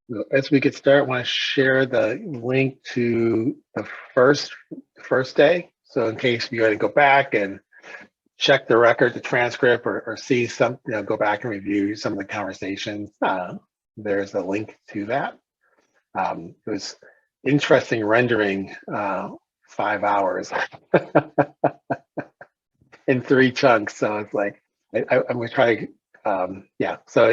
So as we get started, I want to share the link to the first day. So in case you got to go back and check the record, the transcript, or see some, go back and review some of the conversations. There's a link to that. It was interesting rendering 5 hours in 3 chunks. So it's like I'm gonna try. Yeah. So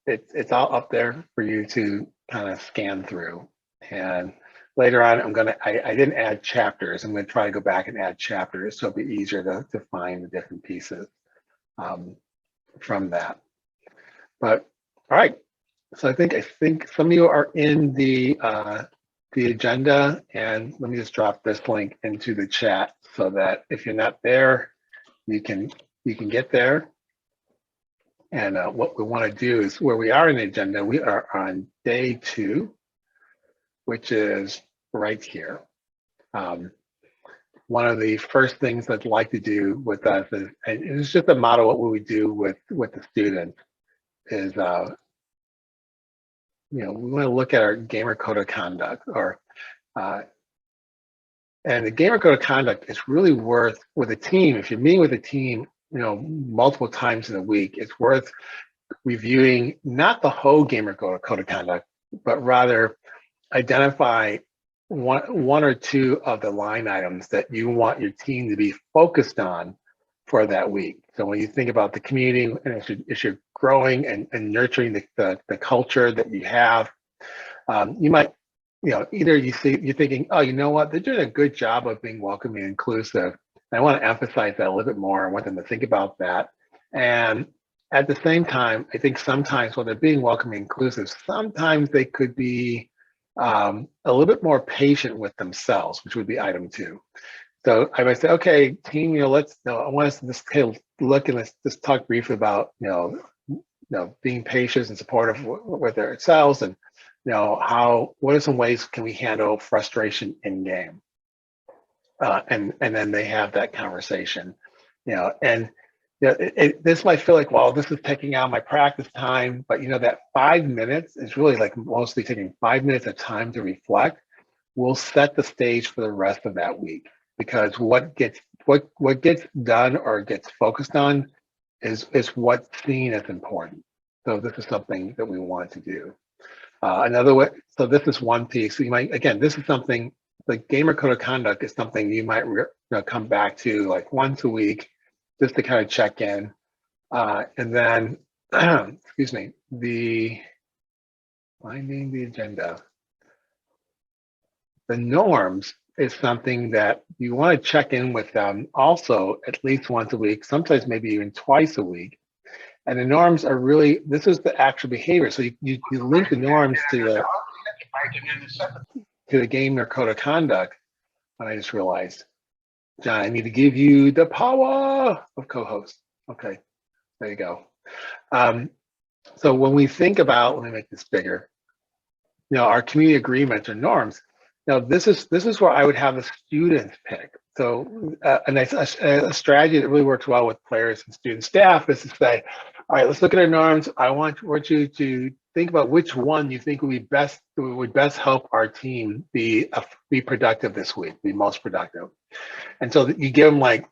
it's all up there for you to kind of scan through. And later on, I didn't add chapters. I'm gonna try to go back and add chapters so it'll be easier to find the different pieces from that. But all right. So I think some of you are in the agenda, and let me just drop this link into the chat so that if you're not there, you can get there. And what we want to do is, where we are in the agenda, we are on day 2, which is right here. One of the first things I'd like to do with us is, and it's just a model what we do with the students, is we want to look at our gamer code of conduct, and the gamer code of conduct is really worth, with a team, if you're meeting with a team, multiple times in a week, it's worth reviewing not the whole gamer code of conduct, but rather identify one or two of the line items that you want your team to be focused on for that week. So when you think about the community, and as you're growing and nurturing the culture that you have, you might, either you're thinking, oh, you know what, they're doing a good job of being welcoming and inclusive. And I want to emphasize that a little bit more. I want them to think about that. And at the same time, I think sometimes when they're being welcoming and inclusive, sometimes they could be a little bit more patient with themselves, which would be item 2. So I might say, okay, team, I want us to just look and let's just talk briefly about, being patient and supportive with ourselves, and what are some ways can we handle frustration in game? And then they have that conversation, and this might feel like, well, this is taking out my practice time, but that 5 minutes is really like mostly taking 5 minutes of time to reflect will set the stage for the rest of that week, because what gets done or gets focused on is what's seen as important. So this is something that we want to do. Another way, so this is one piece. So you might, again, this is something, the gamer code of conduct is something you might come back to like once a week, just to kind of check in. And then, excuse me, finding the agenda. The norms is something that you want to check in with them also at least once a week, sometimes maybe even twice a week. And the norms are really, this is the actual behavior. So you link the norms to the gamer code of conduct. And I just realized, John, I need to give you the power of co-host. Okay, there you go. So when we think about, let me make this bigger, our community agreements or norms, this is where I would have the students pick. So a strategy that really works well with players and student staff is to say, all right, let's look at our norms. I want you to think about which one you think would best help our team be productive this week, be most productive. And so you give them like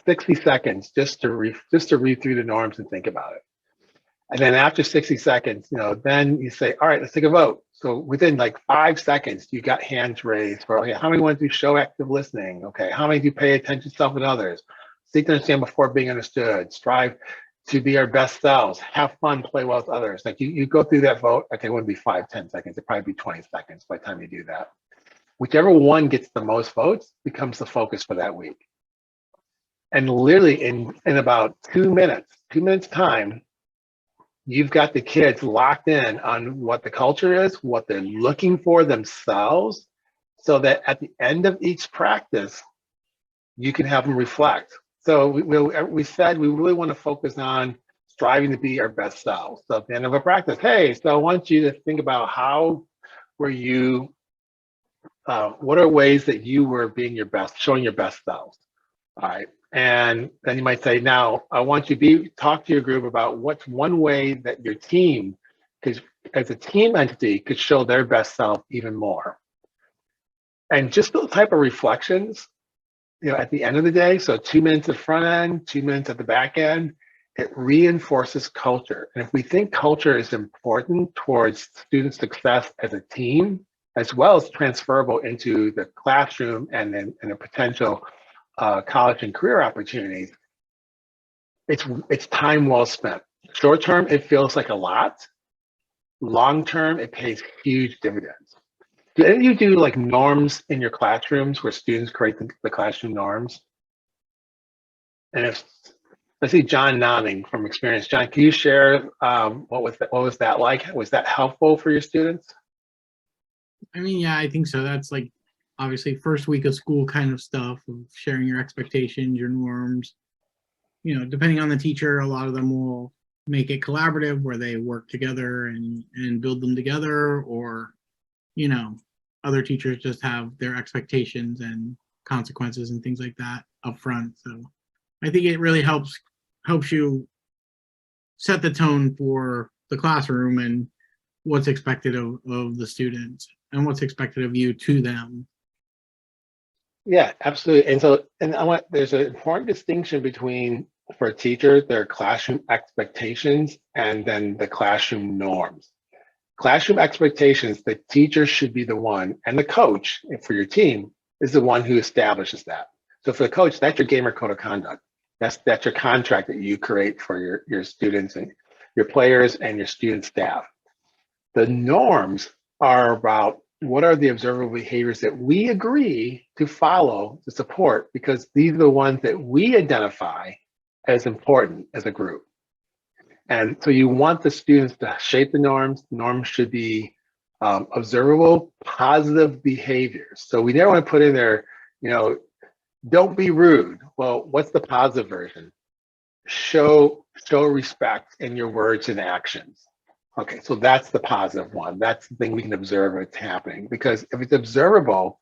60 seconds just to read through the norms and think about it. And then after 60 seconds, then you say, all right, let's take a vote. So within like 5 seconds, you got hands raised for, okay, how many want to show active listening? Okay, how many do pay attention to self and others? Seek to understand before being understood. Strive to be our best selves. Have fun, play well with others. Like you go through that vote. Okay, it wouldn't be 5, 10 seconds. It'd probably be 20 seconds by the time you do that. Whichever one gets the most votes becomes the focus for that week. And literally in about 2 minutes time, you've got the kids locked in on what the culture is, what they're looking for themselves, so that at the end of each practice, you can have them reflect. So we said we really want to focus on striving to be our best selves. So at the end of a practice, hey, so I want you to think about how were you, what are ways that you were being your best, showing your best selves, all right? And then you might say, now I want you to talk to your group about what's one way that your team, because as a team entity could show their best self even more. And just those type of reflections, at the end of the day, so 2 minutes at the front end, 2 minutes at the back end, it reinforces culture. And if we think culture is important towards student success as a team, as well as transferable into the classroom and then and the potential college and career opportunities, it's time well spent. Short term, it feels like a lot. Long term, it pays huge dividends. Do any of you do like norms in your classrooms where students create the classroom norms? And if I see John nodding from experience, John, can you share what was that like? Was that helpful for your students? I mean, yeah, I think so. That's like obviously first week of school kind of stuff of sharing your expectations, your norms. Depending on the teacher, a lot of them will make it collaborative where they work together and build them together, or other teachers just have their expectations and consequences and things like that up front. So I think it really helps you set the tone for the classroom and what's expected of the students and what's expected of you to them. Yeah, absolutely. And there's an important distinction between, for a teacher, their classroom expectations and then the classroom norms. Classroom expectations, the teacher should be the one, and the coach for your team is the one who establishes that. So for the coach, that's your gamer code of conduct. That's your contract that you create for your students and your players and your student staff. The norms are about what are the observable behaviors that we agree to follow to support, because these are the ones that we identify as important as a group. And so you want the students to shape the norms. The norms should be observable, positive behaviors. So we never want to put in there, don't be rude. Well, what's the positive version? Show respect in your words and actions. Okay, so that's the positive one. That's the thing we can observe it's happening, because if it's observable,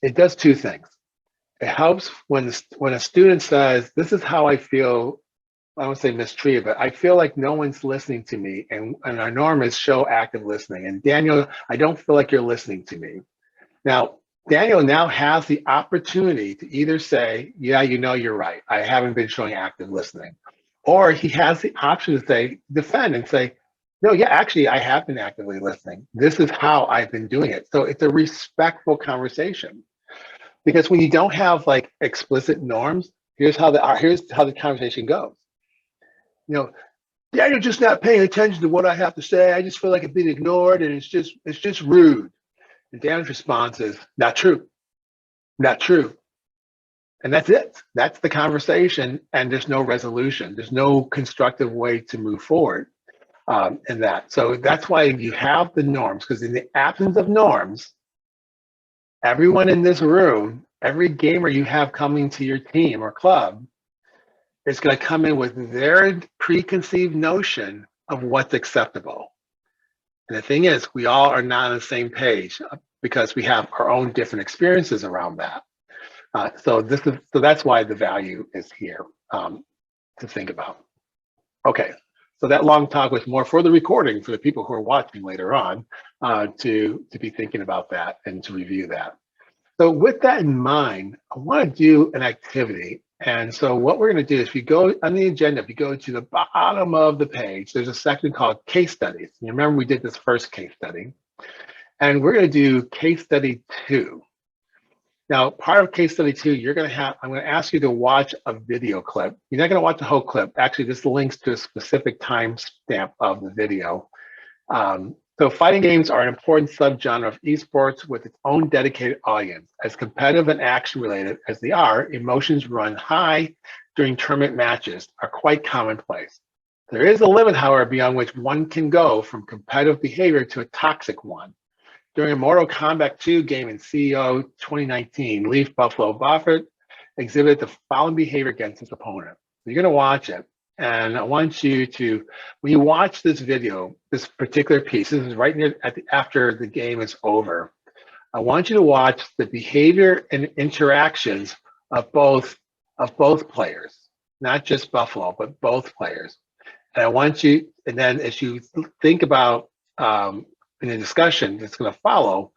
it does two things. It helps when a student says, this is how I feel, I don't say mistreated, but I feel like no one's listening to me, and our norm is show active listening. And Daniel, I don't feel like you're listening to me. Now, Daniel now has the opportunity to either say, yeah, you're right, I haven't been showing active listening. Or he has the option to say, defend and say, no, yeah, actually, I have been actively listening. This is how I've been doing it. So it's a respectful conversation. Because when you don't have like explicit norms, here's how the conversation goes. Yeah, you're just not paying attention to what I have to say. I just feel like I'm being ignored, and it's just rude. And Dan's response is, not true, not true. And that's it. That's the conversation, and there's no resolution. There's no constructive way to move forward in that. So that's why you have the norms, because in the absence of norms, everyone in this room, every gamer you have coming to your team or club is going to come in with their preconceived notion of what's acceptable. And the thing is, we all are not on the same page because we have our own different experiences around that. So that's why the value is here to think about. Okay, so that long talk was more for the recording for the people who are watching later on to be thinking about that and to review that. So with that in mind, I want to do an activity. And so what we're going to do is, if you go on the agenda, if you go to the bottom of the page, there's a section called case studies. You remember we did this first case study, and we're going to do case study 2. Now, part of case study 2, I'm going to ask you to watch a video clip. You're not going to watch the whole clip. Actually, this links to a specific timestamp of the video. So fighting games are an important subgenre of esports with its own dedicated audience. As competitive and action-related as they are, emotions run high during tournament matches are quite commonplace. There is a limit, however, beyond which one can go from competitive behavior to a toxic one. During a Mortal Kombat 2 game in CEO 2019, Leaf Buffalo Buffett exhibited the following behavior against his opponent. So you're going to watch it. And I want you to, when you watch this video, this particular piece, this is right near after the game is over. I want you to watch the behavior and interactions of both players, not just Buffalo, but both players. And I want you, and then as you think about in the discussion that's going to follow,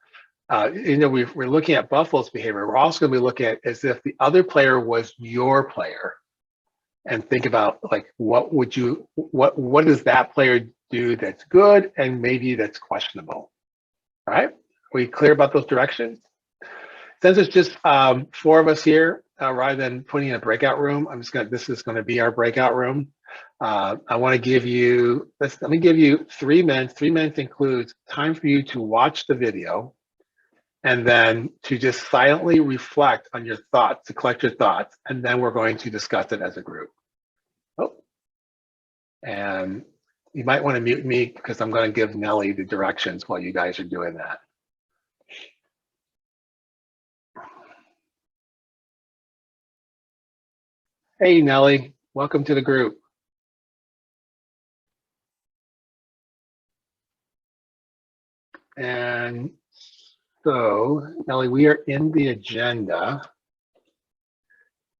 we're looking at Buffalo's behavior. We're also going to be looking at as if the other player was your player, and think about like what does that player do that's good and maybe that's questionable. All right, are we clear about those directions? Since it's just 4 of us here, rather than putting in a breakout room, this is going to be our breakout room. I want to give you, let me give you 3 minutes. 3 minutes includes time for you to watch the video and then to just silently reflect on your thoughts, to collect your thoughts, and then we're going to discuss it as a group. Oh, and you might want to mute me because I'm going to give Nelly the directions while you guys are doing that. Hey, Nelly, welcome to the group. And so, Nelly, we are in the agenda.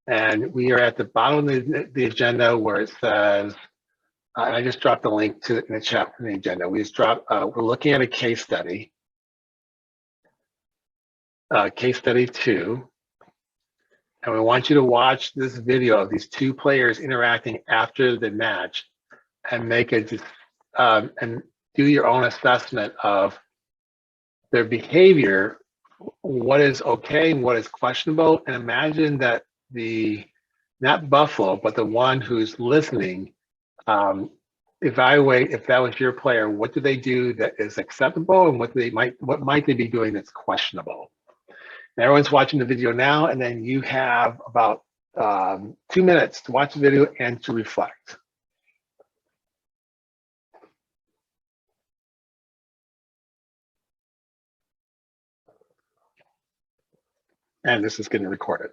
And we are at the bottom of the agenda where it says, I just dropped the link to in the chat for the agenda. We just dropped, we're looking at a case study. Case study 2. And we want you to watch this video of these 2 players interacting after the match and make it and do your own assessment of their behavior, what is okay and what is questionable, and imagine that not Buffalo, but the one who's listening, evaluate if that was your player, what do they do that is acceptable and what might they be doing that's questionable. And everyone's watching the video now, and then you have about 2 minutes to watch the video and to reflect. And this is getting recorded.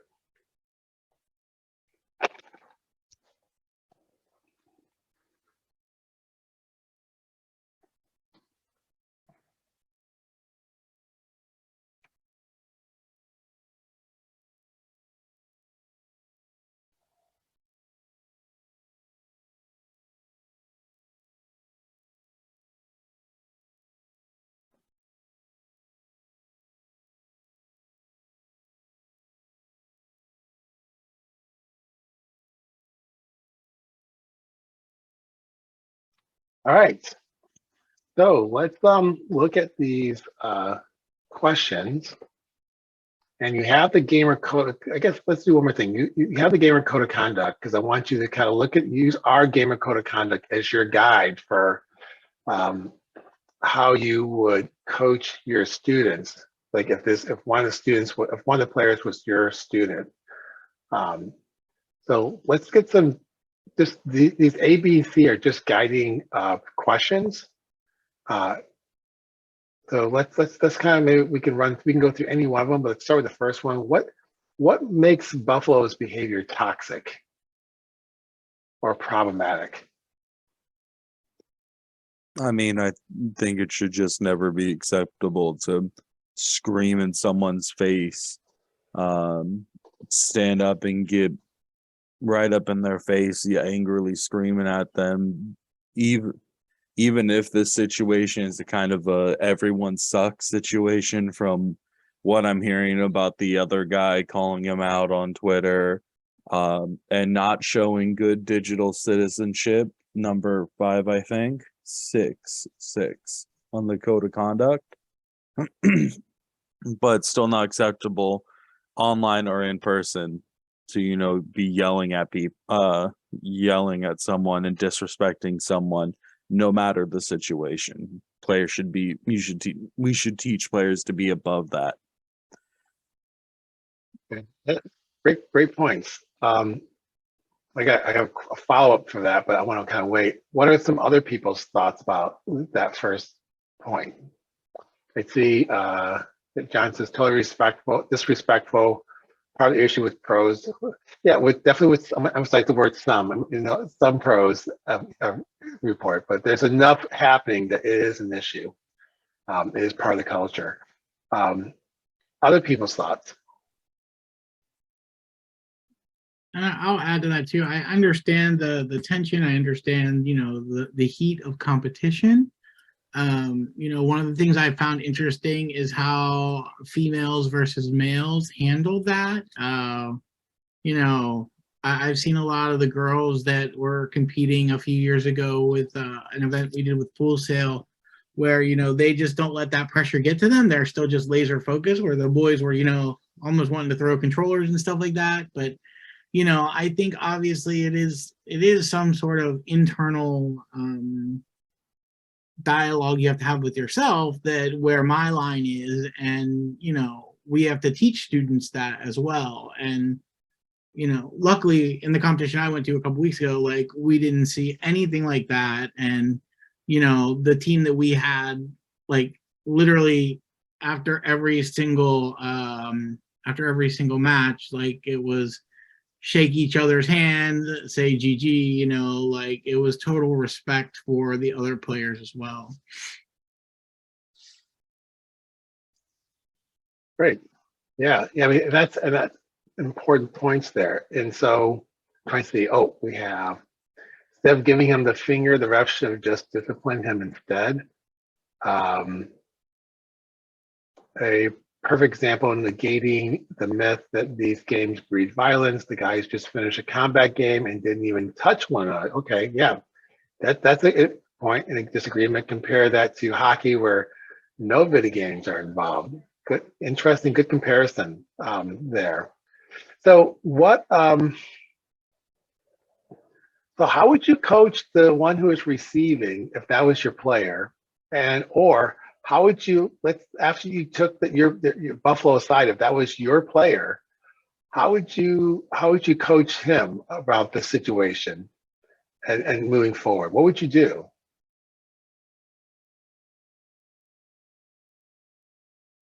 All right, so let's look at these questions. And you have the gamer code. I guess let's do one more thing. You have the gamer code of conduct because I want you to kind of use our gamer code of conduct as your guide for how you would coach your students. Like if one of the players was your student. So let's get some. These A, B, C are just guiding questions. So let's kind of, maybe we can go through any one of them, but let's start with the first one. What makes Buffalo's behavior toxic or problematic? I mean, I think it should just never be acceptable to scream in someone's face, stand up and get right up in their face, angrily screaming at them, even if the situation is a kind of a everyone sucks situation from what I'm hearing about the other guy calling him out on Twitter, and not showing good digital citizenship, number 5, I think, 6 on the code of conduct, but still not acceptable online or in person to, be yelling at people, yelling at someone and disrespecting someone, no matter the situation. We should teach players to be above that. Okay. Great points. I got a follow-up for that, but I want to kind of wait. What are some other people's thoughts about that first point? I see that John says totally disrespectful. Part of the issue with pros, yeah, I'm like the word some, some pros report, but there's enough happening that it is an issue. It is part of the culture. Other people's thoughts. And I'll add to that too. I understand the tension. I understand, the heat of competition. One of the things I found interesting is how females versus males handle that. I've seen a lot of the girls that were competing a few years ago with an event we did with Full Sail, where they just don't let that pressure get to them. They're still just laser focused. Where the boys were, almost wanting to throw controllers and stuff like that. But I think obviously it is some sort of internal dialogue you have to have with yourself, that where my line is, and we have to teach students that as well. And luckily in the competition I went to a couple weeks ago, like, we didn't see anything like that. And the team that we had, like, literally after every single match, like, it was shake each other's hand, say GG, like, it was total respect for the other players as well. Great. Yeah. I mean, that's important points there. And so trying to see, we have, instead of giving him the finger, the ref should have just disciplined him instead. A perfect example in negating the myth that these games breed violence. The guys just finished a combat game and didn't even touch one another. Okay, yeah, that's a point in a disagreement. Compare that to hockey, where no video games are involved. Good, interesting, good comparison there. So so how would you coach the one who is receiving if that was your player, or how would you, after you took your Buffalo aside, if that was your player, how would you coach him about the situation and moving forward? What would you do?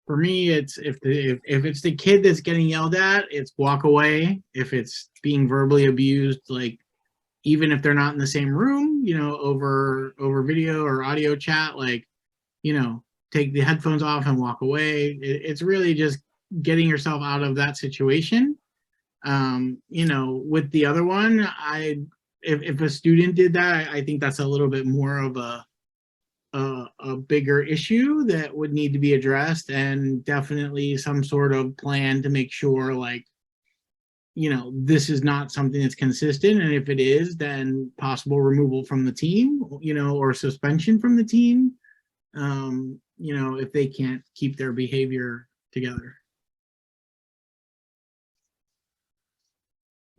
For me, it's if it's the kid that's getting yelled at, it's walk away. If it's being verbally abused, like, even if they're not in the same room, over video or audio chat, like, take the headphones off and walk away. It's really just getting yourself out of that situation. With the other one, if a student did that, I think that's a little bit more of a bigger issue that would need to be addressed, and definitely some sort of plan to make sure, like, this is not something that's consistent. And if it is, then possible removal from the team, or suspension from the team, if they can't keep their behavior together.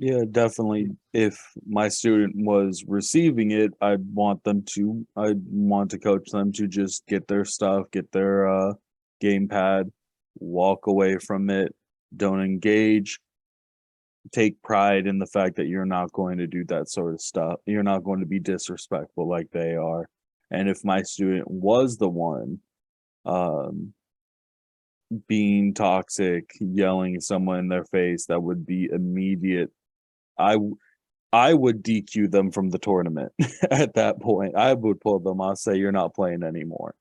Yeah, definitely. If my student was receiving it, I'd want to coach them to just get their stuff, get their gamepad, walk away from it, don't engage, take pride in the fact that you're not going to do that sort of stuff. You're not going to be disrespectful like they are. And if my student was the one being toxic, yelling at someone in their face, that would be immediate. I would DQ them from the tournament. At that point, I would pull them off, say you're not playing anymore.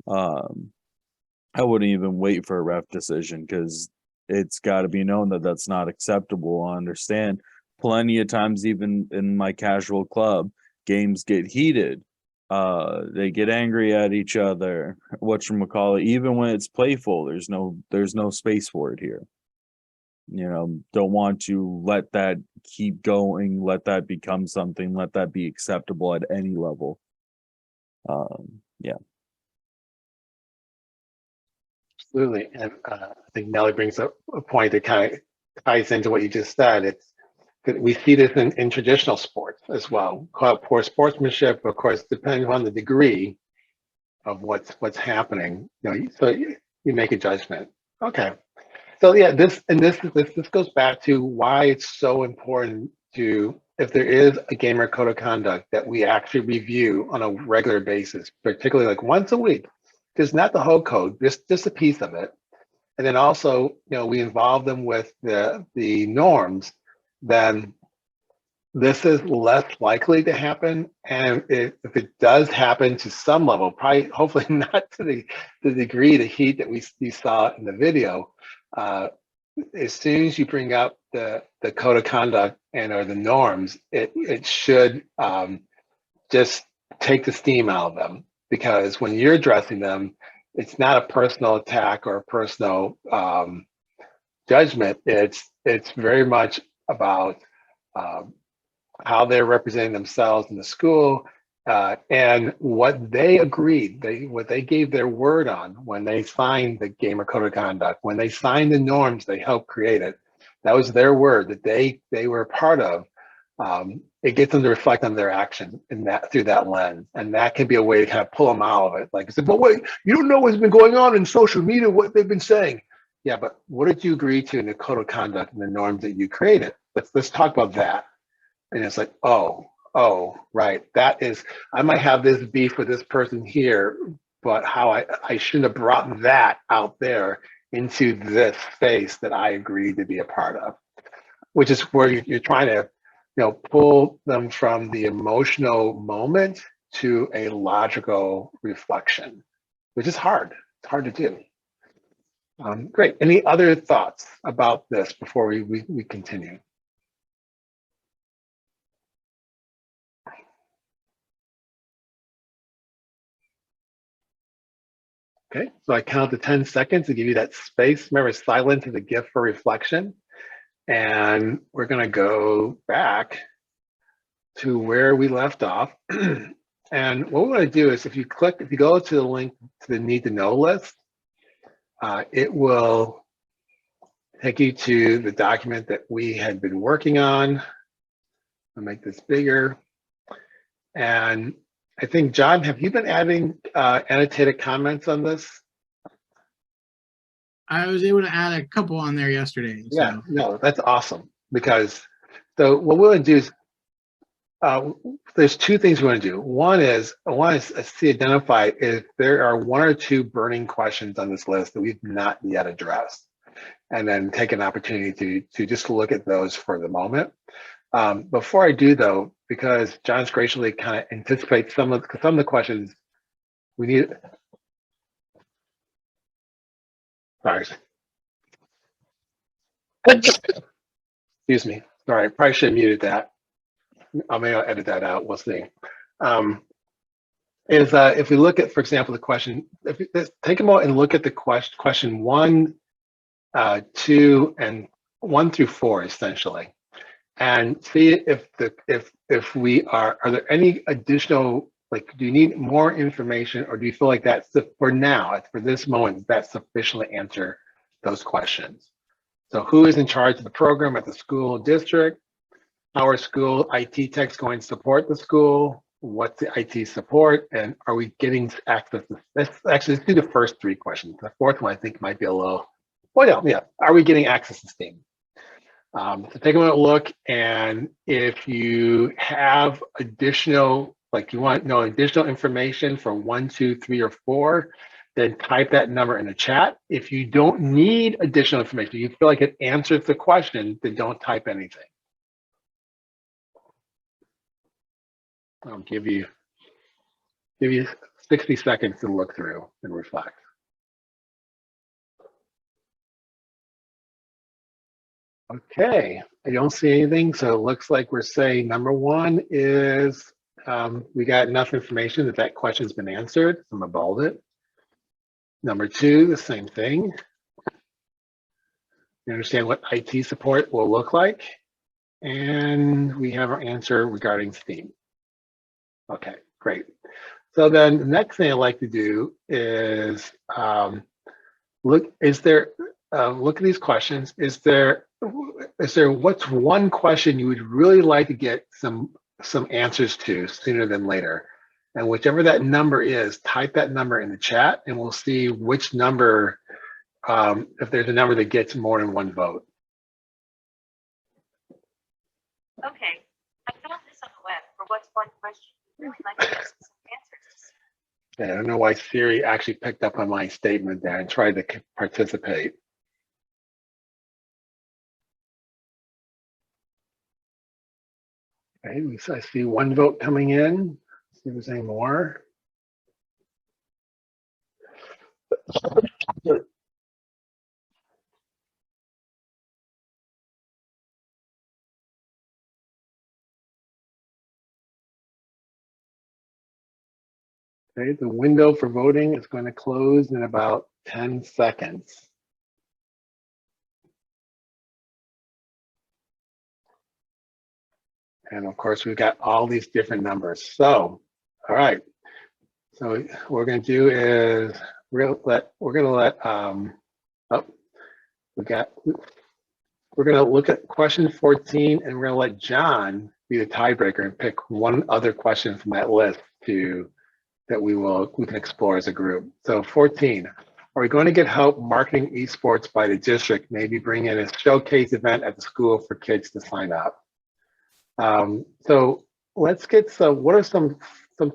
I wouldn't even wait for a ref decision, because it's got to be known that that's not acceptable. I understand plenty of times, even in my casual club, games get heated. They get angry at each other. Whatchamacallit, even when it's playful, there's no space for it here. Don't want to let that keep going, let that become something, let that be acceptable at any level. Yeah. Absolutely. And I think Nelly brings up a point that kind of ties into what you just said. It's that we see this in traditional sports as well. Call it poor sportsmanship, of course, depending on the degree of what's happening. So you make a judgment. Okay. So yeah, this goes back to why it's so important to, if there is a gamer code of conduct, that we actually review on a regular basis, particularly like once a week. Just not the whole code, just a piece of it. And then also, we involve them with the norms, then this is less likely to happen. And if it does happen to some level, probably hopefully not to the degree, the heat that we saw in the video, as soon as you bring up the code of conduct or the norms, it should just take the steam out of them. because when you're addressing them, it's not a personal attack or a personal judgment. It's very much about um, how they're representing themselves in the school, and what they agreed, what they gave their word on when they signed the Gamer Code of Conduct, when they signed the norms they helped create it. That was their word that they were a part of. It gets them to reflect on their actions in that through that lens, and that can be a way to kind of pull them out of it. Like I said, but wait, you don't know what's been going on in social media, what they've been saying. Yeah, but what did you agree to in the code of conduct and the norms that you created? Let's talk about that. And it's like, oh, right. That is, I might have this beef with this person here, but how I shouldn't have brought that out there into this space that I agreed to be a part of, which is where you're trying to, pull them from the emotional moment to a logical reflection, which is hard. It's hard to do. Great. Any other thoughts about this before we continue? Okay, so I count to 10 seconds to give you that space. Remember, silence is a gift for reflection. And we're going to go back to where we left off. And what we're going to do is if you go to the link to the need to know list, it will take you to the document that we had been working on. I'll make this bigger. And I think, John, have you been adding annotated comments on this? I was able to add a couple on there yesterday. So. Yeah, no, that's awesome. Because so what we're going to do is there's two things we want to do. One is to identify if there are one or two burning questions on this list that we've not yet addressed, and then take an opportunity to just look at those for the moment. Before I do, though, because John's graciously kind of anticipates some of the questions we need. Sorry. Excuse me. Sorry, I probably should have muted that. I'll edit that out. We'll see. If we look at, for example, the question, take a moment and look at the question 1, 2, and 1 through 4, essentially, and see if we are there any additional, like, do you need more information, or do you feel like that's for now, for this moment, that sufficiently answer those questions? So who is in charge of the program at the school district? How are school IT techs going to support the school? What's the IT support? And are we getting access to, let's do the first 3 questions. The fourth one I think might be a little, well, yeah. Are we getting access to Steam? So take a look, and if you have additional, like you want to know additional information for 1, 2, 3, or 4, then type that number in the chat. If you don't need additional information, you feel like it answers the question, then don't type anything. I'll give you 60 seconds to look through and reflect. Okay, I don't see anything, so it looks like we're saying number 1 is we got enough information that question's been answered. I'm gonna bold it. Number 2, the same thing. You understand what IT support will look like, and we have our answer regarding Steam. Okay, great. So then the next thing I'd like to do is look at these questions. Is there what's one question you would really like to get some answers to sooner than later? And whichever that number is, type that number in the chat, and we'll see which number, if there's a number that gets more than 1 vote. Okay, I found this on the web for what's one question you really like to get some answers. Okay, I don't know why Siri actually picked up on my statement there and tried to participate. Okay, I see 1 vote coming in. Let's see if there's any more. Okay, the window for voting is going to close in about 10 seconds. And of course, we've got all these different numbers. So, all right. So what we're going to do is we're going to let oh, we're going to look at question 14, and we're going to let John be the tiebreaker and pick one other question from that list that we can explore as a group. So 14, are we going to get help marketing esports by the district? Maybe bring in a showcase event at the school for kids to sign up. So let's get what are some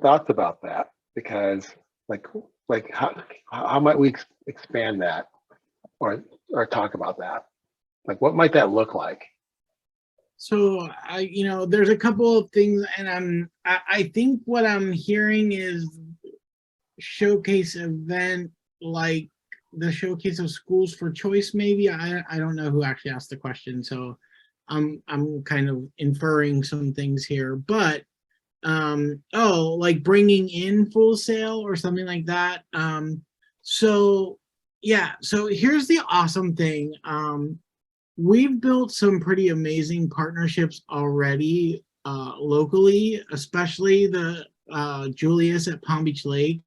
thoughts about that? Because like how might we expand that or talk about that? Like what might that look like? So there's a couple of things, and I think what I'm hearing is showcase event, like the showcase of schools for choice, maybe. I don't know who actually asked the question, so I'm kind of inferring some things here, but like bringing in Full Sail or something like that. So yeah, so here's the awesome thing. We've built some pretty amazing partnerships already locally, especially the Julius at Palm Beach Lakes.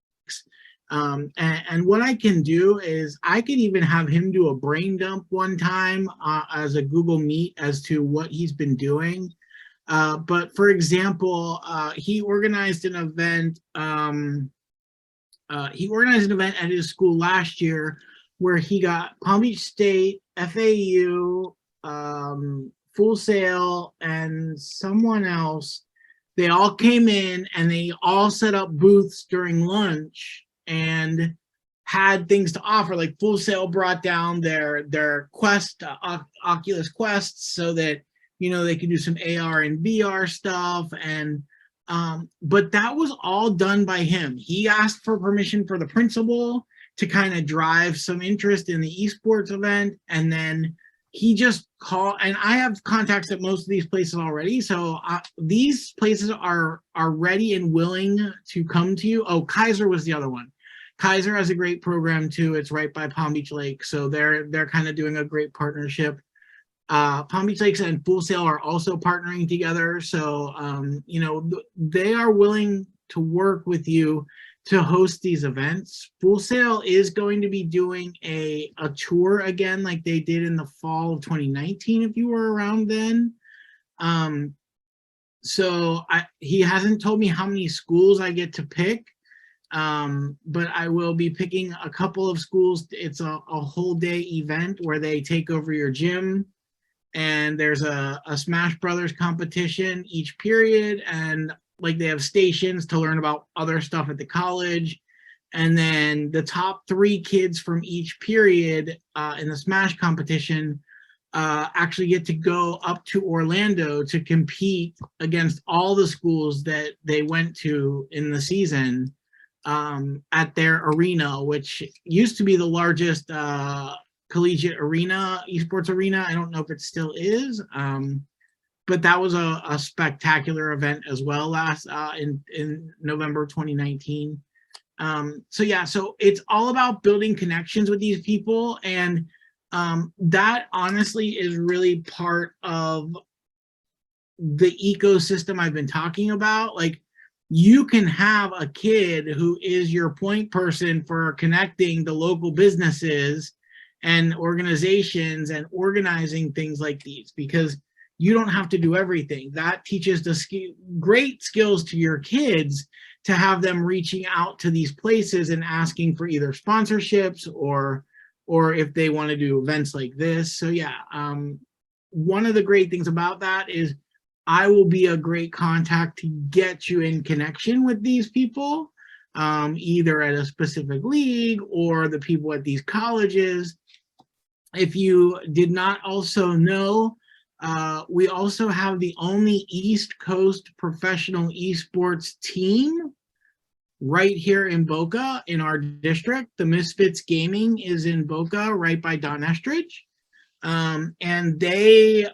And what I can do is I can even have him do a brain dump one time as a Google Meet as to what he's been doing. But for example, he organized an event. He organized an event at his school last year where he got Palm Beach State, FAU, Full Sail, and someone else. They all came in and they all set up booths during lunch and had things to offer. Like Full Sail brought down their Quest, Oculus Quests, so that they could do some AR and VR stuff. And but that was all done by him. He asked for permission for the principal to kind of drive some interest in the esports event, and then he just called. And I have contacts at most of these places already, so these places are ready and willing to come to you. Oh, Kaiser was the other one. Kaiser has a great program too. It's right by Palm Beach Lake, so they're kind of doing a great partnership. Palm Beach Lakes and Full Sail are also partnering together, so they are willing to work with you to host these events. Full Sail is going to be doing a tour again, like they did in the fall of 2019, if you were around then. So he hasn't told me how many schools I get to pick, but I will be picking a couple of schools. It's a whole day event where they take over your gym, and there's a Smash Brothers competition each period, and like they have stations to learn about other stuff at the college. And then the top 3 kids from each period in the Smash competition actually get to go up to Orlando to compete against all the schools that they went to in the season at their arena, which used to be the largest collegiate arena, esports arena. I don't know if it still is, but that was a spectacular event as well last in November 2019. So yeah, so it's all about building connections with these people, and that honestly is really part of the ecosystem I've been talking about. Like, you can have a kid who is your point person for connecting the local businesses and organizations and organizing things like these, because you don't have to do everything. That teaches the great skills to your kids to have them reaching out to these places and asking for either sponsorships or if they want to do events like this. So yeah, one of the great things about that is I will be a great contact to get you in connection with these people, either at a specific league or the people at these colleges. If you did not also know, we also have the only East Coast professional esports team right here in Boca in our district. The Misfits Gaming is in Boca, right by Don Estridge. And they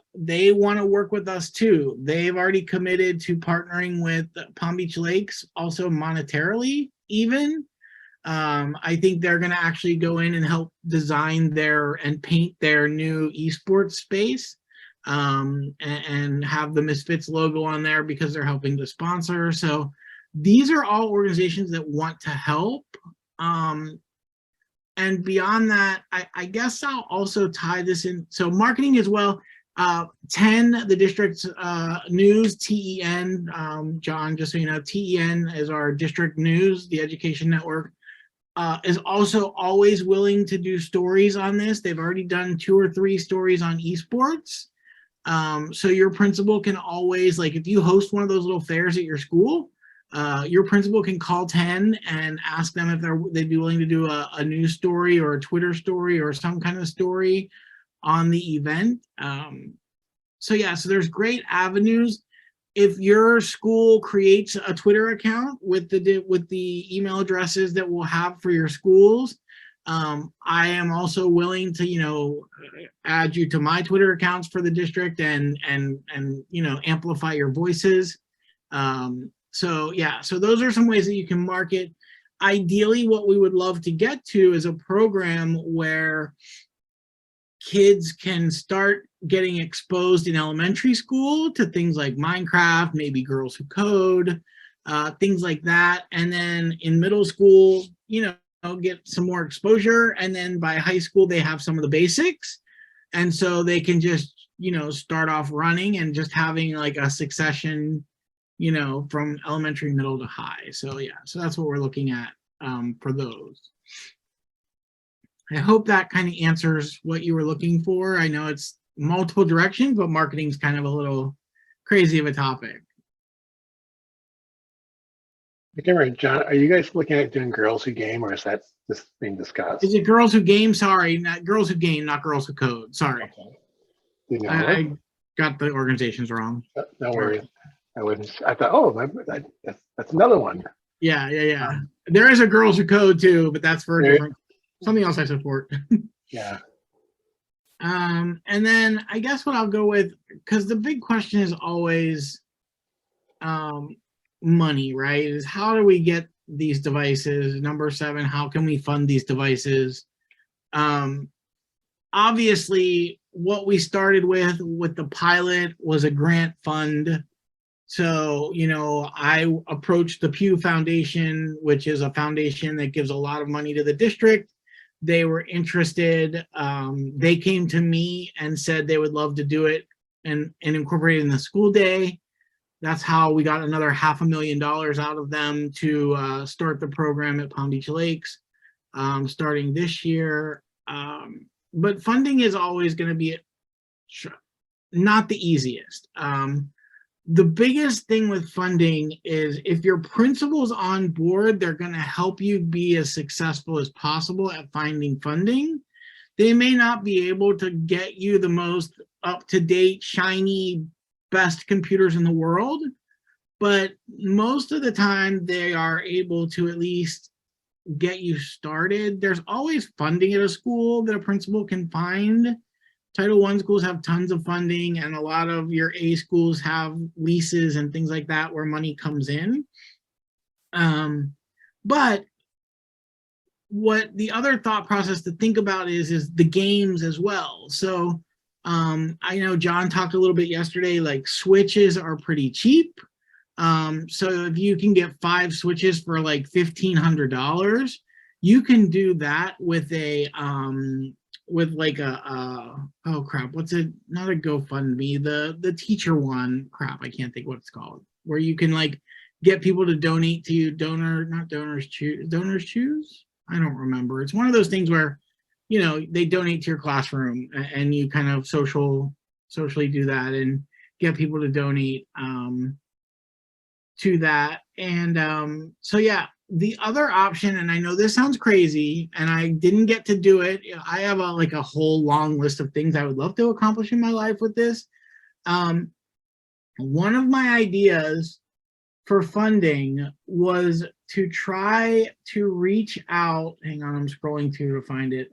want to work with us too. They've already committed to partnering with Palm Beach Lakes, also monetarily even. I think they're going to actually go in and help design and paint their new esports space, and have the Misfits logo on there because they're helping to sponsor. So these are all organizations that want to help. And beyond that, I guess I'll also tie this in. So marketing as well. 10, the district's news, TEN, John, just so you know, TEN is our district news, the education network, is also always willing to do stories on this. They've already done 2 or 3 stories on esports. So your principal can always, like if you host one of those little fairs at your school, your principal can call 10 and ask them if they'd be willing to do a news story or a Twitter story or some kind of story on the event. So yeah, so there's great avenues. If your school creates a Twitter account with the email addresses that we'll have for your schools, I am also willing to, add you to my Twitter accounts for the district and amplify your voices. So yeah, so those are some ways that you can market. Ideally, what we would love to get to is a program where kids can start getting exposed in elementary school to things like Minecraft, maybe Girls Who Code, things like that. And then in middle school, get some more exposure. And then by high school, they have some of the basics. And so they can just, start off running and just having like a succession, from elementary, middle to high. So yeah, so that's what we're looking at for those. I hope that kind of answers what you were looking for. I know it's multiple directions, but marketing is kind of a little crazy of a topic. Okay, right, John, are you guys looking at doing Girls Who Game, or is that just being discussed? Is it Girls Who Game? Sorry, not Girls Who Game, not Girls Who Code. Sorry. Okay. You know, I got the organizations wrong. no worries. I thought, oh, that's another one. Yeah. There is a Girls Who Code too, but that's for a different, something else I support. Yeah. And then I guess what I'll go with, because the big question is always money, right? Is how do we get these devices? Number 7, how can we fund these devices? Obviously, what we started with the pilot was a grant fund. So, I approached the Pew Foundation, which is a foundation that gives a lot of money to the district. They were interested. They came to me and said they would love to do it and incorporate it in the school day. That's how we got another $500,000 out of them to start the program at Palm Beach Lakes, starting this year. But funding is always going to be not the easiest. The biggest thing with funding is if your principal's on board, they're going to help you be as successful as possible at finding funding. They may not be able to get you the most up-to-date, shiny, best computers in the world, but most of the time they are able to at least get you started. There's always funding at a school that a principal can find. Title I schools have tons of funding, and a lot of your A schools have leases and things like that where money comes in. But what the other thought process to think about is the games as well. So I know John talked a little bit yesterday, like Switches are pretty cheap. So if you can get 5 Switches for like $1,500, you can do that with a oh crap, what's it, not a GoFundMe, the teacher one, crap, I can't think what it's called, where you can like get people to donate to you. Donors choose, I don't remember. It's one of those things where they donate to your classroom and you kind of socially do that and get people to donate to that. And so yeah, the other option, and I know this sounds crazy and I didn't get to do it, I have a whole long list of things I would love to accomplish in my life with this. One of my ideas for funding was to try to reach out, hang on, I'm scrolling to find it.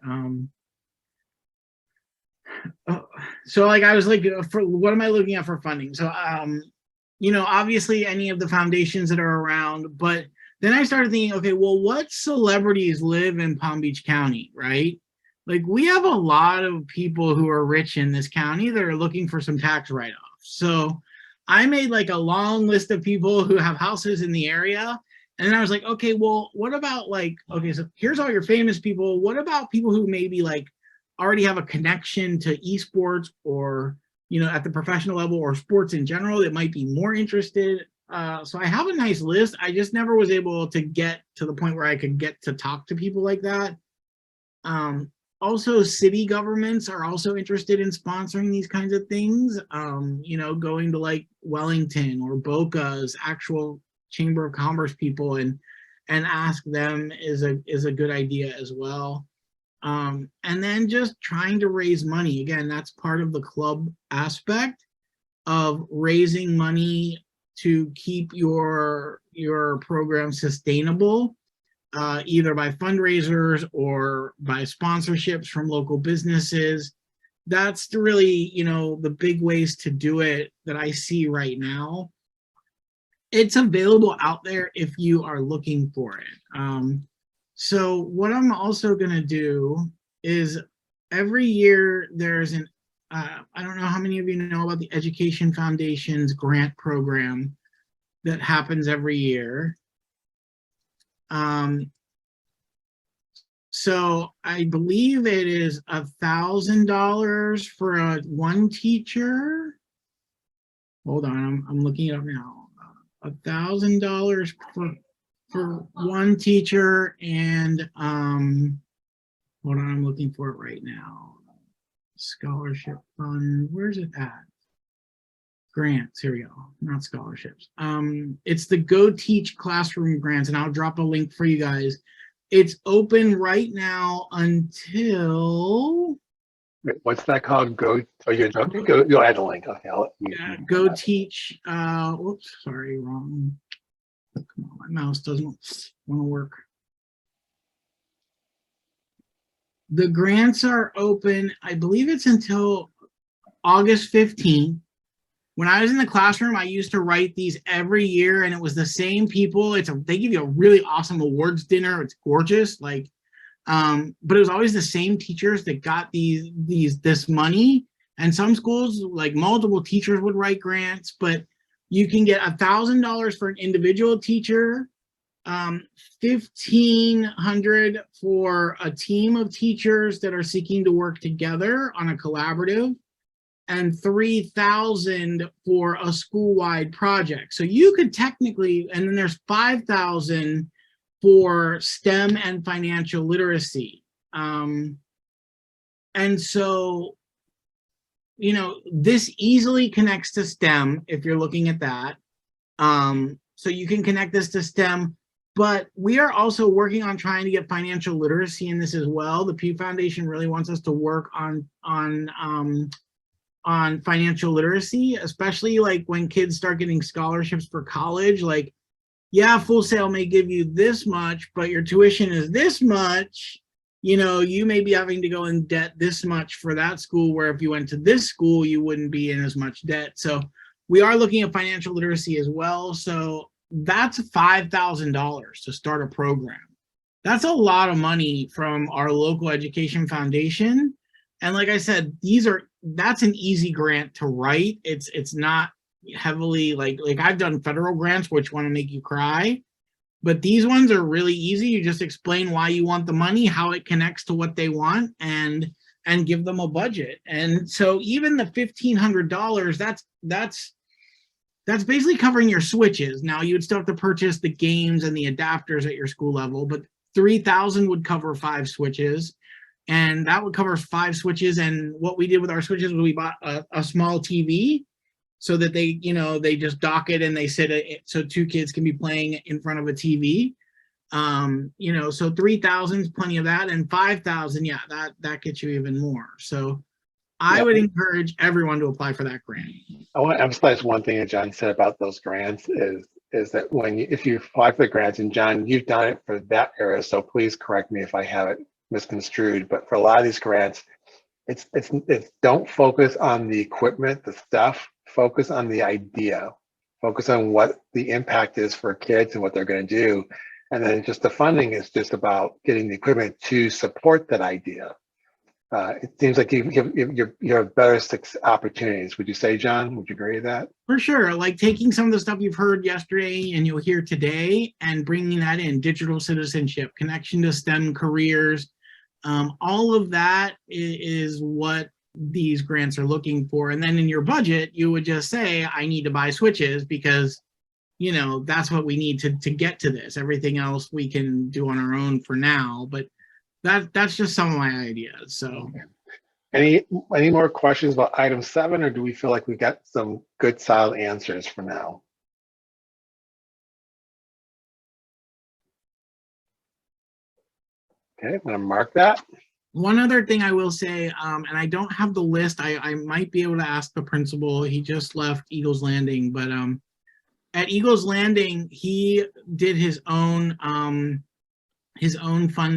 So like I was like, for what am I looking at for funding? So obviously any of the foundations that are around, but then I started thinking, okay, well, what celebrities live in Palm Beach County, right? Like we have a lot of people who are rich in this county that are looking for some tax write-offs. So I made like a long list of people who have houses in the area. And then I was like, okay, well, what about like, okay, so here's all your famous people. What about people who maybe like already have a connection to esports or at the professional level or sports in general that might be more interested. So I have a nice list. I just never was able to get to the point where I could get to talk to people like that. Also, city governments are also interested in sponsoring these kinds of things. Going to like Wellington or Boca's actual Chamber of Commerce people and ask them is a good idea as well. And then just trying to raise money. Again, that's part of the club aspect of raising money to keep your program sustainable, either by fundraisers or by sponsorships from local businesses. That's really, the big ways to do it that I see right now. It's available out there if you are looking for it. So what I'm also going to do is every year there's I don't know how many of you know about the Education Foundation's grant program that happens every year. So I believe it is $1,000 for one teacher. Hold on, I'm looking it up now. $1,000 for one teacher, and hold on, I'm looking for it right now. Scholarship fund, where's it at? Grants, here we go, not scholarships. It's the Go Teach Classroom grants, and I'll drop a link for you guys. It's open right now until What's that called? Go. Oh, you'll add the link. Okay. Go Teach. Whoops, sorry, wrong. Come on, my mouse doesn't want to work. The grants are open, I believe it's until August 15th. When I was in the classroom, I used to write these every year, and it was the same people. They give you a really awesome awards dinner. It's gorgeous, but it was always the same teachers that got this money. And some schools, like multiple teachers, would write grants, but you can get $1,000 for an individual teacher, $1,500 for a team of teachers that are seeking to work together on a collaborative, and $3,000 for a school-wide project. So you could technically, and then there's $5,000 for STEM and financial literacy. And so, this easily connects to STEM if you're looking at that. So you can connect this to STEM, but we are also working on trying to get financial literacy in this as well. The Pew Foundation really wants us to work on financial literacy, especially like when kids start getting scholarships for college. Like, yeah, Full Sail may give you this much, but your tuition is this much. You may be having to go in debt this much for that school, where if you went to this school, you wouldn't be in as much debt. So we are looking at financial literacy as well. So that's $5,000 to start a program. That's a lot of money from our local education foundation. And like I said, that's an easy grant to write. It's not heavily like I've done federal grants which want to make you cry, but these ones are really easy. You just explain why you want the money, how it connects to what they want, and give them a budget. And so even the $1,500, that's basically covering your switches. Now you would still have to purchase the games and the adapters at your school level, but $3,000 would cover 5 switches. And that would cover 5 switches. And what we did with our switches was we bought a small TV so that they just dock it and they sit it so 2 kids can be playing in front of a TV. So 3,000 is plenty of that, and 5,000, yeah, that gets you even more. So I would encourage everyone to apply for that grant. I want to emphasize one thing that John said about those grants is that if you apply for the grants, and John, you've done it for that area, so please correct me if I have it misconstrued, but for a lot of these grants, it's don't focus on the equipment, the stuff, focus on the idea, focus on what the impact is for kids and what they're going to do. And then just the funding is just about getting the equipment to support that idea. It seems like you have better opportunities. Would you say, John? Would you agree with that? For sure. Like taking some of the stuff you've heard yesterday and you'll hear today and bringing that in, digital citizenship, connection to STEM careers, all of that is what these grants are looking for. And then in your budget, you would just say, I need to buy switches because, you know, that's what we need to get to this. Everything else we can do on our own for now. But that's just some of my ideas. So any more questions about item 7, or do we feel like we got some good solid answers for now? Okay, I'm gonna mark that. one other thing I will say, and I don't have the list, I might be able to ask the principal. He just left Eagles Landing, but at Eagles Landing, he did his own fund.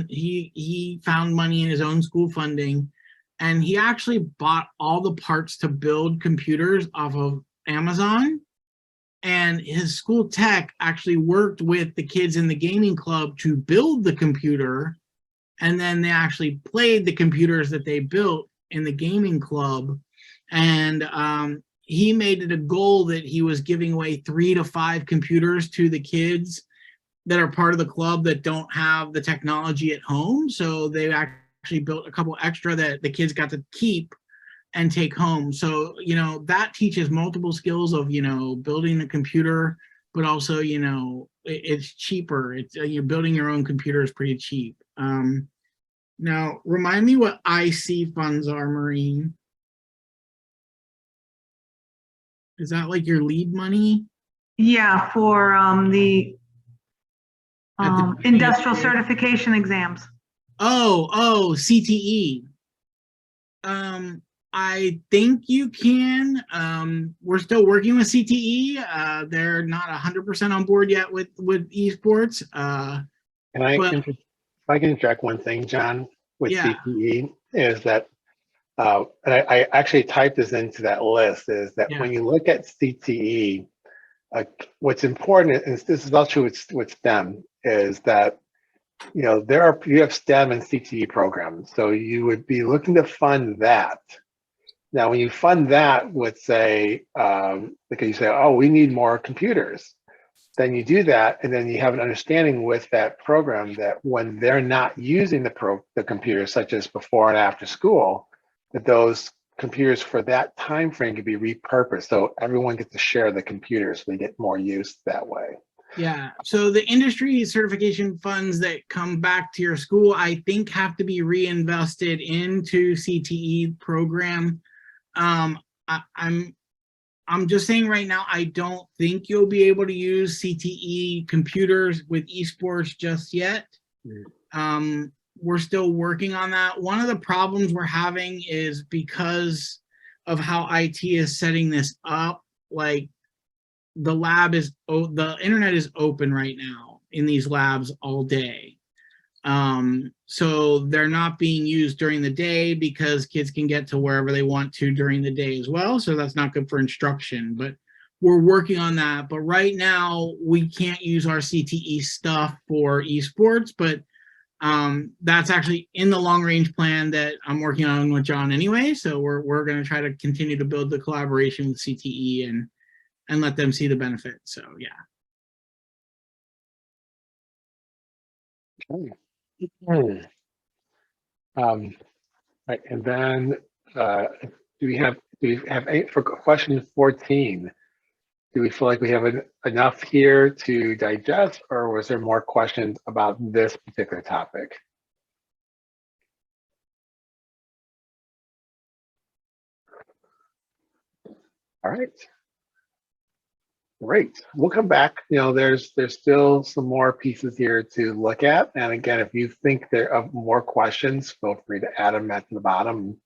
He found money in his own school funding, and he actually bought all the parts to build computers off of Amazon. And his school tech actually worked with the kids in the gaming club to build the computer, and then they actually played the computers that they built in the gaming club. And he made it a goal that he was giving away 3 to 5 computers to the kids that are part of the club that don't have the technology at home. So they actually built a couple extra that the kids got to keep and take home. So, you know, that teaches multiple skills of, you know, building a computer, but also, you know, it's cheaper. It's you're building your own computer is pretty cheap. Now, remind me what IC funds are, Maureen. Is that like your lead money? Yeah, for the At the industrial beginning. certification exams. Oh, CTE. I think you can. We're still working with CTE. They're not 100% on board yet with esports. Can I, But- if I can interject one thing, John, with Yeah. CTE, is that, and I actually typed this into that list, is that Yeah. when you look at CTE, what's important, and this is also with STEM, is that, you know, you have STEM and CTE programs, so you would be looking to fund that. Now, when you fund that with, say, because you say, oh, we need more computers, then you do that, and then you have an understanding with that program that when they're not using the computers, such as before and after school, that those computers for that time frame can be repurposed, so everyone gets to share the computers, so they get more use that way. Yeah, so the industry certification funds that come back to your school, I think, have to be reinvested into CTE program. I'm just saying right now, I don't think you'll be able to use CTE computers with esports just yet. We're still working on that. One of the problems we're having is because of how IT is setting this up, like the internet is open right now in these labs all day. So they're not being used during the day because kids can get to wherever they want to during the day as well. So that's not good for instruction, but we're working on that. But right now we can't use our CTE stuff for esports, but that's actually in the long range plan that I'm working on with John anyway. So we're going to try to continue to build the collaboration with CTE and let them see the benefit. So yeah. Okay. Right, and then do we have any, for question 14? Do we feel like we have enough here to digest, or was there more questions about this particular topic? All right. Great. We'll come back. You know, there's still some more pieces here to look at. And again, if you think there are more questions, feel free to add them at the bottom,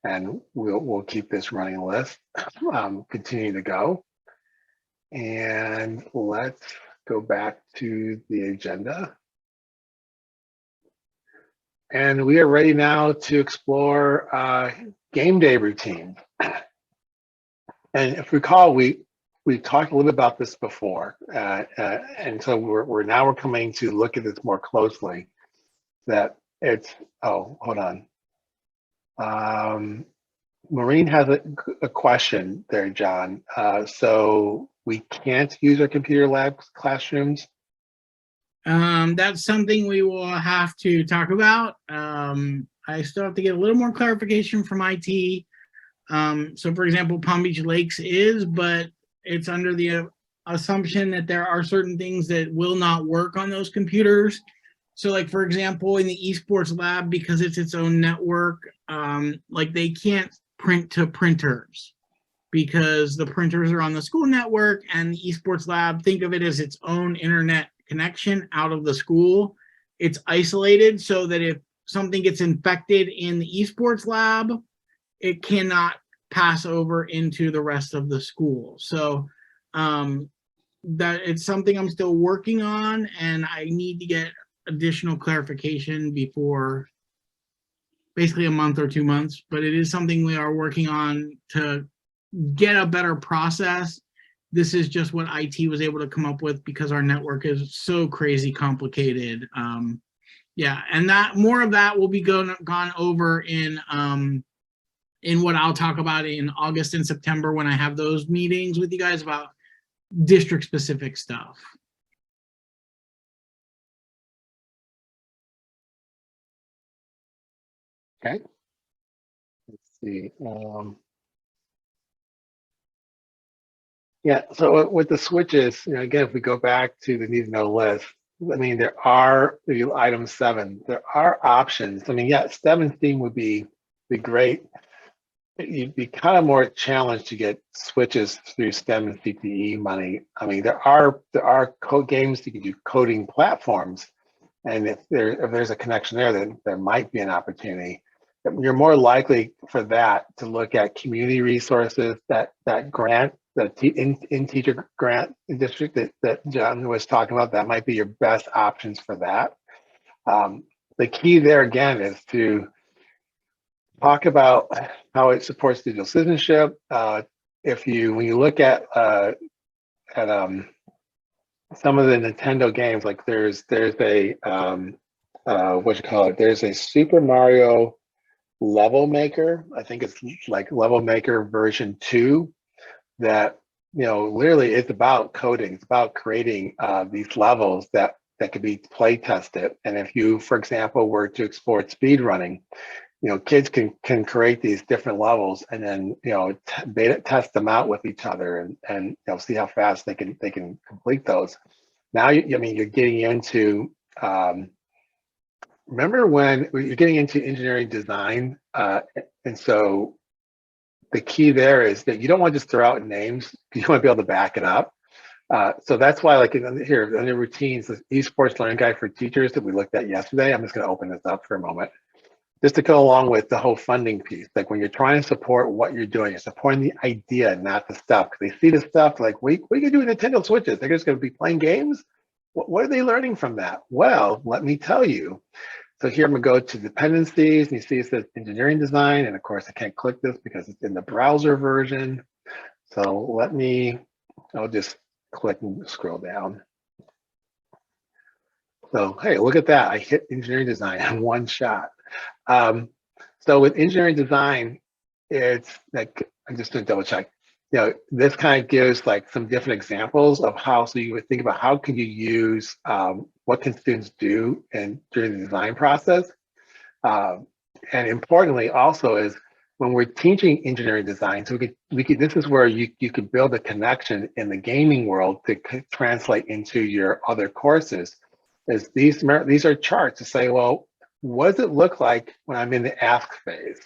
and we'll keep this running list, continue to go. And let's go back to the agenda. And we are ready now to explore game day routine. And if you recall, we talked a little bit about this before, and so we're coming to look at this more closely. That it's hold on. Maureen has a question there, John. So we can't use our computer lab classrooms. That's something we will have to talk about. I still have to get a little more clarification from IT. So for example, Palm Beach Lakes is, but it's under the assumption that there are certain things that will not work on those computers. So like, for example, in the esports lab, because it's its own network, like they can't print to printers because the printers are on the school network, and the esports lab, think of it as its own internet connection out of the school. It's isolated so that if something gets infected in the esports lab, it cannot pass over into the rest of the school. So that it's something I'm still working on, and I need to get additional clarification before basically a month or 2 months, but it is something we are working on to get a better process. This is just what IT was able to come up with because our network is so crazy complicated. Yeah, and that more of that will be gone over in what I'll talk about in August and September when I have those meetings with you guys about district specific stuff. Okay. Let's see. Yeah. So with the switches, again, if we go back to the need to know list, I mean, there are item 7. There are options. I mean, yeah, STEM and STEAM would be great. You'd be kind of more challenged to get switches through STEM and CTE money. I mean, there are code games you can do, coding platforms, and if there's a connection there, then there might be an opportunity. You're more likely for that to look at community resources, that grant, the in-teacher grant district that John was talking about. That might be your best options for that. The key there again is to talk about how it supports digital citizenship. When you look at some of the Nintendo games, like there's a there's a Super Mario level maker. I think it's like level maker version 2 that literally it's about coding. It's about creating these levels that could be play tested. And if you, for example, were to explore speed running, kids can create these different levels and then beta test them out with each other and see how fast they can complete those. Now you're getting into remember when you're getting into engineering design, and so the key there is that you don't want to just throw out names. You want to be able to back it up. So that's why, like here, under routines, the esports learning guide for teachers that we looked at yesterday. I'm just going to open this up for a moment, just to go along with the whole funding piece. Like when you're trying to support what you're doing, you're supporting the idea, not the stuff. Because they see the stuff like, what are you going to do with Nintendo Switches? They're just going to be playing games? What are they learning from that? Well, let me tell you. So here I'm going to go to dependencies, and you see it says engineering design. And of course, I can't click this because it's in the browser version. So I'll just click and scroll down. So, hey, look at that. I hit engineering design in one shot. So with engineering design, it's like, I'm just going to double check. This kind of gives like some different examples of how, so you would think about how can you use, what can students do during the design process. And importantly also is when we're teaching engineering design, so this is where you could build a connection in the gaming world to translate into your other courses. Is these are charts to say, well, what does it look like when I'm in the ask phase?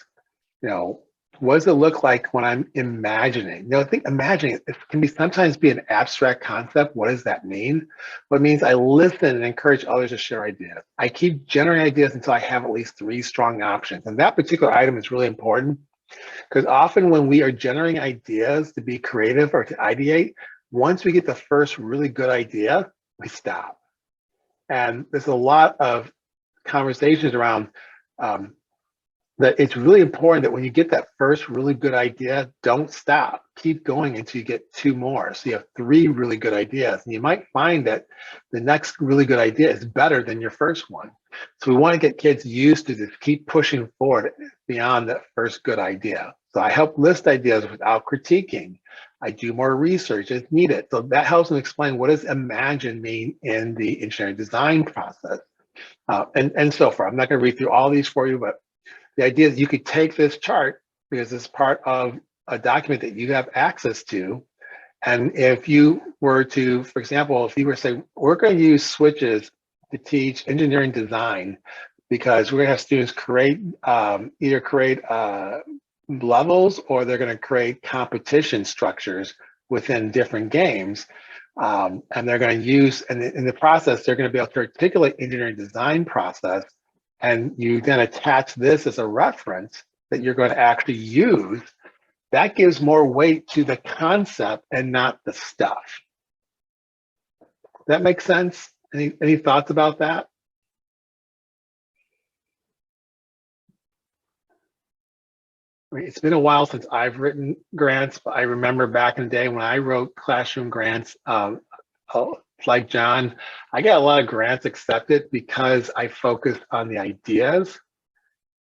What does it look like when I'm imagining? I think imagining it can sometimes be an abstract concept. What does that mean? Well, it means I listen and encourage others to share ideas. I keep generating ideas until I have at least 3 strong options. And that particular item is really important because often when we are generating ideas to be creative or to ideate, once we get the first really good idea, we stop. And there's a lot of conversations around that it's really important that when you get that first really good idea, don't stop. Keep going until you get 2 more. So you have 3 really good ideas. And you might find that the next really good idea is better than your first one. So we want to get kids used to this, keep pushing forward beyond that first good idea. So I help list ideas without critiquing. I do more research as needed. So that helps them explain what does imagine mean in the engineering design process. And so far, I'm not going to read through all these for you, but the idea is you could take this chart because it's part of a document that you have access to. And if you were to, for example, if you were to say, we're going to use switches to teach engineering design because we're going to have students create, either create levels or they're going to create competition structures within different games. And they're going to use, and in the process, they're going to be able to articulate engineering design process. And you then attach this as a reference that you're going to actually use. That gives more weight to the concept and not the stuff. That makes sense? Any thoughts about that? I mean, it's been a while since I've written grants, but I remember back in the day when I wrote classroom grants, like John, I got a lot of grants accepted because I focused on the ideas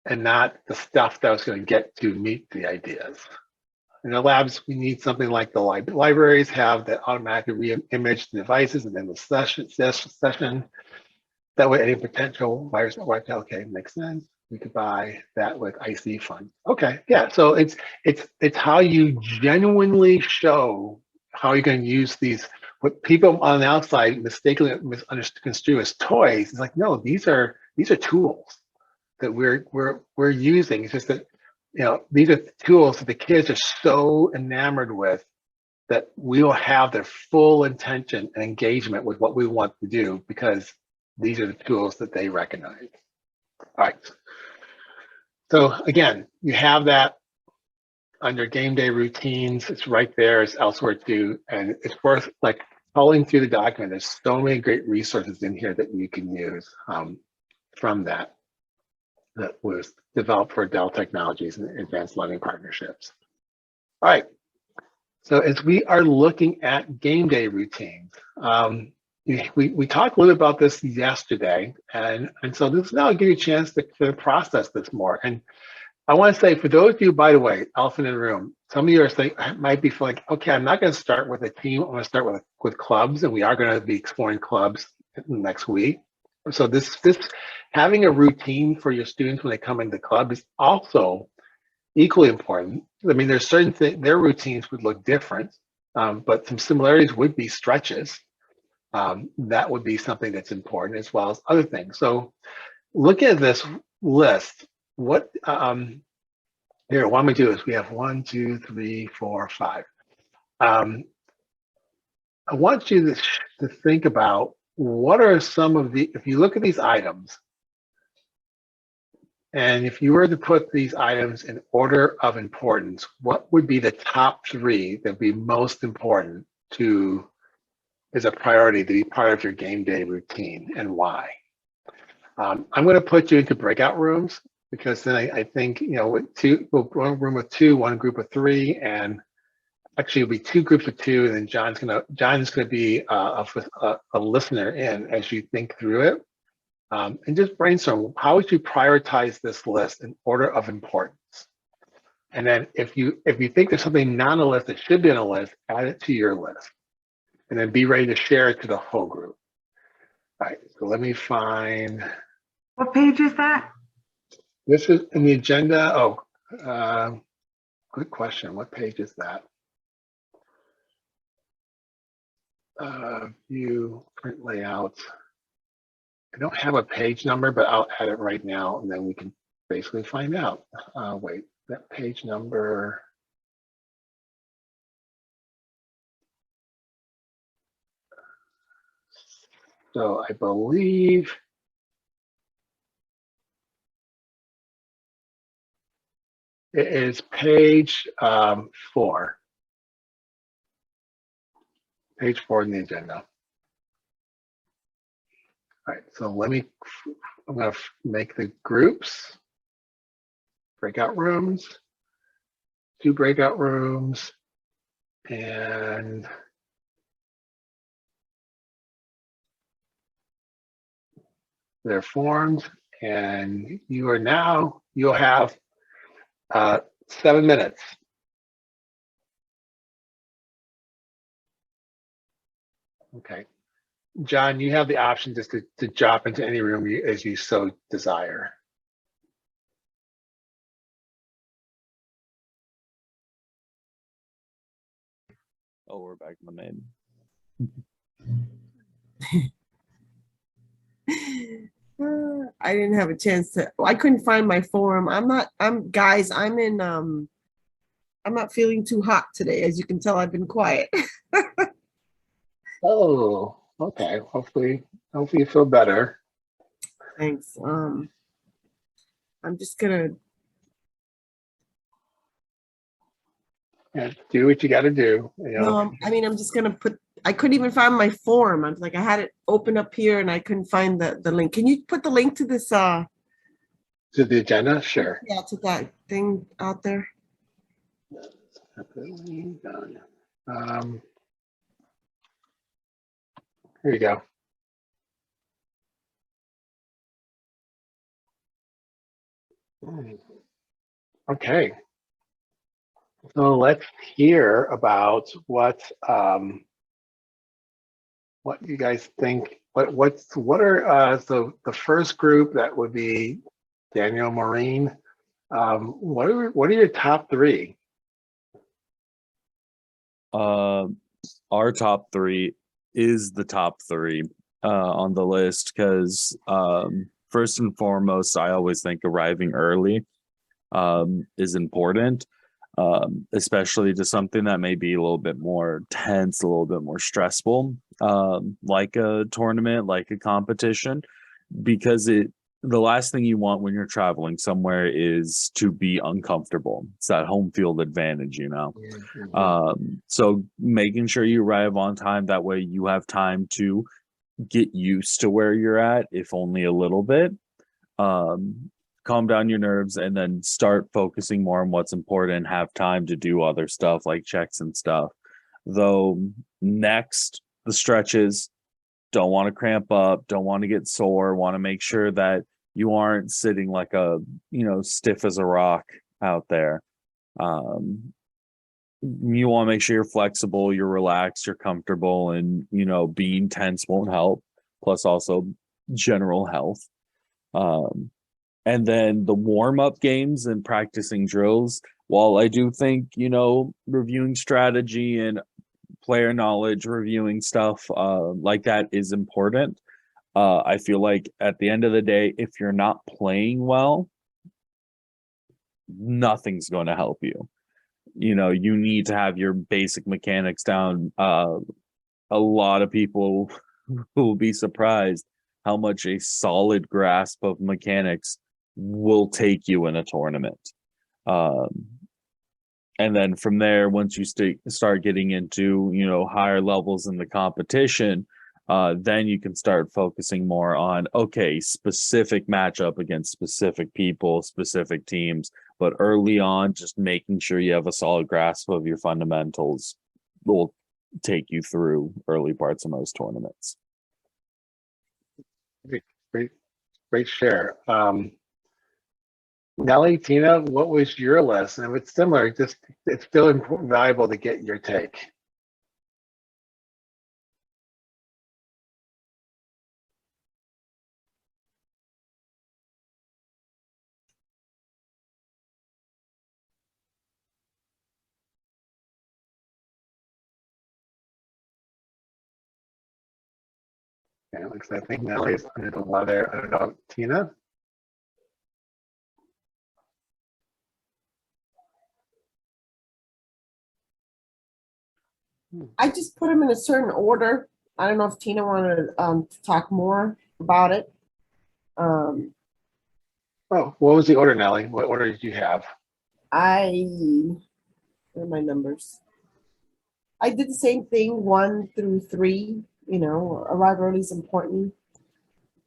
and not the stuff that I was going to get to meet the ideas. In the labs, we need something like the libraries have that automatically re-image the devices and then the session. That way, any potential virus network, okay, makes sense. We could buy that with IC funds. Okay, yeah. So it's how you genuinely show how you're going to use these. What people on the outside mistakenly misconstrue as toys. It's like, no, these are tools that we're using. It's just that, you know, these are tools that the kids are so enamored with that we will have their full intention and engagement with what we want to do because these are the tools that they recognize. All right. So again, you have that under game day routines. It's right there. It's elsewhere too. And it's worth like culling through the document. There's so many great resources in here that you can use from that was developed for Dell Technologies and Advanced Learning Partnerships. All right. So as we are looking at game day routines, we talked a little bit about this yesterday, and so this now will give you a chance to process this more. And I want to say, for those of you, by the way, elephant in the room, some of you are saying, might be feeling, okay, I'm not going to start with a team. I'm going to start with clubs, and we are going to be exploring clubs next week. So this having a routine for your students when they come into the club is also equally important. I mean, there's certain things, their routines would look different, but some similarities would be stretches. That would be something that's important, as well as other things. So look at this list. What here, what I'm gonna do is we have 1, 2, 3, 4, 5. I want you to think about what are some of the, if you look at these items, and if you were to put these items in order of importance, what would be the top 3 that would be most important to, as a priority to be part of your game day routine, and why? I'm going to put you into breakout rooms because then I think, you know, with one room with 2, one group of 3, and actually it'll be 2 groups of 2, and then John's gonna be a listener in as you think through it, and just brainstorm. How would you prioritize this list in order of importance? And then if you think there's something not on a list that should be on a list, add it to your list, and then be ready to share it to the whole group. All right, so let me find. What page is that? This is in the agenda. Oh, good question. What page is that? View, print layout. I don't have a page number, but I'll add it right now, and then we can basically find out. Wait, that page number. So I believe it is page 4. Page 4 in the agenda. All right, so I'm gonna make the groups. breakout rooms, 2 breakout rooms, and they're formed. And you'll have 7 minutes. Okay. John, you have the option just to drop into any room as you so desire. Oh, we're back in the main. I didn't have a chance to, I couldn't find my forum. Guys, I'm not feeling too hot today. As you can tell, I've been quiet. Oh, okay. Hopefully you feel better. Thanks. I'm just gonna, Yeah, do what you got to do. I'm just gonna I couldn't even find my form. I was like, I had it open up here and I couldn't find the link. Can you put the link to this, To the agenda, sure. yeah, to that thing out there? Here you go. Okay. So let's hear about what you guys think. What are the first group that would be Daniel, Maureen. What are your top 3? Our top 3 is the top 3 on the list because first and foremost, I always think arriving early is important, especially to something that may be a little bit more tense, a little bit more stressful, like a tournament, like a competition, because the last thing you want when you're traveling somewhere is to be uncomfortable. It's that home field advantage, So making sure you arrive on time, that way you have time to get used to where you're at, if only a little bit. Calm down your nerves and then start focusing more on what's important, have time to do other stuff like checks and stuff. Though next, the stretches, don't want to cramp up, don't want to get sore, want to make sure that you aren't sitting like stiff as a rock out there. You want to make sure you're flexible, you're relaxed, you're comfortable, and being tense won't help. Plus also general health. And then the warm-up games and practicing drills, while I do think, reviewing strategy and player knowledge, reviewing stuff like that is important. I feel like at the end of the day, if you're not playing well, nothing's going to help you. You need to have your basic mechanics down. A lot of people will be surprised how much a solid grasp of mechanics will take you in a tournament. And then from there, once you start getting into, higher levels in the competition, then you can start focusing more on, okay, specific matchup against specific people, specific teams. But early on, just making sure you have a solid grasp of your fundamentals will take you through early parts of most tournaments. Great share. Nelly, Tina, what was your list? And if it's similar, it's still valuable to get your take. Okay, looks like I think Nelly's under the weather. I don't know, Tina? I just put them in a certain order. I don't know if Tina wanted to talk more about it. Oh, what was the order, Nelly? What order did you have? Where are my numbers? I did the same thing, 1 through 3. Arrive early is important.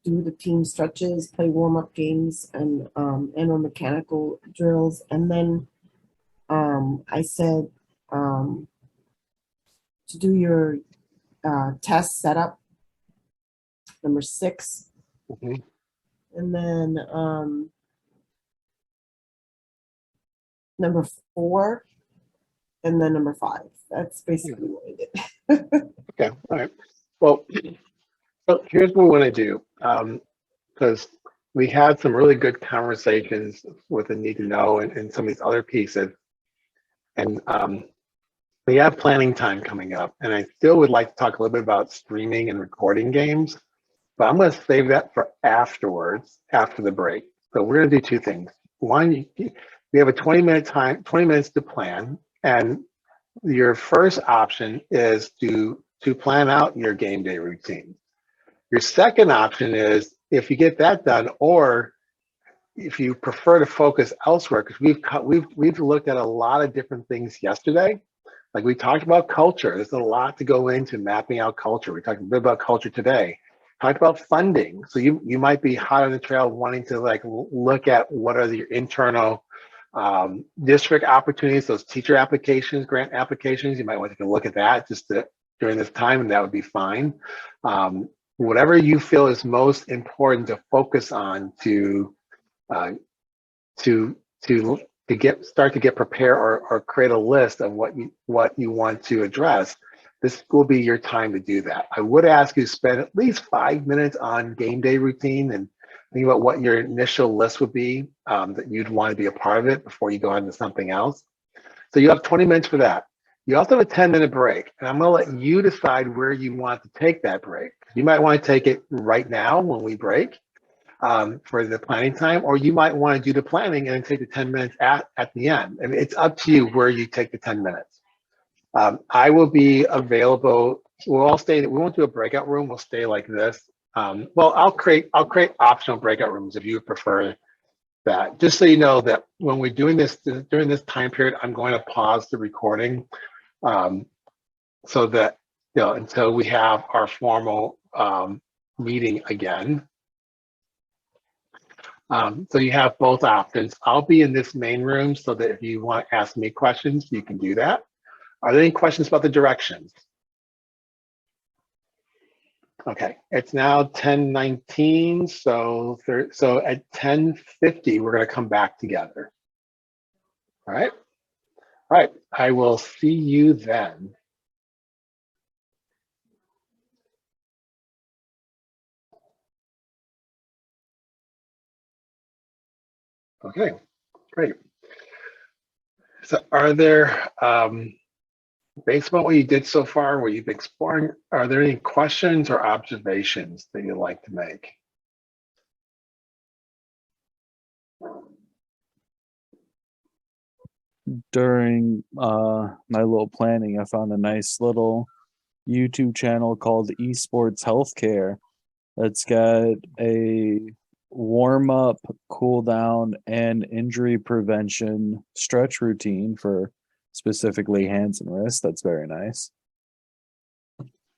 do the team stretches, play warm-up games, and or mechanical drills. And then I said to do your test setup, number 6. Mhm. And then number 4, and then number 5. That's basically what I did. Okay, all right. Well, so here's what we want to do, because we had some really good conversations with the need to know and some of these other pieces. And we have planning time coming up, and I still would like to talk a little bit about streaming and recording games, but I'm going to save that for afterwards, after the break. So we're going to do 2 things. One, we have a 20-minute time, 20 minutes to plan, and your first option is to plan out your game day routine. Your second option is, if you get that done, or if you prefer to focus elsewhere, because we've looked at a lot of different things yesterday. Like we talked about culture. There's a lot to go into mapping out culture. We talked a bit about culture today. Talked about funding. So you might be hot on the trail wanting to like look at what are your internal district opportunities, those teacher applications, grant applications. You might want to take a look at that during this time, and that would be fine. Whatever you feel is most important to focus on to start to get prepared or create a list of what you want to address. This will be your time to do that. I would ask you to spend at least 5 minutes on game day routine and think about what your initial list would be, that you'd want to be a part of it before you go on to something else. So you have 20 minutes for that. You also have a 10-minute break, and I'm going to let you decide where you want to take that break. You might want to take it right now when we break for the planning time, or you might want to do the planning and take the 10 minutes at the end. I mean, it's up to you where you take the 10 minutes. I will be available. We'll all stay. We won't do a breakout room. We'll stay like this. Well, I'll create optional breakout rooms if you prefer that. Just so you know that when we're doing this during this time period, I'm going to pause the recording, so that until we have our formal meeting again. So you have both options. I'll be in this main room so that if you want to ask me questions, you can do that. Are there any questions about the directions? Okay, it's now 10:19, so at 10:50, we're going to come back together. All right. All right, I will see you then. Okay, great. So are there, based on what you did so far, what you've exploring, are there any questions or observations that you'd like to make? During my little planning, I found a nice little YouTube channel called Esports Healthcare that's got a warm up, cool down, and injury prevention stretch routine for specifically hands and wrists. That's very nice.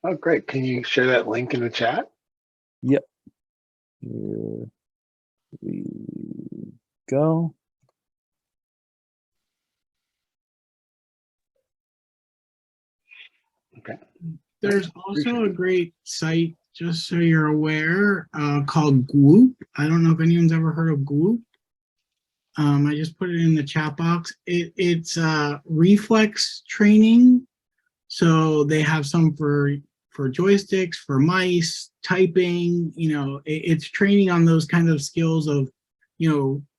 Oh, great. Can you share that link in the chat? Yep. Here we go. Okay. There's also a great site, just so you're aware, called Gloop. I don't know if anyone's ever heard of Gloop. I just put it in the chat box. It's reflex training. So they have some for joysticks, for mice, typing, it's training on those kind of skills of,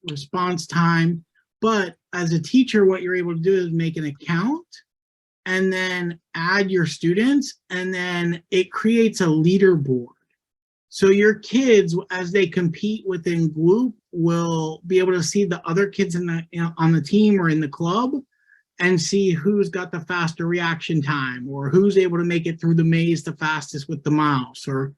response time. But as a teacher, what you're able to do is make an account and then add your students, and then it creates a leaderboard. So your kids, as they compete within Gloop, will be able to see the other kids on the team or in the club and see who's got the faster reaction time, or who's able to make it through the maze the fastest with the mouse, or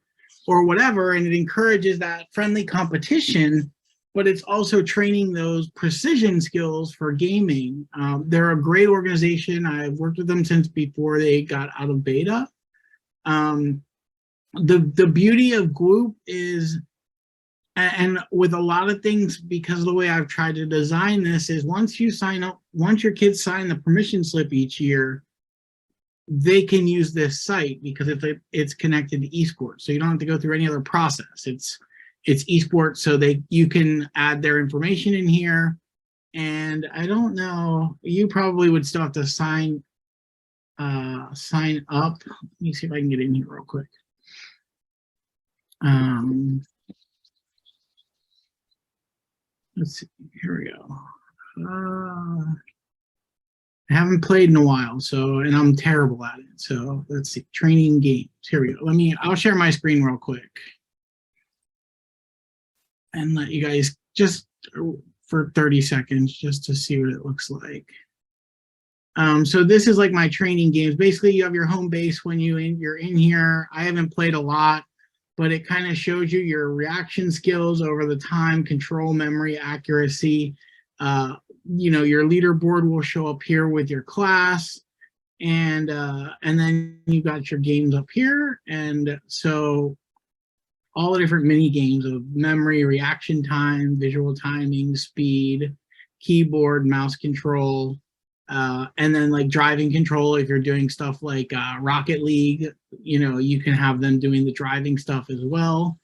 whatever. And it encourages that friendly competition, but it's also training those precision skills for gaming. They're a great organization. I've worked with them since before they got out of beta. The beauty of Gloop is and with a lot of things, because of the way I've tried to design this is once you sign up, once your kids sign the permission slip each year, they can use this site because it's connected to esports. So you don't have to go through any other process. It's esports, so you can add their information in here. And I don't know, you probably would still have to sign up. Let me see if I can get in here real quick. Let's see, here we go. I haven't played in a while, so, and I'm terrible at it. So let's see, training games. Here we go. I'll share my screen real quick and let you guys just for 30 seconds just to see what it looks like. So this is like my training games. Basically, you have your home base when you're in here. I haven't played a lot, but it kind of shows you your reaction skills over the time, control, memory, accuracy. Your leaderboard will show up here with your class, and then you got your games up here. And so all the different mini games of memory, reaction time, visual timing, speed, keyboard, mouse control, and then like driving control. If you're doing stuff like Rocket League, you can have them doing the driving stuff as well.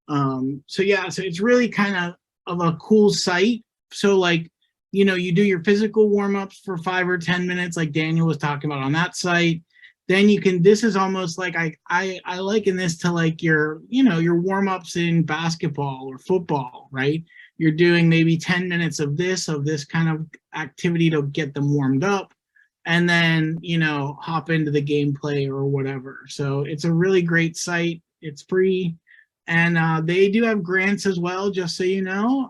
So it's really kind of a cool site. So like, you do your physical warm-ups for 5 or 10 minutes, like Daniel was talking about on that site. Then this is almost like I liken this to like your warm-ups in basketball or football, right? You're doing maybe 10 minutes of this kind of activity to get them warmed up, and then, hop into the gameplay or whatever. So it's a really great site. It's free. And they do have grants as well, just so you know.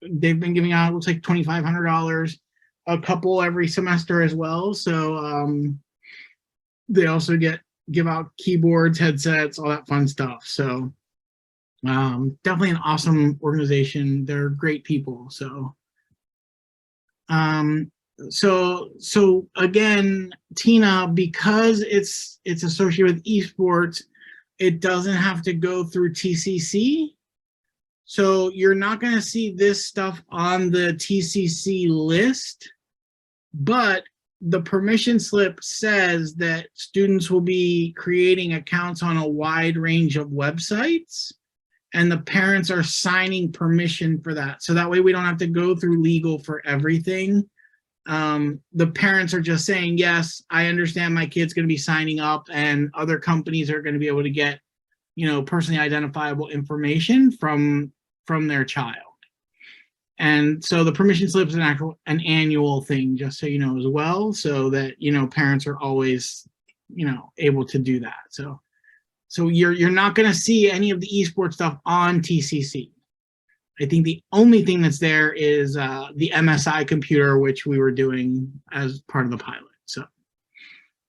They've been giving out, looks like $2,500 a couple every semester as well. So they also give out keyboards, headsets, all that fun stuff. So definitely an awesome organization. They're great people. So so again, Tina, because it's associated with esports, it doesn't have to go through TCC. So you're not going to see this stuff on the TCC list, but the permission slip says that students will be creating accounts on a wide range of websites, and the parents are signing permission for that. So that way we don't have to go through legal for everything. The parents are just saying, yes, I understand my kid's going to be signing up, and other companies are going to be able to get, personally identifiable information from their child. And so the permission slip is an annual thing, just so you know as well, so that parents are always able to do that. So you're not going to see any of the esports stuff on TCC. I think the only thing that's there is the MSI computer, which we were doing as part of the pilot. So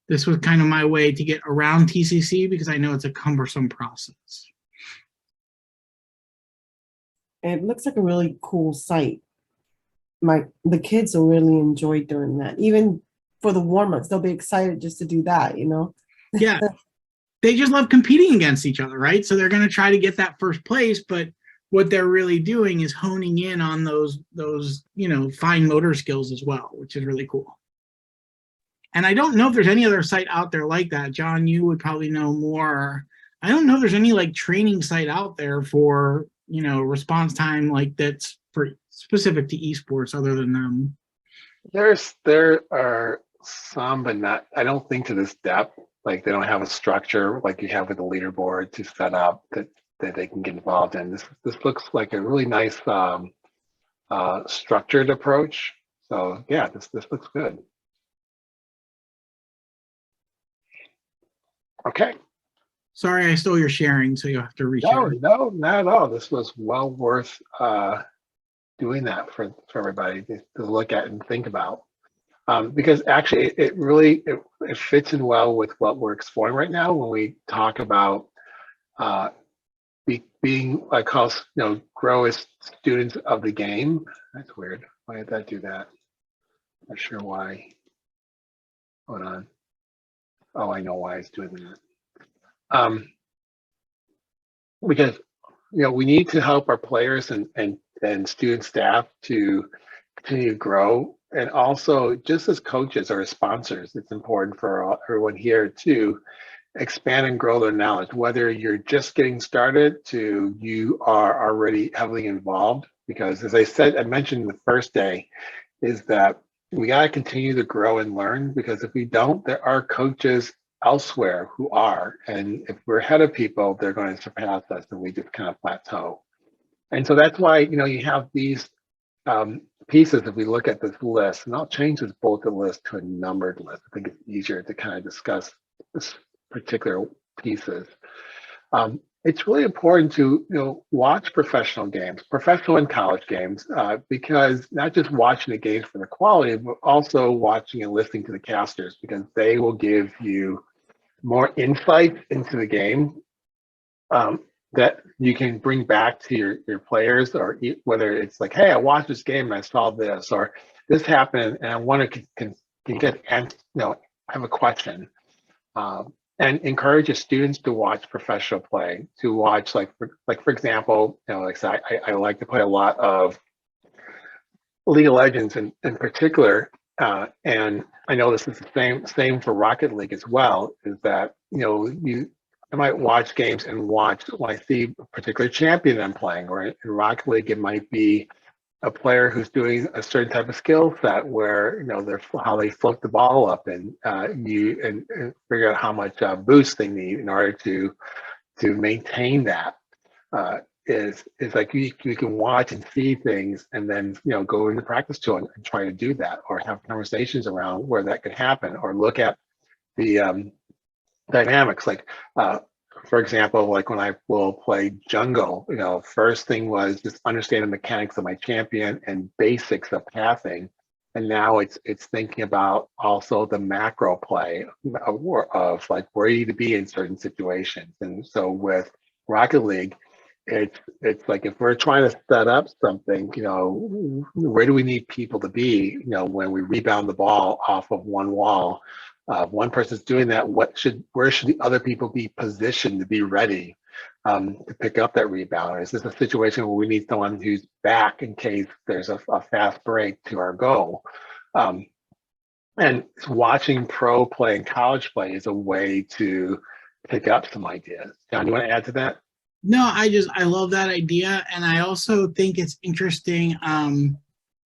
this was kind of my way to get around TCC, because I know it's a cumbersome process. It looks like a really cool site. The kids will really enjoy doing that. Even for the warm-ups, they'll be excited just to do that, Yeah. They just love competing against each other, right? So they're going to try to get that first place, but what they're really doing is honing in on those fine motor skills as well, which is really cool. And I don't know if there's any other site out there like that. John, you would probably know more. I don't know if there's any like training site out there for, response time like that's for specific to esports other than them. There are some, but not, I don't think to this depth. Like they don't have a structure like you have with the leaderboard to set up that they can get involved in. This looks like a really nice structured approach. So yeah, this looks good. Okay. Sorry, I stole your sharing, so you'll have to reshare. No, not at all. This was well worth doing that for everybody to look at and think about. Because actually it really fits in well with what we're exploring right now when we talk about being like grow as students of the game. That's weird. Why did that do that? Not sure why. Hold on. Oh, I know why it's doing that. Because we need to help our players and student staff to continue to grow. And also, just as coaches or as sponsors, it's important for everyone here to expand and grow their knowledge, whether you're just getting started to you are already heavily involved. Because as I mentioned the first day, is that we got to continue to grow and learn, because if we don't, there are coaches elsewhere who are. And if we're ahead of people, they're going to surpass us and we just kind of plateau. And so that's why, you have these pieces. If we look at this list, and I'll change this bulleted list to a numbered list. I think it's easier to kind of discuss this particular pieces. It's really important to watch professional games, professional and college games, because not just watching the games for the quality, but also watching and listening to the casters, because they will give you more insight into the game that you can bring back to your players, or whether it's like, hey, I watched this game and I saw this, or this happened and I want to can get have a question. And encourage your students to watch professional play, to watch for example, like I like to play a lot of League of Legends in particular, and I know this is the same for Rocket League as well. Is that I might watch games and when I see a particular champion I'm playing, or in Rocket League it might be a player who's doing a certain type of skill set where they're how they float the ball up, and and figure out how much boost they need in order to maintain that. Is like you can watch and see things, and then go into practice to it and try to do that, or have conversations around where that could happen, or look at the dynamics. Like for example, like when I will play jungle, first thing was just understand the mechanics of my champion and basics of pathing. And now it's thinking about also the macro play of like where you need to be in certain situations. And so with Rocket League, it's like if we're trying to set up something, where do we need people to be, when we rebound the ball off of one wall? One person's doing that. Where should the other people be positioned to be ready to pick up that rebound? Is this a situation where we need someone who's back in case there's a fast break to our goal? And watching pro play and college play is a way to pick up some ideas. John, you want to add to that? No, I love that idea, and I also think it's interesting.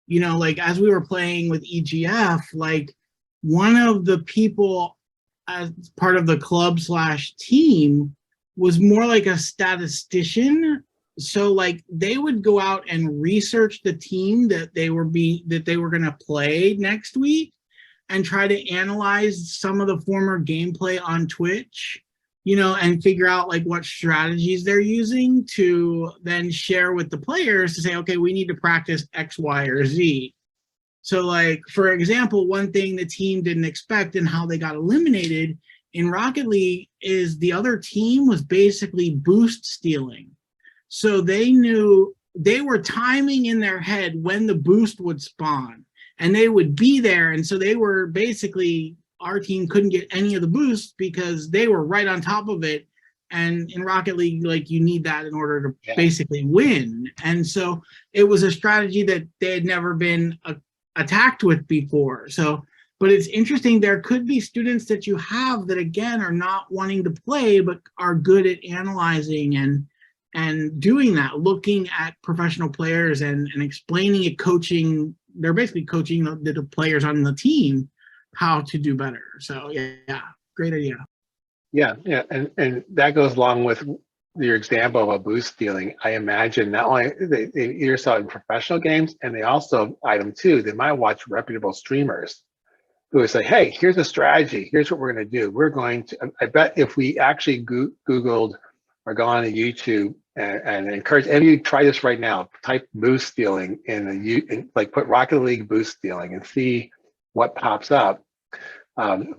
Like as we were playing with EGF, like one of the people as part of the club/team was more like a statistician. So like they would go out and research the team that they were going to play next week, and try to analyze some of the former gameplay on Twitch, and figure out like what strategies they're using to then share with the players to say, okay, we need to practice X, Y, or Z. So like, for example, one thing the team didn't expect and how they got eliminated in Rocket League is the other team was basically boost stealing. So they knew they were timing in their head when the boost would spawn, and they would be there. And so they were basically, our team couldn't get any of the boosts because they were right on top of it. And in Rocket League, like you need that in order to basically win. And so it was a strategy that they had never been attacked with before. So, but it's interesting, there could be students that you have that again are not wanting to play, but are good at analyzing and doing that, looking at professional players and explaining it, coaching. They're basically coaching the players on the team how to do better. So yeah, great idea. Yeah, and that goes along with your example of a boost stealing. I imagine not only they either saw it in professional games, and they also, item two, they might watch reputable streamers who would say, hey, here's a strategy. Here's what we're going to do. We're going to, I bet if we actually Googled or go on to YouTube and encourage any of you try this right now, type boost stealing like put Rocket League boost stealing and see what pops up.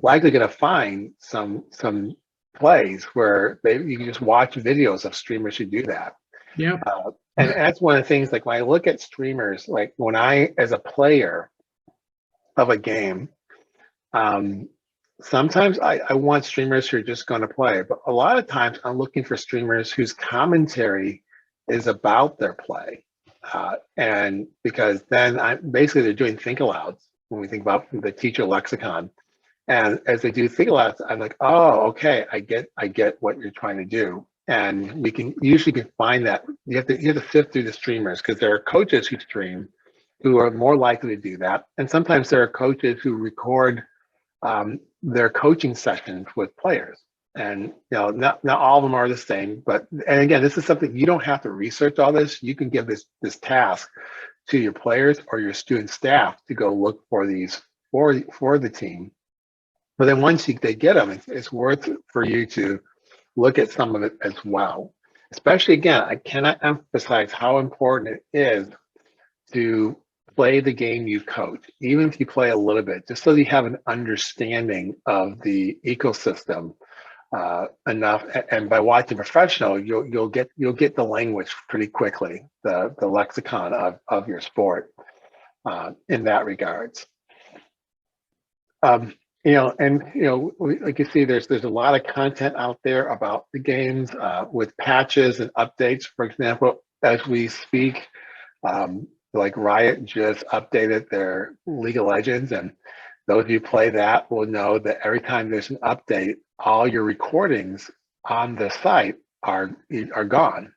Likely going to find some plays where you can just watch videos of streamers who do that. Yeah. And that's one of the things, like when I look at streamers, like when I, as a player of a game, sometimes I want streamers who are just going to play, but a lot of times I'm looking for streamers whose commentary is about their play. And because then basically they're doing think alouds when we think about the teacher lexicon. And as they do think alouds, I'm like, oh, okay, I get what you're trying to do. And we can usually find that you have to sift through the streamers because there are coaches who stream who are more likely to do that. And sometimes there are coaches who record their coaching sessions with players. And not all of them are the same, but and again, this is something you don't have to research all this. You can give this task to your players or your student staff to go look for these for the team. But then once they get them, it's worth for you to look at some of it as well. Especially again, I cannot emphasize how important it is to play the game you coach, even if you play a little bit, just so you have an understanding of the ecosystem enough. And by watching professional, you'll get the language pretty quickly, the lexicon of your sport in that regards. Like you see, there's a lot of content out there about the games with patches and updates. For example, as we speak, like Riot just updated their League of Legends, and those of you who play that will know that every time there's an update, all your recordings on the site are gone.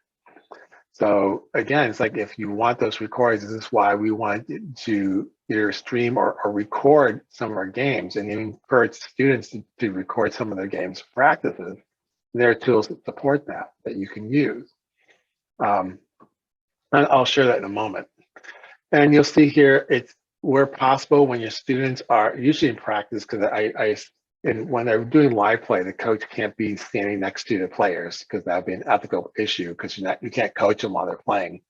So again, it's like if you want those recordings, this is why we want to either stream or record some of our games, and even encourage students to record some of their games practices. There are tools that support that you can use. And I'll share that in a moment. And you'll see here, it's where possible when your students are usually in practice, because and when they're doing live play, the coach can't be standing next to the players because that would be an ethical issue because you can't coach them while they're playing.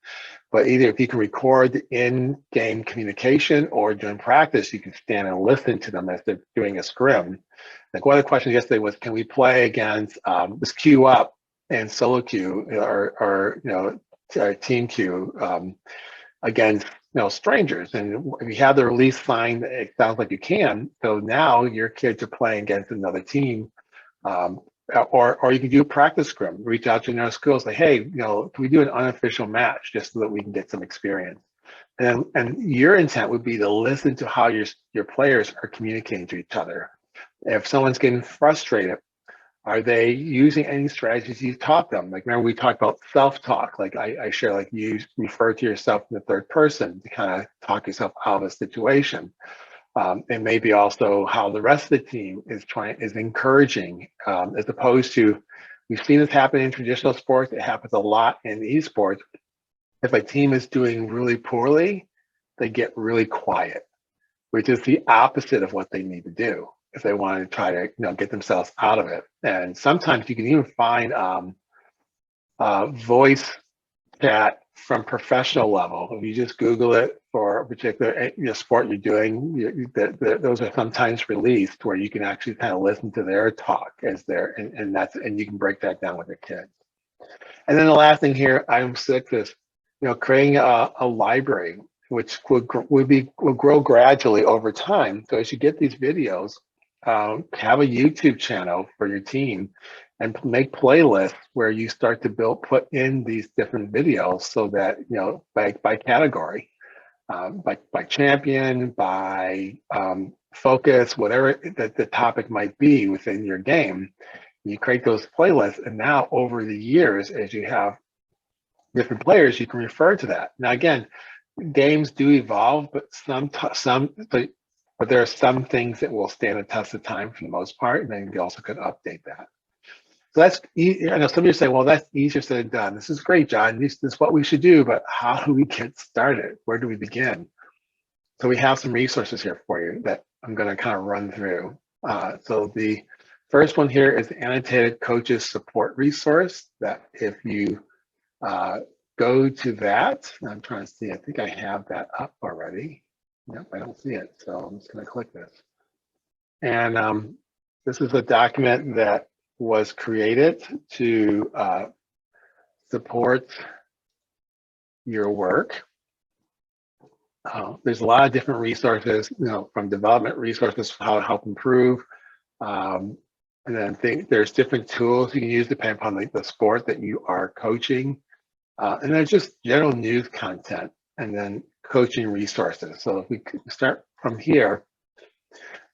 But either if you can record the in-game communication or during practice, you can stand and listen to them as they're doing a scrim. Like one of the questions yesterday was, can we play against this queue up and solo queue or team queue against strangers? And if you have the release signed, it sounds like you can. So now your kids are playing against another team, or you can do a practice scrim. Reach out to another school, say, hey, can we do an unofficial match just so that we can get some experience? And your intent would be to listen to how your players are communicating to each other. If someone's getting frustrated, are they using any strategies you taught them? Like, remember we talked about self-talk. Like I share, like you refer to yourself in the third person to kind of talk yourself out of a situation. And maybe also how the rest of the team is encouraging, as opposed to, we've seen this happen in traditional sports. It happens a lot in esports. If a team is doing really poorly, they get really quiet, which is the opposite of what they need to do if they want to try to get themselves out of it. And sometimes you can even find voice chat from professional level. If you just Google it for a particular sport you're doing, those are sometimes released where you can actually kind of listen to their talk as and you can break that down with your kids. And then the last thing here, item 6 is creating a library which will grow gradually over time. So as you get these videos, have a YouTube channel for your team and make playlists where you start to put in these different videos so that, by category, by champion, by focus, whatever the topic might be within your game, you create those playlists. And now over the years, as you have different players, you can refer to that. Now, again, games do evolve, but but there are some things that will stand the test of time for the most part, and then you also could update that. So that's, I know some of you say, well, that's easier said than done. This is great, John. This is what we should do, but how do we get started? Where do we begin? So we have some resources here for you that I'm going to kind of run through. So the first one here is the Annotated Coaches Support Resource, that if you go to that, I'm trying to see, I think I have that up already. Nope, I don't see it. So I'm just going to click this. And this is a document that was created to support your work. There's a lot of different resources, from development resources, how to help improve. And then there's different tools you can use depending upon the sport that you are coaching. And then just general news content and then coaching resources. So if we could start from here.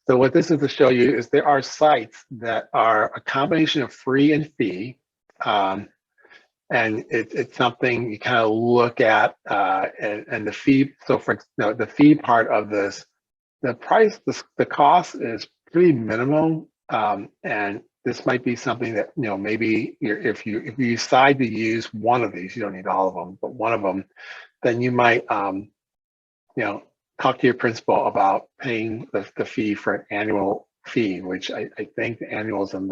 So what this is to show you is there are sites that are a combination of free and fee. And it's something you kind of look at and the fee. So for the fee part of this, the price, the cost is pretty minimal. And this might be something that, maybe if you decide to use one of these, you don't need all of them, but one of them, then you might, talk to your principal about paying the fee for an annual fee, which I think the annuals on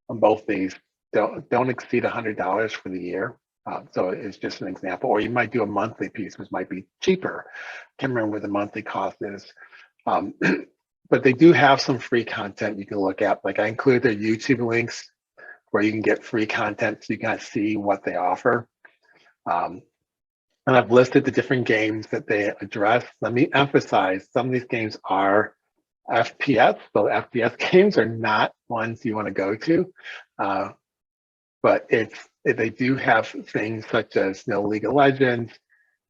both these don't exceed $100 for the year. So it's just an example, or you might do a monthly piece, which might be cheaper. Can't remember what the monthly cost is. But they do have some free content you can look at. Like I included their YouTube links where you can get free content so you can see what they offer. And I've listed the different games that they address. Let me emphasize, some of these games are FPS, so FPS games are not ones you want to go to. But they do have things such as League of Legends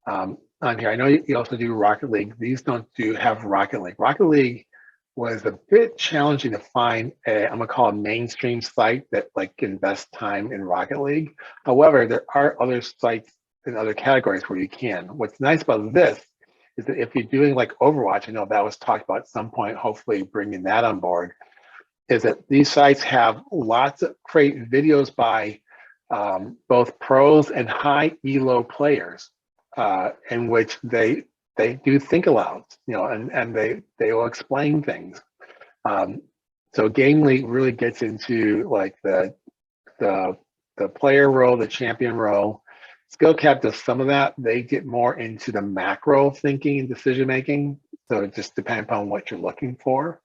on here. I know you also do Rocket League. These don't have Rocket League. Rocket League was a bit challenging to find I'm gonna call a mainstream site that like invests time in Rocket League. However, there are other sites in other categories where you can. What's nice about this is that if you're doing like Overwatch, I know that was talked about at some point, hopefully bringing that on board, is that these sites have lots of great videos by both pros and high elo players in which they do think aloud, and they will explain things. So Game League really gets into like the player role, the champion role. Skill Cap does some of that. They get more into the macro thinking and decision making. So it just depends upon what you're looking for.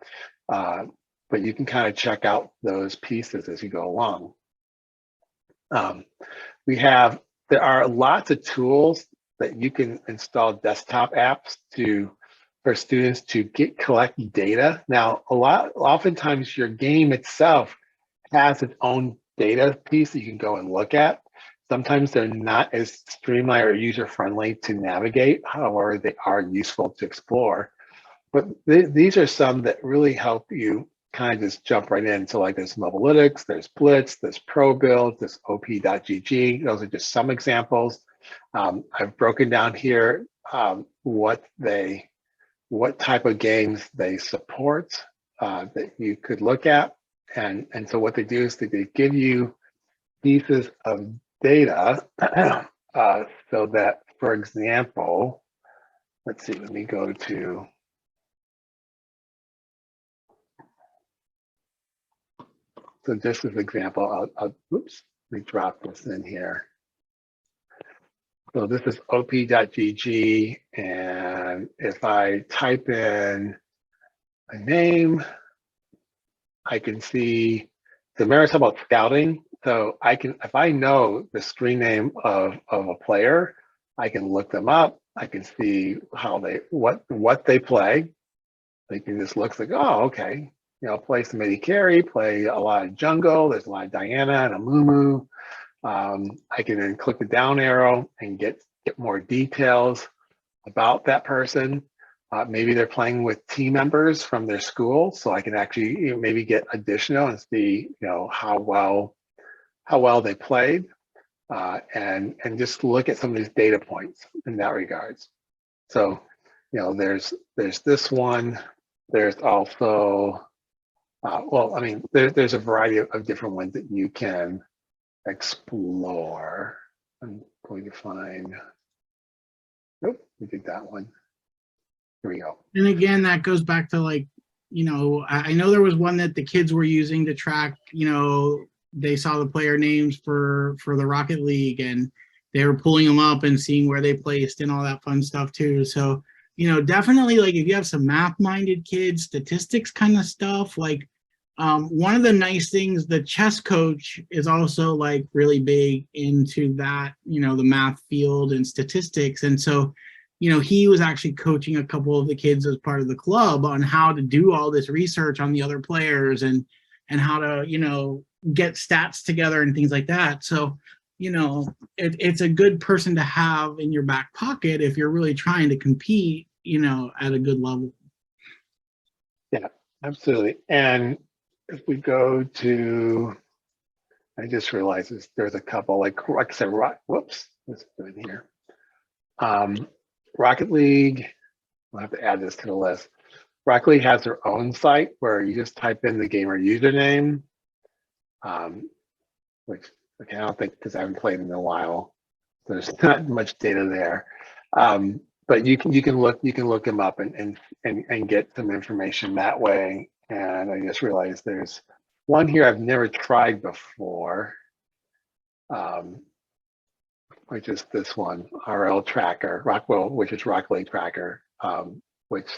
But you can kind of check out those pieces as you go along. There are lots of tools that you can install desktop apps for students to collect data. Now, oftentimes your game itself has its own data piece that you can go and look at. Sometimes they're not as streamlined or user-friendly to navigate. However, they are useful to explore. But these are some that really help you kind of just jump right in. So like there's Mobalytics, there's Blitz, there's ProBuild, there's op.gg. Those are just some examples. I've broken down here what type of games they support that you could look at. And so what they do is they give you pieces of data so that, for example, let's see, let me go to, so just as an example, oops, let me drop this in here. So this is op.gg, and if I type in a name, I can see, so remember talking about scouting. So if I know the screen name of a player, I can look them up. I can see what they play. They can just look like, oh, okay, play some AD carry, play a lot of jungle. There's a lot of Diana and a Mumu. I can then click the down arrow and get more details about that person. Maybe they're playing with team members from their school, so I can actually maybe get additional and see how well they played, and just look at some of these data points in that regards. So there's this one. There's also there's a variety of different ones that you can explore. I'm going to find, nope, we did that one. Here we go. And again, that goes back to like, I know there was one that the kids were using to track, they saw the player names for the Rocket League, and they were pulling them up and seeing where they placed and all that fun stuff too. So, definitely like if you have some math-minded kids, statistics kind of stuff, like one of the nice things, the chess coach is also like really big into that, the math field and statistics. And so, he was actually coaching a couple of the kids as part of the club on how to do all this research on the other players and how to, get stats together and things like that. So it's a good person to have in your back pocket if you're really trying to compete, at a good level. Yeah, absolutely. And if we go to, I just realized there's a couple, like I said, whoops, what's it doing here? Rocket League, I'll have to add this to the list. Rocket League has their own site where you just type in the gamer username, which okay, I don't think, because I haven't played in a while, there's not much data there. But you can look them up and get some information that way. And I just realized there's one here I've never tried before, which is this one, RL Tracker, Rockwell, which is Rocket League Tracker, which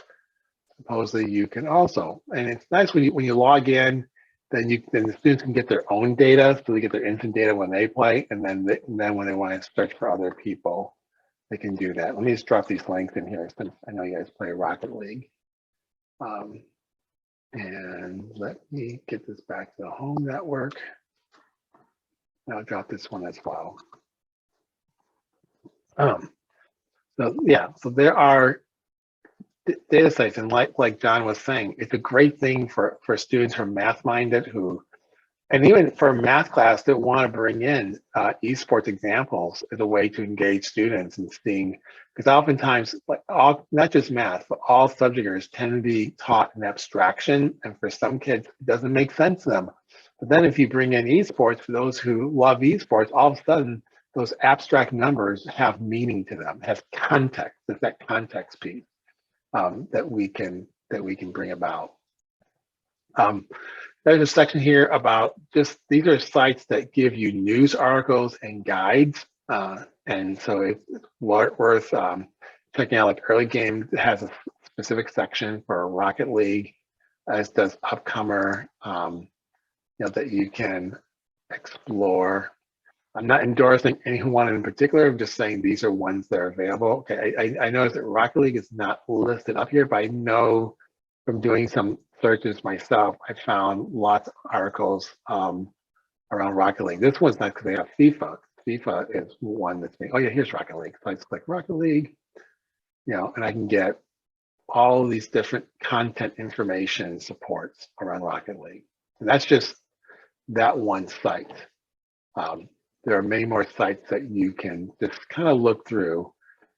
supposedly you can also. And it's nice when you log in, then the students can get their own data, so they get their instant data when they play, and then when they want to search for other people, they can do that. Let me just drop these links in here since I know you guys play Rocket League. And let me get this back to the home network. I'll drop this one as well. So yeah, so there are data sites, and like John was saying, it's a great thing for students who are math minded and even for a math class that want to bring in esports examples as a way to engage students and seeing, because oftentimes, not just math, but all subject areas tend to be taught in abstraction, and for some kids, it doesn't make sense to them. But then if you bring in esports, for those who love esports, all of a sudden, those abstract numbers have meaning to them, have context. It's that context piece that we can bring about. There's a section here about just, these are sites that give you news articles and guides. And so it's worth checking out. Like Early Game has a specific section for Rocket League, as does Upcomer, that you can explore. I'm not endorsing anyone in particular. I'm just saying these are ones that are available. Okay, I noticed that Rocket League is not listed up here, but I know from doing some searches myself, I found lots of articles around Rocket League. This one's not because they have FIFA. FIFA is one that's oh yeah, here's Rocket League. So I just click Rocket League, and I can get all of these different content information supports around Rocket League. And that's just that one site. There are many more sites that you can just kind of look through.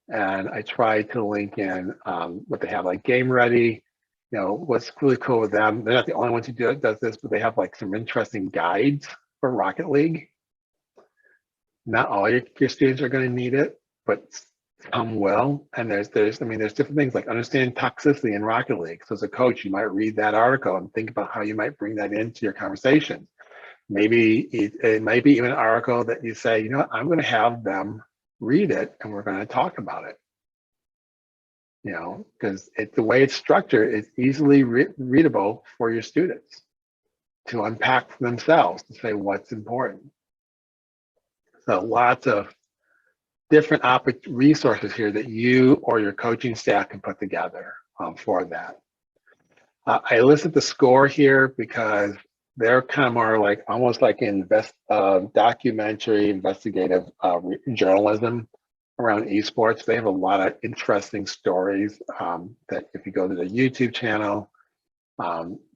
And I try to link in what they have, like Game Ready. What's really cool with them, they're not the only ones who does this, but they have like some interesting guides for Rocket League. Not all your students are going to need it, but some will. And there's different things like understanding toxicity in Rocket League. So as a coach, you might read that article and think about how you might bring that into your conversation. Maybe it might be even an article that you say, I'm going to have them read it and we're going to talk about it. Because the way it's structured, it's easily readable for your students to unpack for themselves to say what's important. So lots of different resources here that you or your coaching staff can put together for that. I listed the score here because they're kind of more like almost like documentary investigative journalism around esports. They have a lot of interesting stories that if you go to the YouTube channel,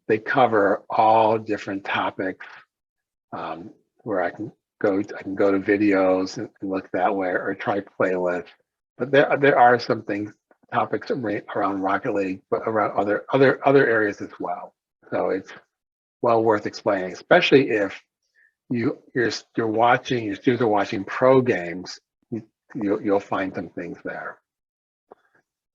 they cover all different topics where I can go to videos and look that way, or try playlists. But there are some topics around Rocket League, but around other areas as well. So it's well worth explaining, especially if your students are watching pro games. You'll find some things there.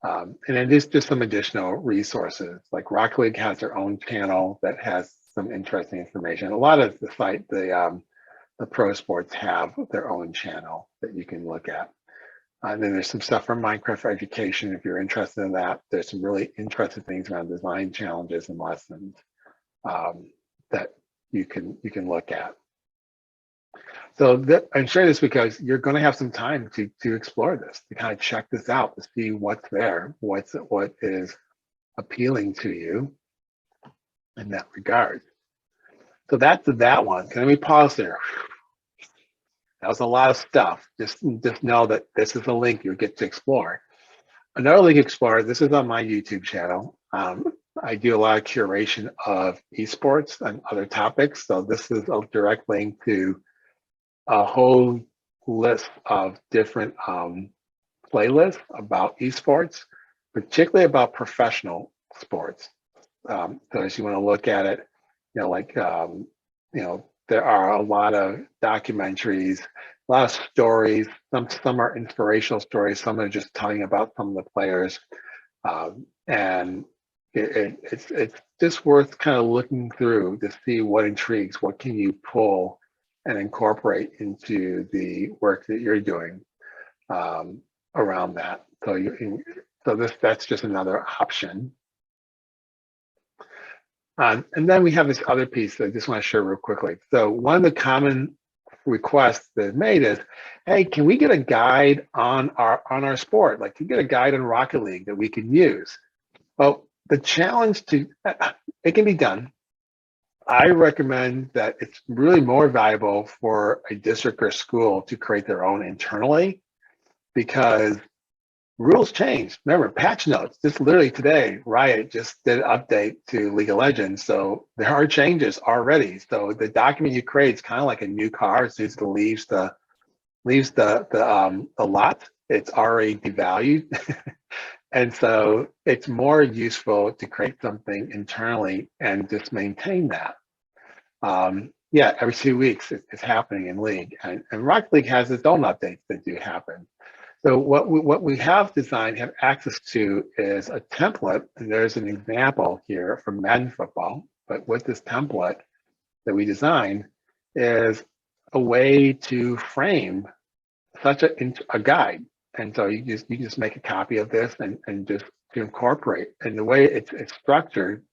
And it is just some additional resources. Like Rocket League has their own channel that has some interesting information. A lot of the pro sports have their own channel that you can look at. And then there's some stuff from Minecraft for Education if you're interested in that. There's some really interesting things around design challenges and lessons that you can look at. So I'm sharing this because you're going to have some time to explore this, to kind of check this out, to see what's there, what is appealing to you in that regard. So that's that one. Can we pause there? That was a lot of stuff. Just know that this is a link you get to explore. Another link explore, this is on my YouTube channel. I do a lot of curation of esports and other topics. So this is a direct link to a whole list of different playlists about esports, particularly about professional sports. So as you want to look at it, there are a lot of documentaries, a lot of stories. Some are inspirational stories. Some are just telling about some of the players, and it's just worth kind of looking through to see what intrigues, what can you pull and incorporate into the work that you're doing around that. So that's just another option. And then we have this other piece that I just want to share real quickly. So one of the common requests that's made is, hey, can we get a guide on our sport? Like, can we get a guide on Rocket League that we can use? Well, the challenge it can be done. I recommend that it's really more valuable for a district or school to create their own internally, because rules change. Remember, patch notes, just literally today, Riot just did an update to League of Legends. So there are changes already. So the document you create is kind of like a new car. As soon as it leaves the lot, it's already devalued. And so it's more useful to create something internally and just maintain that. Yeah, every 2 weeks it's happening in League, and Rocket League has its own updates that do happen. So what we have designed, have access to, is a template, and there's an example here from Madden Football. But with this template that we designed is a way to frame such a guide. And so you just make a copy of this and just to incorporate. And the way it's structured,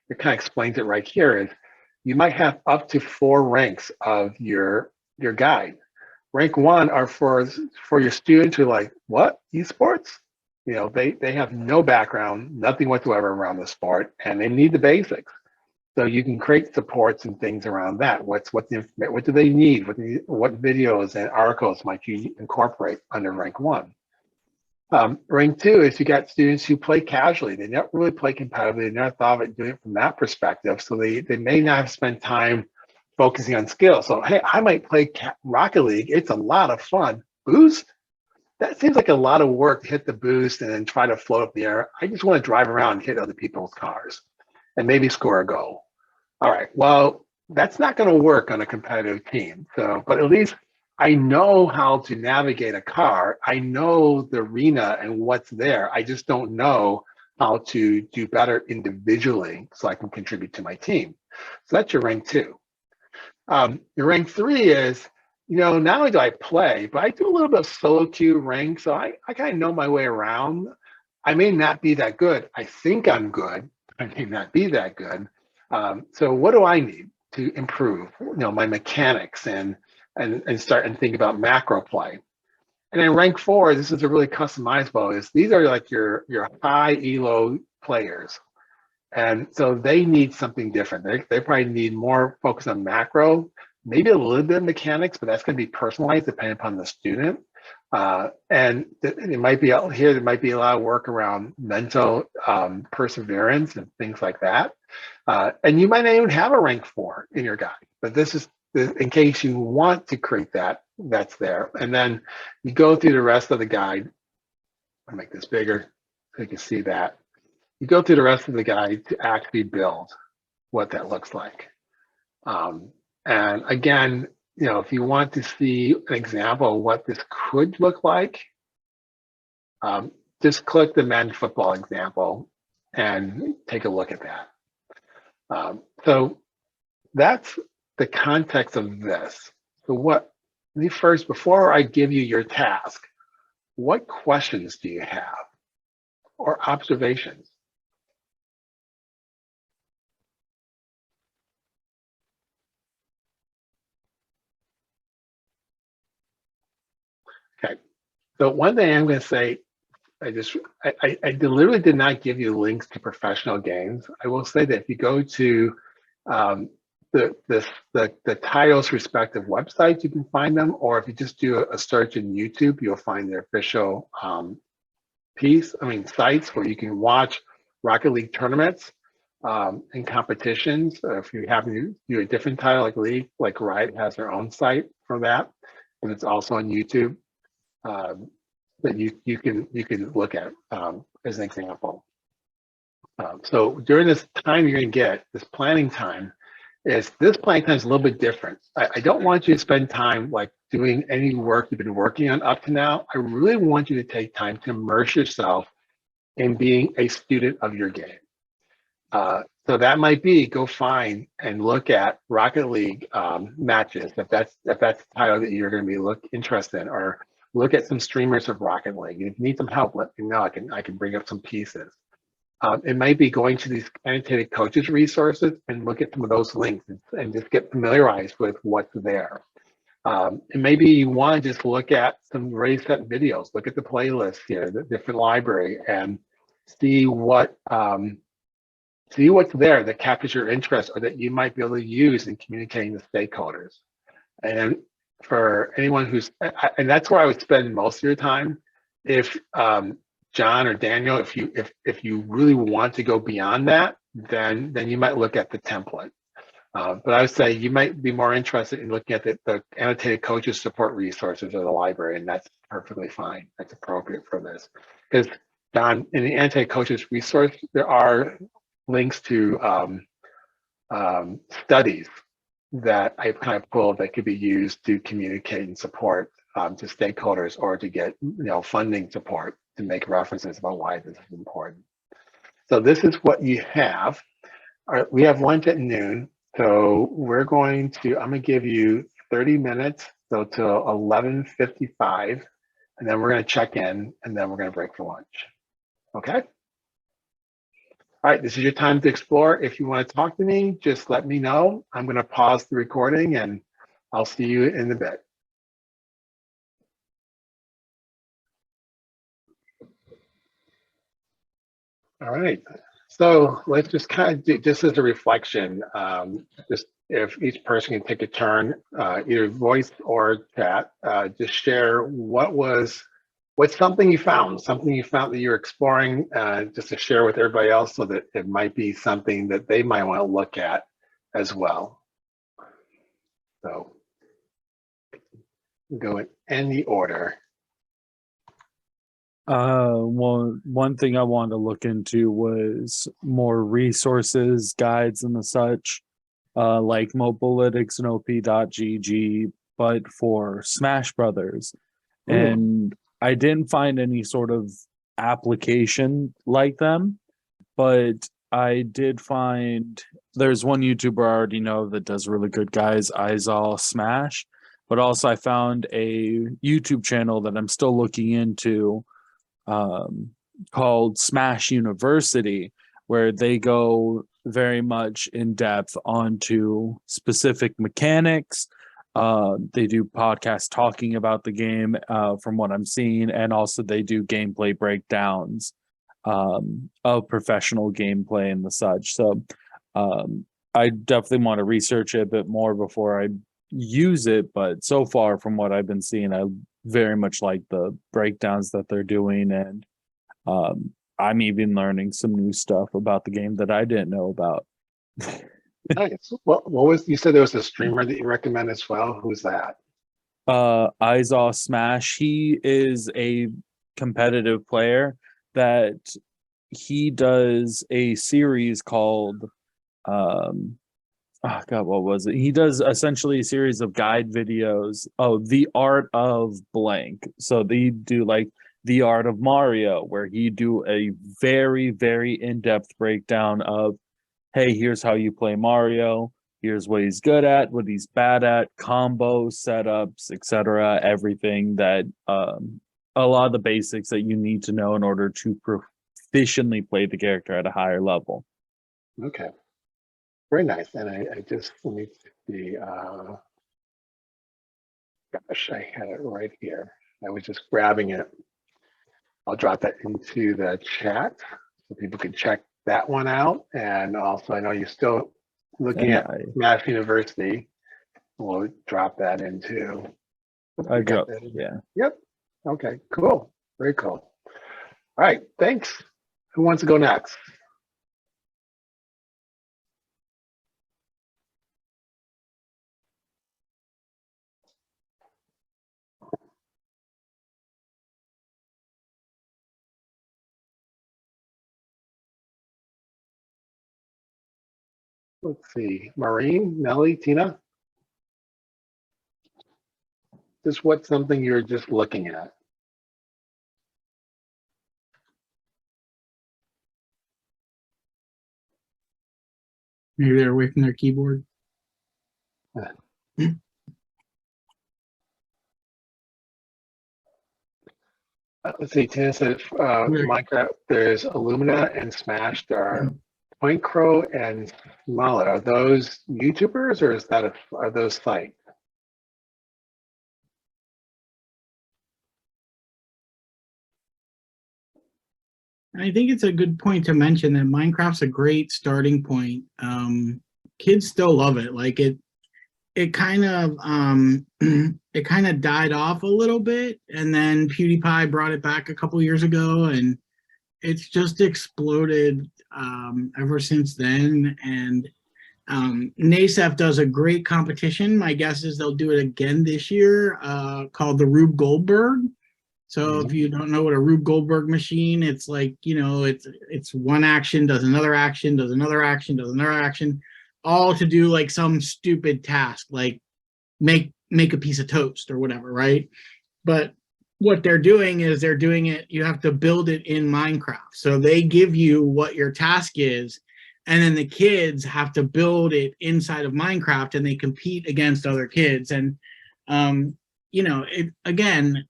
it kind of explains it right here, is you might have up to 4 ranks of your guide. Rank 1 are for your students who are like, what, esports? They have no background, nothing whatsoever around the sport, and they need the basics. So you can create supports and things around that. What do they need? What videos and articles might you incorporate under rank 1? Rank 2 is you got students who play casually. They don't really play competitively. They never thought of doing it from that perspective. So they may not have spent time focusing on skill. So, hey, I might play Rocket League. It's a lot of fun. Boost? That seems like a lot of work to hit the boost and then try to float up the air. I just want to drive around and hit other people's cars and maybe score a goal. All right, well, that's not going to work on a competitive team. So, but at least I know how to navigate a car. I know the arena and what's there. I just don't know how to do better individually so I can contribute to my team. So that's your rank 2. Your rank 3 is, not only do I play, but I do a little bit of solo queue rank. So I kind of know my way around. I may not be that good. I think I'm good. I may not be that good. So what do I need to improve, my mechanics and start and think about macro play? And then rank 4, this is a really customizable, these are like your high elo players. And so they need something different. They probably need more focus on macro, maybe a little bit of mechanics, but that's going to be personalized depending upon the student. And it might be out here, there might be a lot of work around mental perseverance and things like that. And you might not even have a rank 4 in your guide, but this is in case you want to create that, that's there. And then you go through the rest of the guide. I'll make this bigger so you can see that. You go through the rest of the guide to actually build what that looks like. And again, if you want to see an example of what this could look like, just click the Madden Football example and take a look at that. So that's the context of this. So before I give you your task, what questions do you have or observations? Okay, so one thing I'm going to say, I deliberately did not give you links to professional games. I will say that if you go to the titles respective websites, you can find them, or if you just do a search in YouTube, you'll find their official sites where you can watch Rocket League tournaments and competitions. If you happen to do a different title like League, like Riot has their own site for that, and it's also on YouTube that you can look at as an example. So during this time you're going to get this planning time. This planning time is a little bit different. I don't want you to spend time like doing any work you've been working on up to now. I really want you to take time to immerse yourself in being a student of your game. So that might be go find and look at Rocket League matches if that's the title that you're going to be interested in, or look at some streamers of Rocket League. If you need some help, let me know. I can bring up some pieces. It might be going to these annotated coaches resources and look at some of those links and just get familiarized with what's there. And maybe you want to just look at some already set videos, look at the playlist here, the different library, and see what's there that captures your interest or that you might be able to use in communicating with stakeholders. And for anyone and that's where I would spend most of your time. If John or Daniel, if you really want to go beyond that, then you might look at the template. But I would say you might be more interested in looking at the annotated coaches support resources of the library, and that's perfectly fine. That's appropriate for this. Because John, in the annotated coaches resource, there are links to studies that I've kind of pulled that could be used to communicate and support to stakeholders, or to get funding support to make references about why this is important. So this is what you have. All right, we have lunch at noon, so I'm going to give you 30 minutes, so till 11:55, and then we're going to check in, and then we're going to break for lunch. Okay? All right, this is your time to explore. If you want to talk to me, just let me know. I'm going to pause the recording, and I'll see you in a bit. All right, so let's just kind of do, just as a reflection, just if each person can take a turn, either voice or chat, just share what's something you found that you're exploring, just to share with everybody else, so that it might be something that they might want to look at as well. So go in any order. One thing I wanted to look into was more resources, guides, and the such, like Mobilytics and op.gg, but for Smash Brothers. Ooh. And I didn't find any sort of application like them, but I did find there's one YouTuber I already know that does really good, guys, Izal Smash. But also I found a YouTube channel that I'm still looking into, called Smash University, where they go very much in depth onto specific mechanics. They do podcasts talking about the game, from what I'm seeing, and also they do gameplay breakdowns of professional gameplay and the such. So I definitely want to research it a bit more before I use it, but so far from what I've been seeing, I very much like the breakdowns that they're doing, and I'm even learning some new stuff about the game that I didn't know about. Nice. What was, you said there was a streamer that you recommend as well? Who's that? Izal Smash. He is a competitive player that he does a series called oh God, what was it? He does essentially a series of guide videos. Oh, the art of blank. So they do like the art of Mario, where he do a very, very in-depth breakdown of, hey, here's how you play Mario. Here's what he's good at, what he's bad at, combos, setups, etc. Everything that a lot of the basics that you need to know in order to proficiently play the character at a higher level. Okay. Very nice. And I just, let me see, gosh, I had it right here. I was just grabbing it. I'll drop that into the chat so people can check that one out. And also, I know you still looking And at Mass University. We'll drop that into. I We got dropped, that in. yeah. Yep. Okay, cool. Very cool. All right, thanks. Who wants to go next? Let's see, Maureen, Nellie, Tina? Just what's something you're just looking at? Maybe they're away from their keyboard. Let's see, Tina said Minecraft, there's Illumina and Smash. There are Point Crow and Smollett. Are those YouTubers or is that are those sites? I think it's a good point to mention that Minecraft's a great starting point. Kids still love it. Like it kind of it kind of died off a little bit, and then PewDiePie brought it back a couple years ago, and it's just exploded ever since then. And NASEF does a great competition. My guess is they'll do it again this year, called the Rube Goldberg. So if you don't know what a Rube Goldberg machine, it's like, you know, it's one action, does another action, does another action, does another action, all to do like some stupid task, like make a piece of toast or whatever, right? But what they're doing is they're doing it, you have to build it in Minecraft. So they give you what your task is, and then the kids have to build it inside of Minecraft, and they compete against other kids. And you know, it again,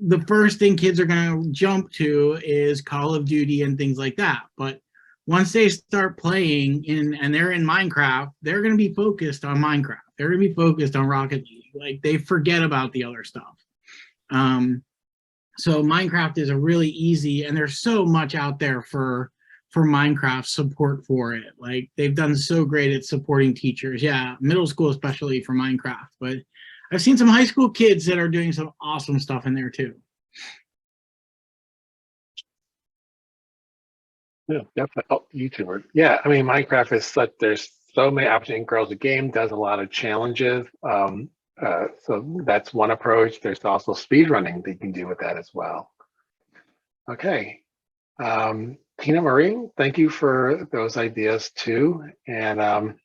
the first thing kids are going to jump to is Call of Duty and things like that. But once they start playing and they're in Minecraft, they're going to be focused on Minecraft. They're going to be focused on Rocket League. Like they forget about the other stuff. So Minecraft is a really easy, and there's so much out there for Minecraft support for it. Like they've done so great at supporting teachers. Yeah, middle school especially for Minecraft, but I've seen some high school kids that are doing some awesome stuff in there too. Yeah, definitely. Oh, YouTuber. Yeah, I mean, Minecraft is such, there's so many opportunities. Grows the game, does a lot of challenges. So that's one approach. There's also speed running that you can do with that as well. Okay. Tina Marie, thank you for those ideas too. And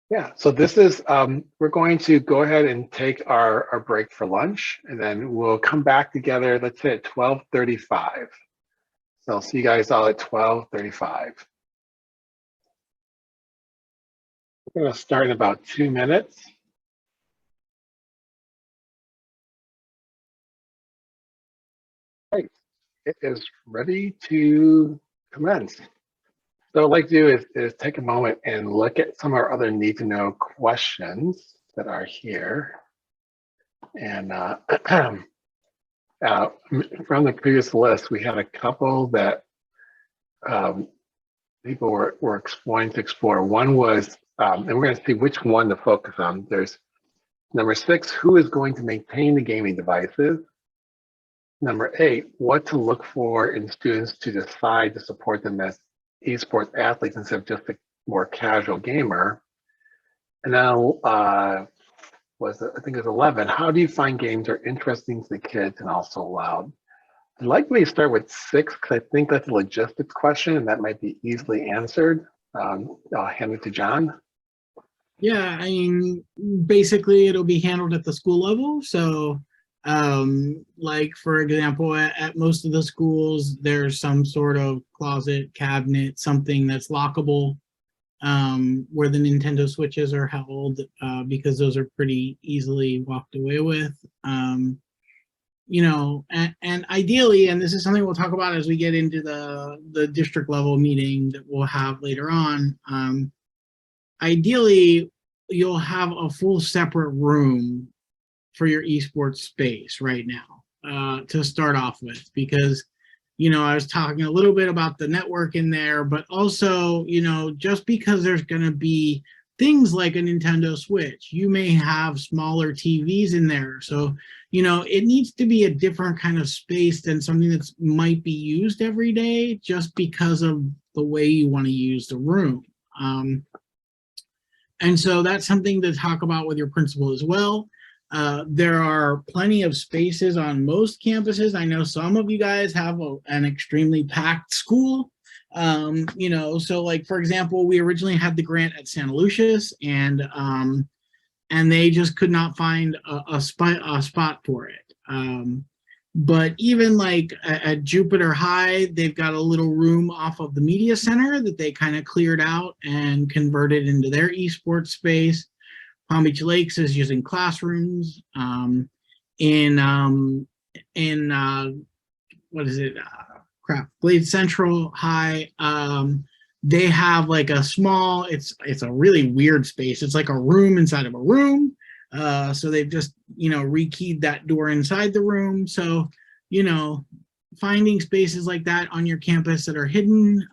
yeah, so this is, we're going to go ahead and take our break for lunch, and then we'll come back together, let's say at 12:35. So I'll see you guys all at 12:35. We're going to start in about 2 minutes. Right, it is ready to commence. So what I'd like to do is take a moment and look at some of our other need to know questions that are here. And from the previous list, we had a couple that people were wanting to explore. One was, and we're going to see which one to focus on. There's number 6, who is going to maintain the gaming devices? Number 8, what to look for in students to decide to support them as esports athletes instead of just a more casual gamer. And then I think it was 11, how do you find games are interesting to the kids and also loud? I'd like me to start with 6 because I think that's a logistics question and that might be easily answered. I'll hand it to John. Yeah, I mean, basically it'll be handled at the school level. So like for example, at most of the schools, there's some sort of closet, cabinet, something that's lockable, where the Nintendo Switches are held, because those are pretty easily walked away with. You know, and ideally, and this is something we'll talk about as we get into the district level meeting that we'll have later on, ideally, you'll have a full separate room for your esports space right now, to start off with, because I was talking a little bit about the network in there, but also, just because there's going to be things like a Nintendo Switch, you may have smaller TVs in there. So, it needs to be a different kind of space than something that might be used every day just because of the way you want to use the room. And so that's something to talk about with your principal as well. There are plenty of spaces on most campuses. I know some of you guys have an extremely packed school. So like, for example, we originally had the grant at Santa Lucia's, and they just could not find a spot for it. But even like at Jupiter High, they've got a little room off of the media center that they kind of cleared out and converted into their esports space. Palm Beach Lakes is using classrooms. In what is it? Glade Central High. They have like a small. It's a really weird space. It's like a room inside of a room. So they've just rekeyed that door inside the room. So finding spaces like that on your campus that are hidden.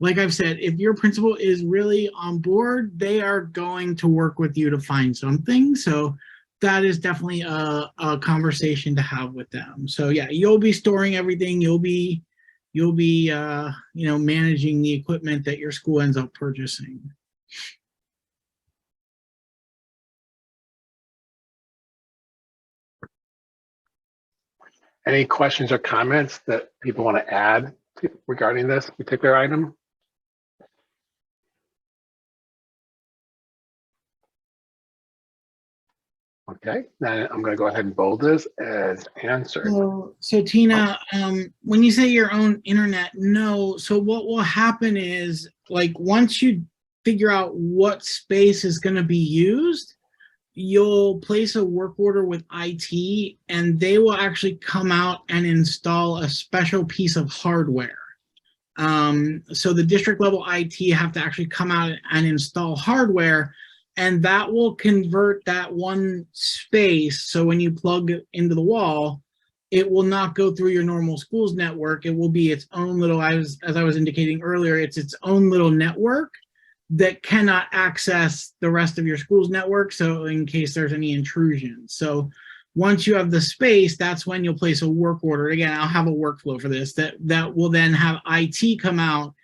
Like I've said, if your principal is really on board, they are going to work with you to find something. So that is definitely a conversation to have with them. So yeah, you'll be storing everything. You'll be managing the equipment that your school ends up purchasing. Any questions or comments that people want to add regarding this particular item? Okay, then I'm going to go ahead and bold this as answered. So Tina, when you say your own internet, no. So what will happen is, like, once you figure out what space is going to be used, you'll place a work order with IT, and they will actually come out and install a special piece of hardware. So the district level IT have to actually come out and install hardware, and that will convert that one space. So when you plug into the wall, it will not go through your normal schools network. It will be its own little, as I was indicating earlier, it's its own little network that cannot access the rest of your school's network. So in case there's any intrusion. So once you have the space, that's when you'll place a work order. Again, I'll have a workflow for this that will then have IT come out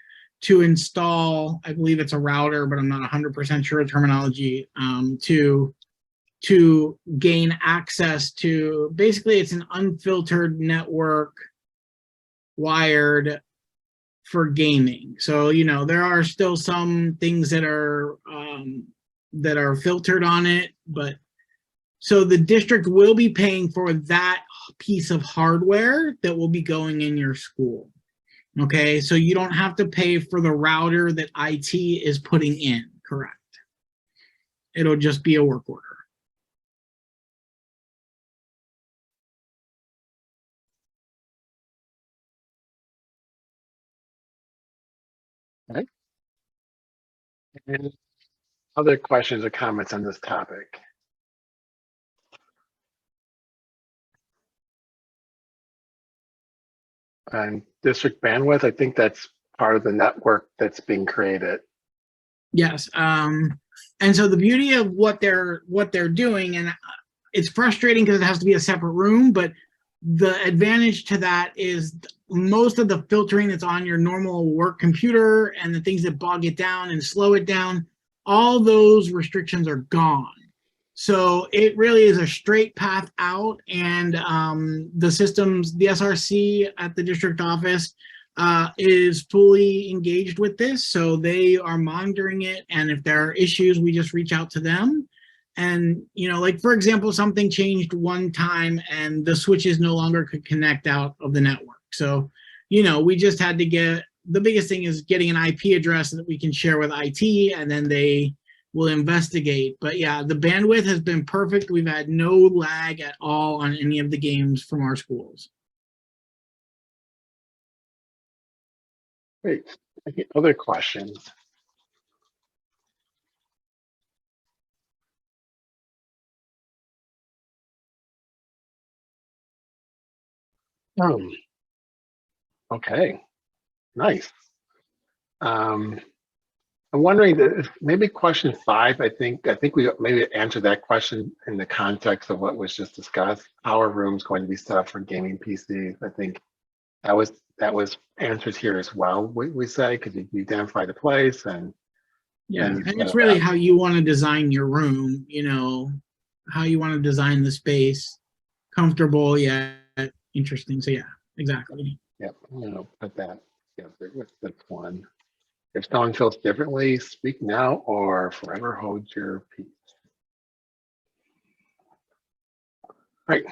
to install, I believe it's a router, but I'm not 100% sure of terminology, to gain access to, basically it's an unfiltered network wired for gaming. So, there are still some things that are filtered on it, but so the district will be paying for that piece of hardware that will be going in your school. Okay, so you don't have to pay for the router that IT is putting in, correct? It'll just be a work order. Okay. And other questions or comments on this topic? And district bandwidth, I think that's part of the network that's being created. Yes, and so the beauty of what they're doing, and it's frustrating because it has to be a separate room, but the advantage to that is most of the filtering that's on your normal work computer and the things that bog it down and slow it down, all those restrictions are gone. So it really is a straight path out, and the systems, the SRC at the district office is fully engaged with this. So they are monitoring it, and if there are issues, we just reach out to them. And, like, for example, something changed one time and the switches no longer could connect out of the network. So, we just had to the biggest thing is getting an IP address that we can share with IT, and then they will investigate. But yeah, the bandwidth has been perfect. We've had no lag at all on any of the games from our schools. Great. Any other questions? Okay, nice. I'm wondering that maybe question 5. I think we maybe answered that question in the context of what was just discussed. How are rooms going to be set up for gaming PCs? I think that was answered here as well. We say because you identify the place and Yeah, then you and set it's it really up. how you want to design your room, how you want to design the space, comfortable yet interesting. So yeah, exactly. Yep, put that together with this one. If someone feels differently, speak now or forever hold your peace. All right,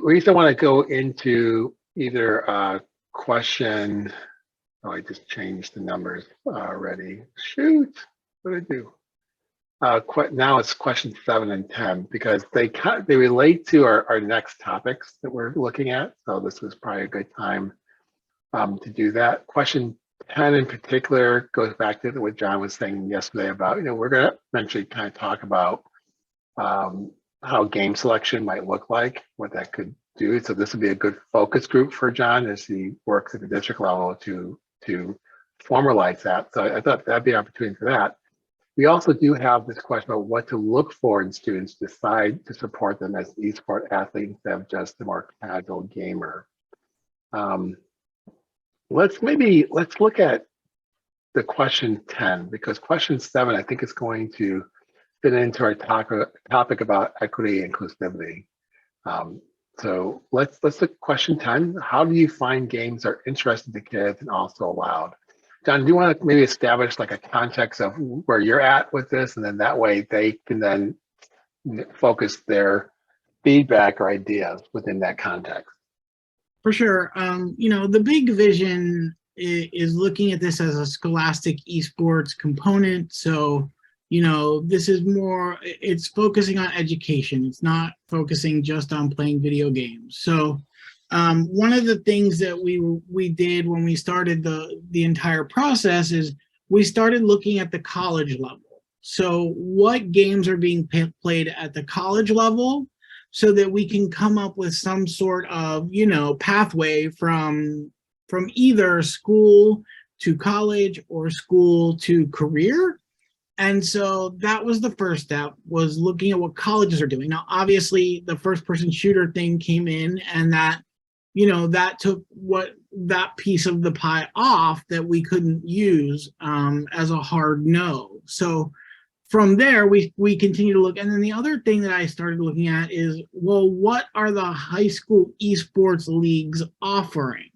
we still want to go into either question. Oh, I just changed the numbers already. Shoot, what did I do? Now it's question 7 and 10 because they relate to our next topics that we're looking at. So this was probably a good time to do that. Question 10 in particular goes back to what John was saying yesterday about, we're going to eventually kind of talk about how game selection might look like, what that could do. So this would be a good focus group for John as he works at the district level to formalize that. So I thought that'd be an opportunity for that. We also do have this question about what to look for in students to decide to support them as an esports athlete instead of just a more casual gamer. Let's look at the question 10 because question 7 I think is going to fit into our topic about equity and inclusivity. So let's look at question 10. How do you find games are interesting to kids and also allowed? John, do you want to maybe establish like a context of where you're at with this, and then that way they can then focus their feedback or ideas within that context? For sure. The big vision is looking at this as a scholastic esports component. So, this is it's focusing on education. It's not focusing just on playing video games. So one of the things that we did when we started the entire process is we started looking at the college level. So what games are being played at the college level so that we can come up with some sort of, pathway from either school to college or school to career. And so that was the first step, was looking at what colleges are doing. Now, obviously, the first person shooter thing came in, and that took that piece of the pie off that we couldn't use as a hard no. So from there, we continue to look. And then the other thing that I started looking at is, well, what are the high school esports leagues offering?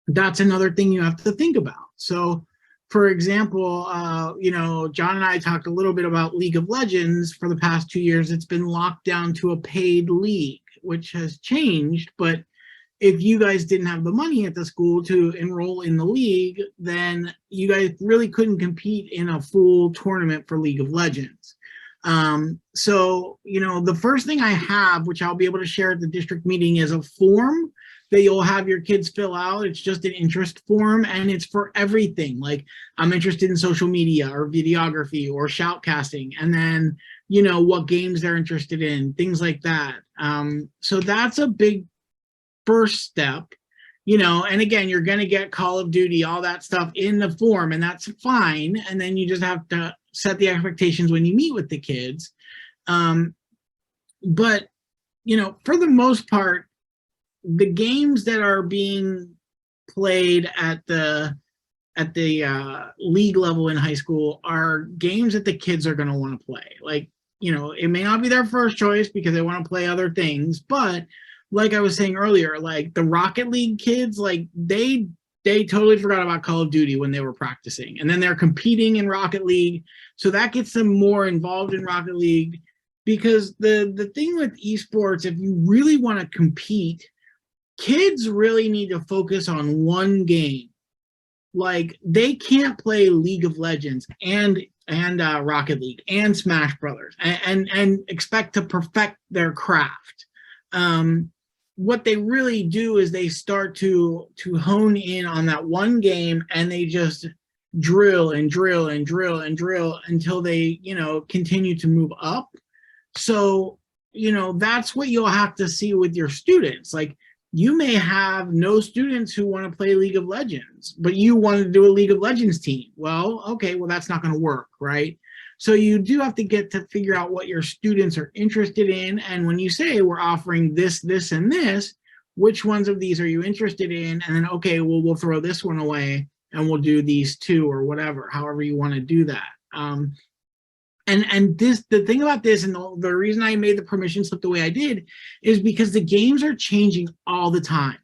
That's another thing you have to think about. So for example, John and I talked a little bit about League of Legends. For the past 2 years, it's been locked down to a paid league, which has changed. But if you guys didn't have the money at the school to enroll in the league, then you guys really couldn't compete in a full tournament for League of Legends. So, the first thing I have, which I'll be able to share at the district meeting, is a form that you'll have your kids fill out. It's just an interest form, and it's for everything. Like, I'm interested in social media or videography or shoutcasting, and then, what games they're interested in, things like that. So that's a big first step, and again, you're going to get Call of Duty, all that stuff in the form, and that's fine. And then you just have to set the expectations when you meet with the kids. But, for the most part, the games that are being played at the league level in high school are games that the kids are going to want to play. Like, it may not be their first choice because they want to play other things, but like I was saying earlier, like the Rocket League kids, like they totally forgot about Call of Duty when they were practicing, and then they're competing in Rocket League. So that gets them more involved in Rocket League, because the thing with esports, if you really want to compete, kids really need to focus on one game. Like, they can't play League of Legends and Rocket League and Smash Brothers and expect to perfect their craft. What they really do is they start to hone in on that one game, and they just drill and drill and drill and drill until they, continue to move up. So, that's what you'll have to see with your students. Like, you may have no students who want to play League of Legends, but you want to do a League of Legends team. Well, okay, well, that's not going to work, right? So you do have to get to figure out what your students are interested in. And when you say we're offering this, this, and this, which ones of these are you interested in? And then, okay, well, we'll throw this one away and we'll do these two or whatever, however you want to do that. And this, the thing about this, and the reason I made the permission slip the way I did, is because the games are changing all the time.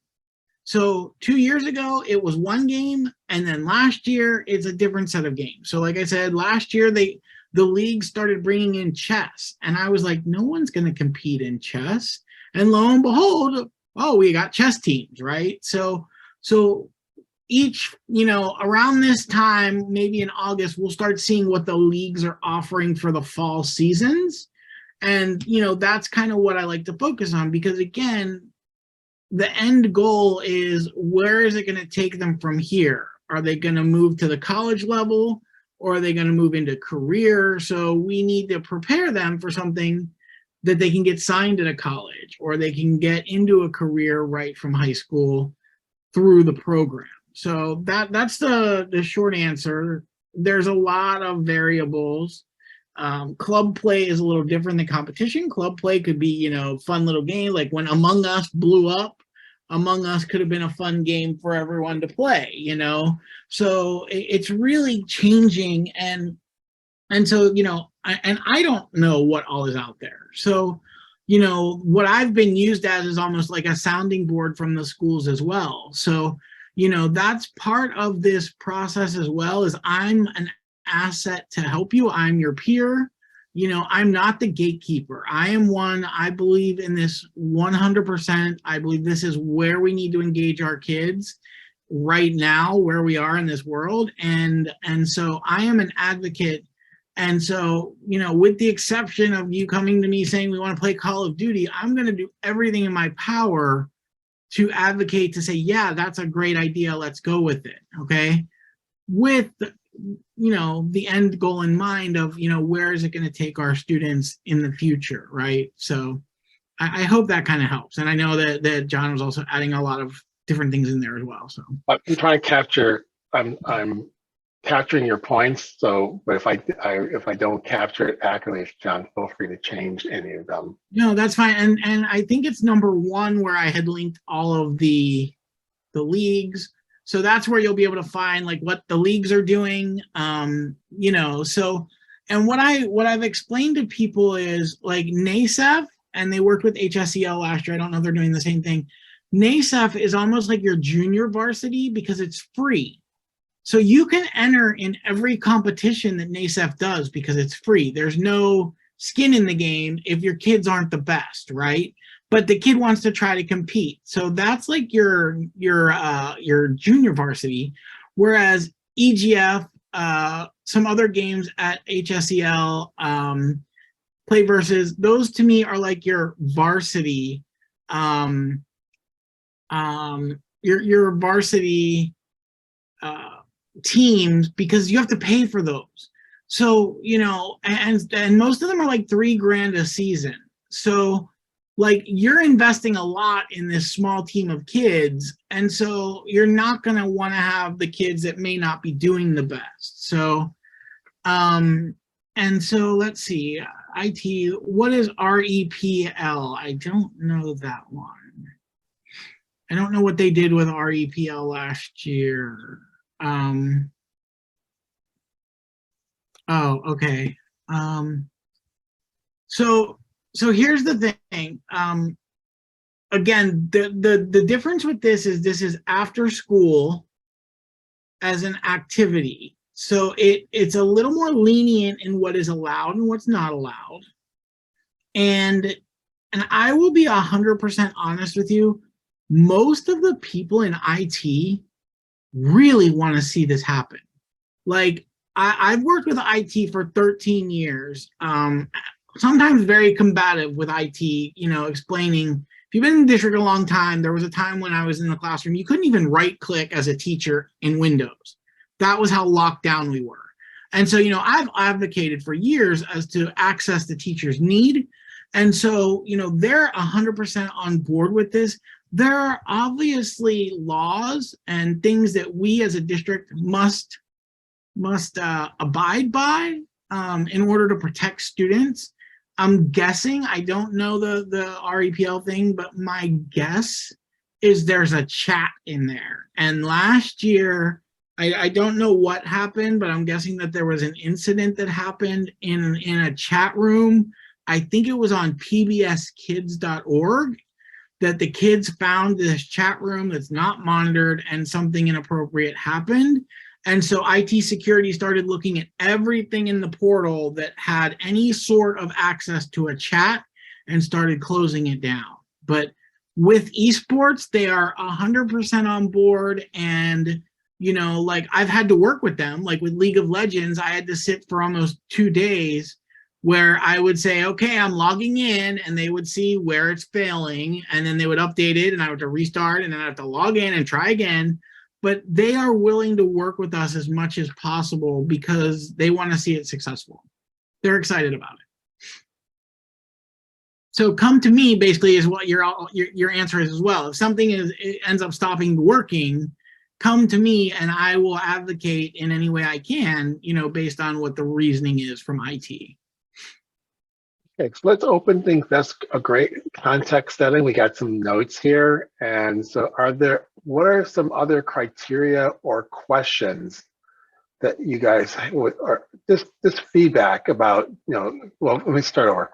So 2 years ago, it was one game, and then last year, it's a different set of games. So like I said, last year, the league started bringing in chess, and I was like, no one's going to compete in chess. And lo and behold, oh, we got chess teams, right? So each, around this time, maybe in August, we'll start seeing what the leagues are offering for the fall seasons. And, that's kind of what I like to focus on, because again, the end goal is, where is it going to take them from here? Are they going to move to the college level, or are they going to move into career? So we need to prepare them for something that they can get signed at a college, or they can get into a career right from high school through the program. So that's the short answer. There's a lot of variables. Club play is a little different than competition. Club play could be, fun little game. Like when Among Us blew up, Among Us could have been a fun game for everyone to play, So it's really changing. And so, I don't know what all is out there. So, what I've been used as is almost like a sounding board from the schools as well. So, that's part of this process as well, is I'm an asset to help you. I'm your peer. I'm not the gatekeeper. I am one. I believe in this 100%. I believe this is where we need to engage our kids right now, where we are in this world. And so I am an advocate. And so, with the exception of you coming to me saying we want to play Call of Duty, I'm going to do everything in my power to advocate, to say, yeah, that's a great idea. Let's go with it. Okay. With, the end goal in mind of, where is it going to take our students in the future. Right. So I hope that kind of helps. And I know that John was also adding a lot of different things in there as well. So I'm trying to capture, I'm capturing your points. So, but if I don't capture it accurately, John, feel free to change any of them. No, that's fine. And I think it's number 1 where I had linked all of the leagues. So that's where you'll be able to find like what the leagues are doing. So, and what I've explained to people is like NASEF, and they worked with HSEL last year. I don't know if they're doing the same thing. NASEF is almost like your junior varsity because it's free. So you can enter in every competition that NASEF does because it's free. There's no skin in the game if your kids aren't the best, right? But the kid wants to try to compete. So that's like your junior varsity. Whereas EGF, some other games at HSEL, Play Versus, those to me are like your varsity, your varsity teams, because you have to pay for those. So, and most of them are like $3,000 a season. So like you're investing a lot in this small team of kids. And so you're not going to want to have the kids that may not be doing the best. So, and so let's see, IT, what is REPL? I don't know that one. I don't know what they did with REPL last year. Oh, okay. So here's the thing. Again, the difference with this is after school as an activity. So it's a little more lenient in what is allowed and what's not allowed. And I will be 100% honest with you. Most of the people in IT really want to see this happen. Like I've worked with IT for 13 years, sometimes very combative with IT, explaining, if you've been in the district a long time, there was a time when I was in the classroom, you couldn't even right click as a teacher in Windows. That was how locked down we were. And so, I've advocated for years as to access the teachers need. And so, they're 100% on board with this. There are obviously laws and things that we as a district must abide by in order to protect students. I'm guessing, I don't know the REPL thing, but my guess is there's a chat in there. And last year, I don't know what happened, but I'm guessing that there was an incident that happened in a chat room. I think it was on pbskids.org that the kids found this chat room that's not monitored and something inappropriate happened. And so IT security started looking at everything in the portal that had any sort of access to a chat and started closing it down. But with esports, they are 100% on board. And, you know, like I've had to work with them, like with League of Legends, I had to sit for almost 2 days where I would say, okay, I'm logging in, and they would see where it's failing, and then they would update it, and I would have to restart, and then I have to log in and try again. But they are willing to work with us as much as possible because they want to see it successful. They're excited about it. So come to me basically is what your answer is as well. If something it ends up stopping working, come to me and I will advocate in any way I can, you know, based on what the reasoning is from IT. Okay, so let's open things. That's a great context setting. We got some notes here. And so what are some other criteria or questions that you guys would, or this feedback about, you know, well, let me start over.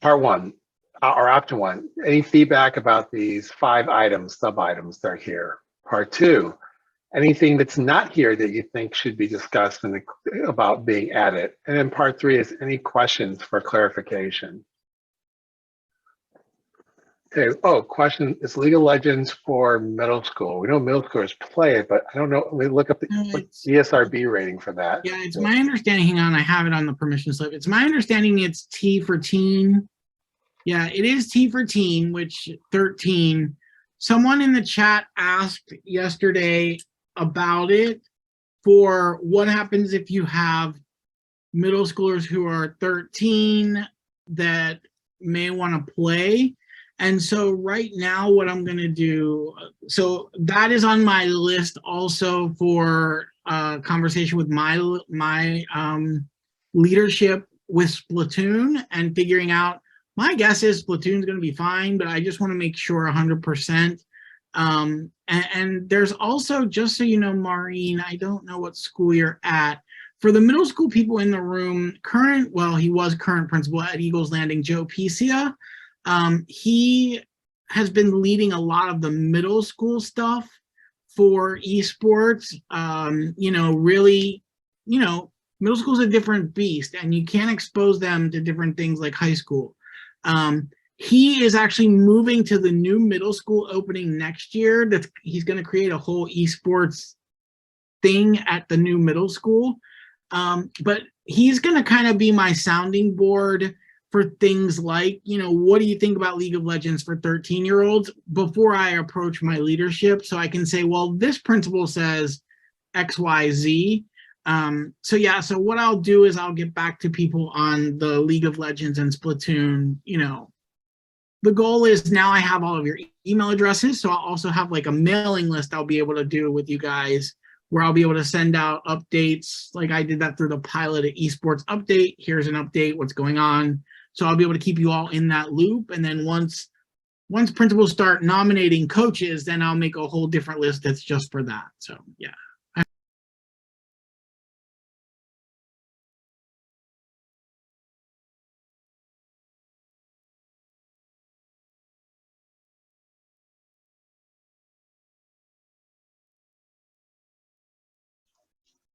Part one, or option one, any feedback about these 5 items, sub-items that are here? Part two, anything that's not here that you think should be discussed about being added? And then part 3 is any questions for clarification. Okay, question, is League of Legends for middle school? We know middle schoolers play it, but I don't know, let me look up the ESRB rating for that. Yeah, it's my understanding, hang on, I have it on the permission slip. It's my understanding it's T for teen. Yeah, it is T for teen, which 13. Someone in the chat asked yesterday about it for what happens if you have middle schoolers who are 13 that may want to play. And so right now what I'm going to do, so that is on my list also for conversation with my leadership with Splatoon and figuring out. My guess is Splatoon's going to be fine, but I just want to make sure 100%. And there's also, just so you know, Maureen, I don't know what school you're at. For the middle school people in the room, he was current principal at Eagles Landing, Joe Picia. He has been leading a lot of the middle school stuff for esports. You know, really, you know, middle school is a different beast, and you can't expose them to different things like high school. He is actually moving to the new middle school opening next year. He's going to create a whole esports thing at the new middle school. But he's going to kind of be my sounding board for things like, you know, what do you think about League of Legends for 13-year-olds before I approach my leadership? So I can say, well, this principal says X, Y, Z. So yeah, so what I'll do is I'll get back to people on the League of Legends and Splatoon. You know, the goal is now I have all of your email addresses, so I'll also have like a mailing list I'll be able to do with you guys where I'll be able to send out updates. Like I did that through the pilot at esports update. Here's an update, what's going on. So I'll be able to keep you all in that loop. And then once principals start nominating coaches, then I'll make a whole different list that's just for that. So yeah.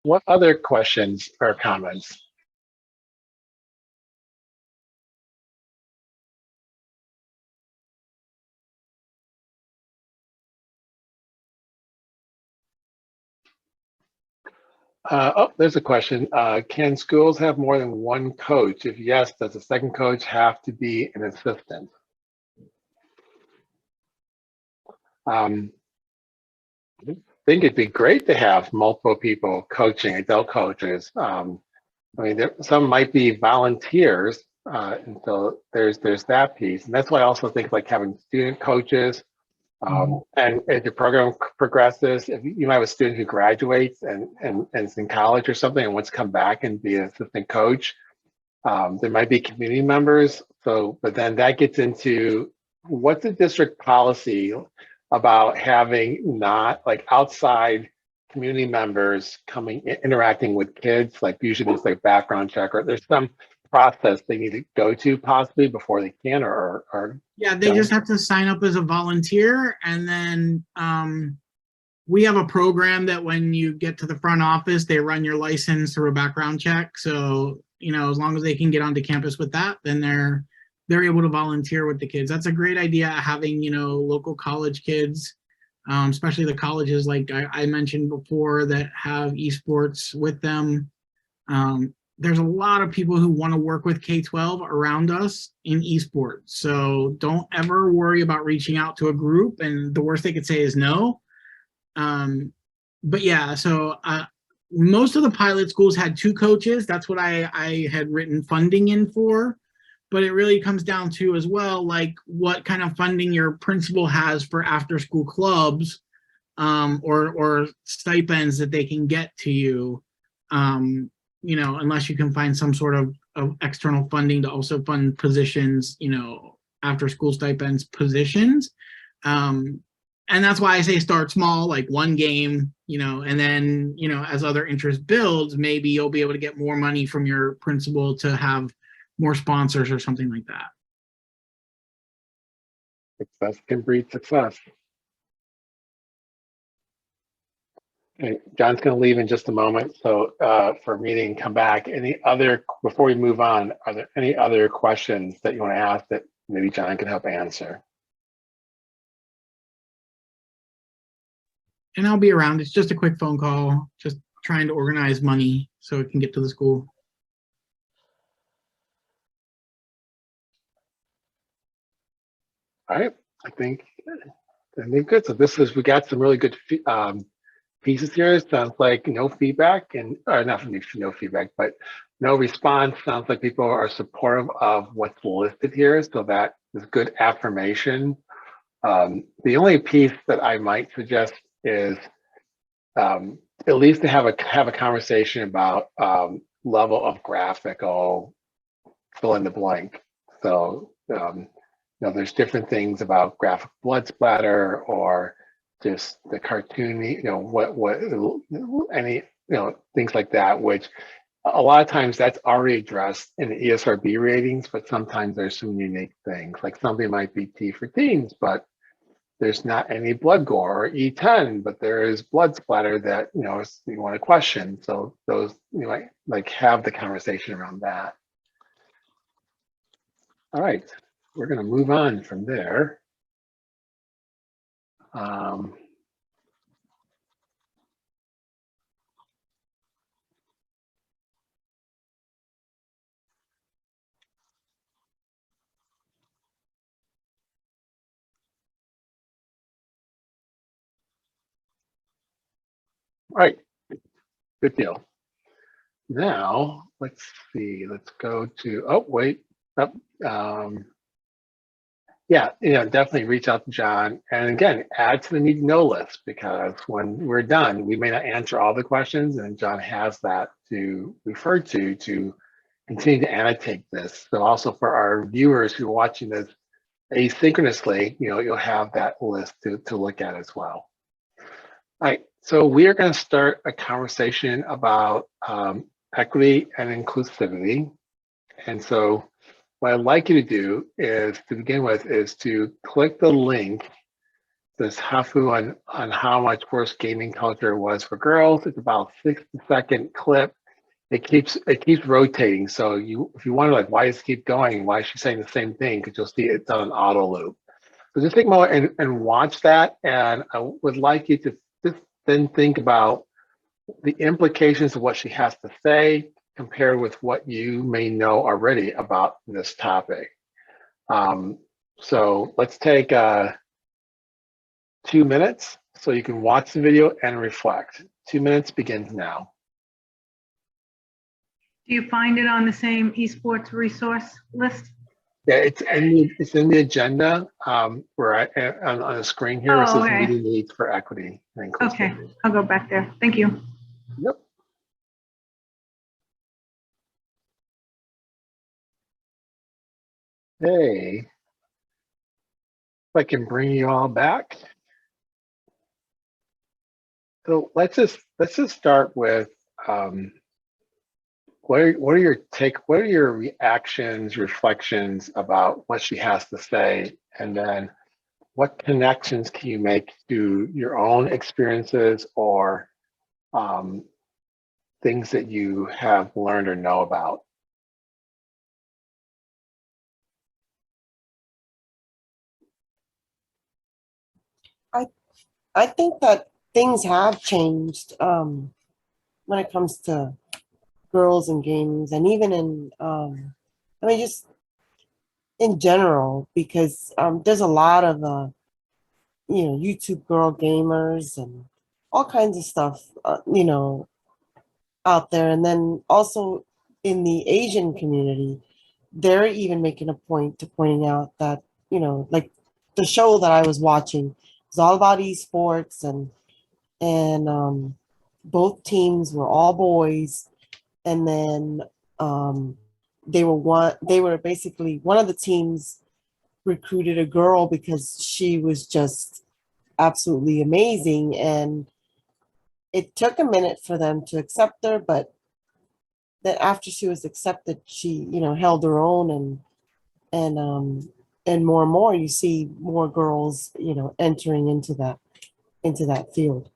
What other questions or comments? There's a question. Can schools have more than one coach? If yes, does the second coach have to be an assistant? I think it'd be great to have multiple people coaching, adult coaches. I mean, some might be volunteers, and so there's that piece. And that's why I also think like having student coaches And as your program progresses, if you might have a student who graduates and is in college or something and wants to come back and be an assistant coach, there might be community members. So, but then that gets into what's the district policy about having not like outside community members coming, interacting with kids, like usually there's like background check or there's some process they need to go to possibly before they can or Yeah, they just have to sign up as a volunteer, and then we have a program that when you get to the front office, they run your license through a background check. So, you know, as long as they can get onto campus with that, then they're able to volunteer with the kids. That's a great idea, having, you know, local college kids, especially the colleges like I mentioned before that have esports with them. There's a lot of people who want to work with K-12 around us in esports. So don't ever worry about reaching out to a group, and the worst they could say is no. But yeah, so most of the pilot schools had 2 coaches. That's what I had written funding in for. But it really comes down to as well, like what kind of funding your principal has for after school clubs, or stipends that they can get to you. You know, unless you can find some sort of external funding to also fund positions, you know, after school stipends positions. And that's why I say start small, like 1 game, you know, and then, you know, as other interest builds, maybe you'll be able to get more money from your principal to have more sponsors or something like that. success can breed success. Okay, John's going to leave in just a moment. So for a meeting, come back. Any other, before we move on, are there any other questions that you want to ask that maybe John can help answer? And I'll be around. It's just a quick phone call, just trying to organize money so it can get to the school. All right, I think good. So this is, we got some really good pieces here. It sounds like no feedback and, or not no feedback, but no response. Sounds like people are supportive of what's listed here. So that is good affirmation. The only piece that I might suggest is at least to have a conversation about level of graphical fill in the blank. So you know, there's different things about graphic blood splatter or just the cartoony, you know, what any, you know, things like that, which a lot of times that's already addressed in the ESRB ratings, but sometimes there's some unique things, like something might be T for teens, but there's not any blood gore, or E10, but there is blood splatter that, you know, you want to question. So those, you know, like have the conversation around that. All right, we're going to move on from there. All right, good deal. Now, let's see, let's go to, oh, wait, up. Yeah, you know, definitely reach out to John. And again, add to the need to know list, because when we're done, we may not answer all the questions, and John has that to refer to continue to annotate this. So also for our viewers who are watching this asynchronously, you know, you'll have that list to look at as well. All right, so we are going to start a conversation about equity and inclusivity. And so what I'd like you to do is, to begin with, is to click the link, this Hafu on how much worse gaming culture was for girls. It's about a 60-second clip. It keeps rotating. So if you wonder, like, why does it keep going? Why is she saying the same thing? Because you'll see it's on an auto loop. So just take a moment and watch that. And I would like you to just then think about the implications of what she has to say compared with what you may know already about this topic. So let's take 2 minutes so you can watch the video and reflect. 2 minutes begins now. Do you find it on the same esports resource list? Yeah, it's in the agenda, where on the screen here, it Oh, says okay. meeting needs for equity and Okay, inclusivity. I'll go back there. Thank you. Yep. Hey, if I can bring you all back. So let's just start with what are your reactions, reflections about what she has to say, and then what connections can you make to your own experiences or um, things that you have learned or know about? I think that things have changed when it comes to girls and games, and even in I mean just in general, because there's a lot of YouTube girl gamers and all kinds of stuff out there, and then also in the Asian community, they're even making a point to pointing out that like the show that I was watching is all about esports, and both teams were all boys, and then um, they were basically one of the teams recruited a girl because she was just absolutely amazing, and it took a minute for them to accept her, but then after she was accepted, she held her own, and more and more you see more girls entering into that field.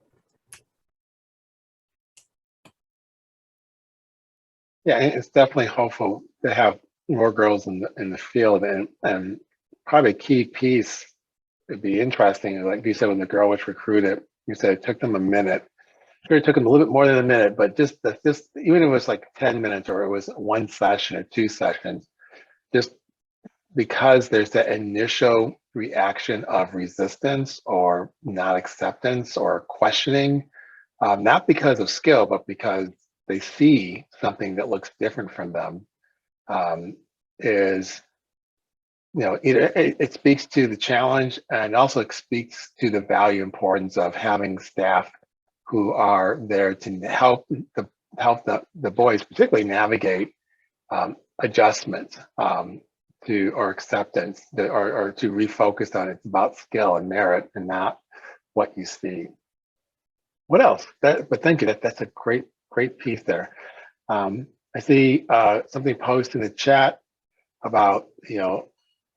Yeah, it's definitely hopeful to have more girls in the field, and probably a key piece would be interesting. Like you said, when the girl was recruited, you said it took them a minute. Sure, it took them a little bit more than a minute, but just even if it was like 10 minutes or it was one session or two sessions, just because there's that initial reaction of resistance or not acceptance or questioning, not because of skill, but because they see something that looks different from them, is, it speaks to the challenge, and also it speaks to the value importance of having staff who are there to help the boys particularly navigate adjustment, to or acceptance, or to refocus on it's about skill and merit and not what you see. What else? But thank you. That's a great piece there. I see something posted in the chat about a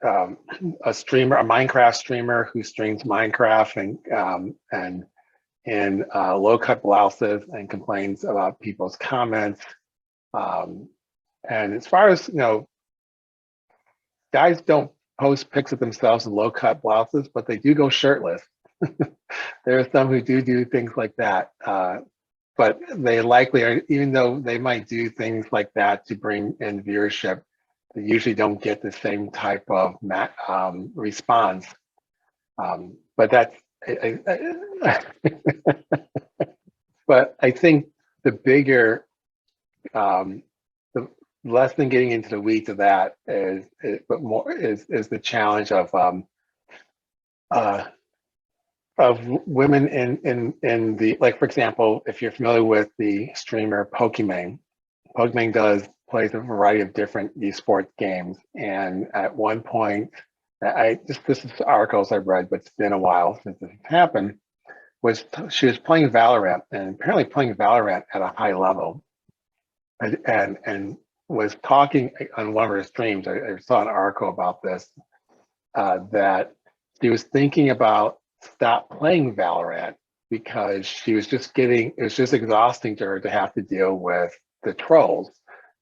Minecraft streamer who streams Minecraft and in low cut blouses and complains about people's comments. And as far as guys don't post pics of themselves in low cut blouses, but they do go shirtless. There are some who do things like that. But they likely are, even though they might do things like that to bring in viewership, they usually don't get the same type of response. But that's, but I think the bigger, the less than getting into the weeds of that but more is the challenge of women in the, like, for example, if you're familiar with the streamer Pokimane plays a variety of different esports games, and at one point, this is articles I've read, but it's been a while since this happened. She was playing Valorant, and apparently playing Valorant at a high level, and was talking on one of her streams. I saw an article about this, that she was thinking about stop playing Valorant because she was just it was just exhausting to her to have to deal with the trolls,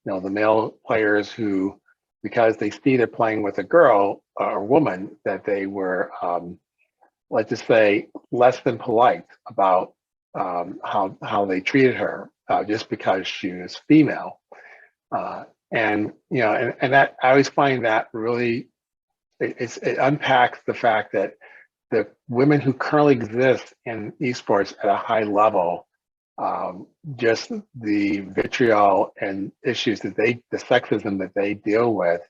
the male players who, because they see they're playing with a girl or woman, that they were, let's just say, less than polite about how they treated her, just because she was female. And that, I always find that really, it unpacks the fact that the women who currently exist in esports at a high level, just the vitriol and issues the sexism that they deal with,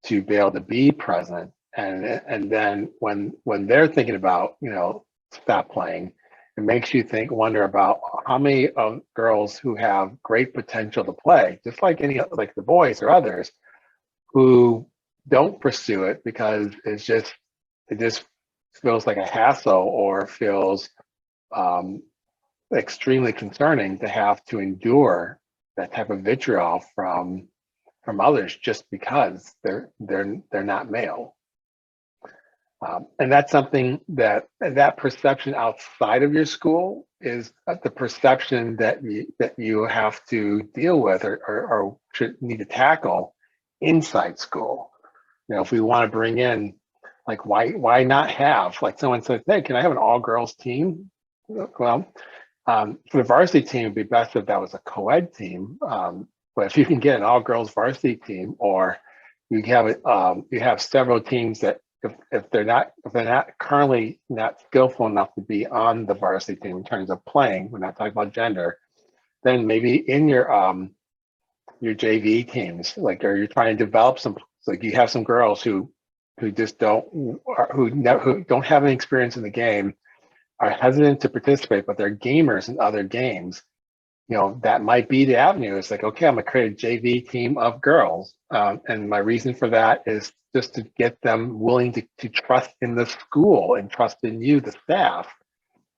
to be able to be present. And then when they're thinking about, stop playing, it makes you wonder about how many of girls who have great potential to play, just like like the boys or others, who don't pursue it because it just feels like a hassle or feels extremely concerning to have to endure that type of vitriol from others just because they're not male. And that's something that perception outside of your school is the perception that you have to deal with or should need to tackle inside school. If we want to bring in, like, why not have, like, someone says, hey, can I have an all girls team? Well, for the varsity team, it'd be best if that was a co-ed team. But if you can get an all girls varsity team, or you have several teams that if they're not currently not skillful enough to be on the varsity team in terms of playing, we're not talking about gender, then maybe in your JV teams, like, or you're trying to develop some, like, you have some girls who just don't have any experience in the game, are hesitant to participate, but they're gamers in other games. That might be the avenue. It's like, okay, I'm gonna create a JV team of girls, and my reason for that is just to get them willing to trust in the school and trust in you, the staff,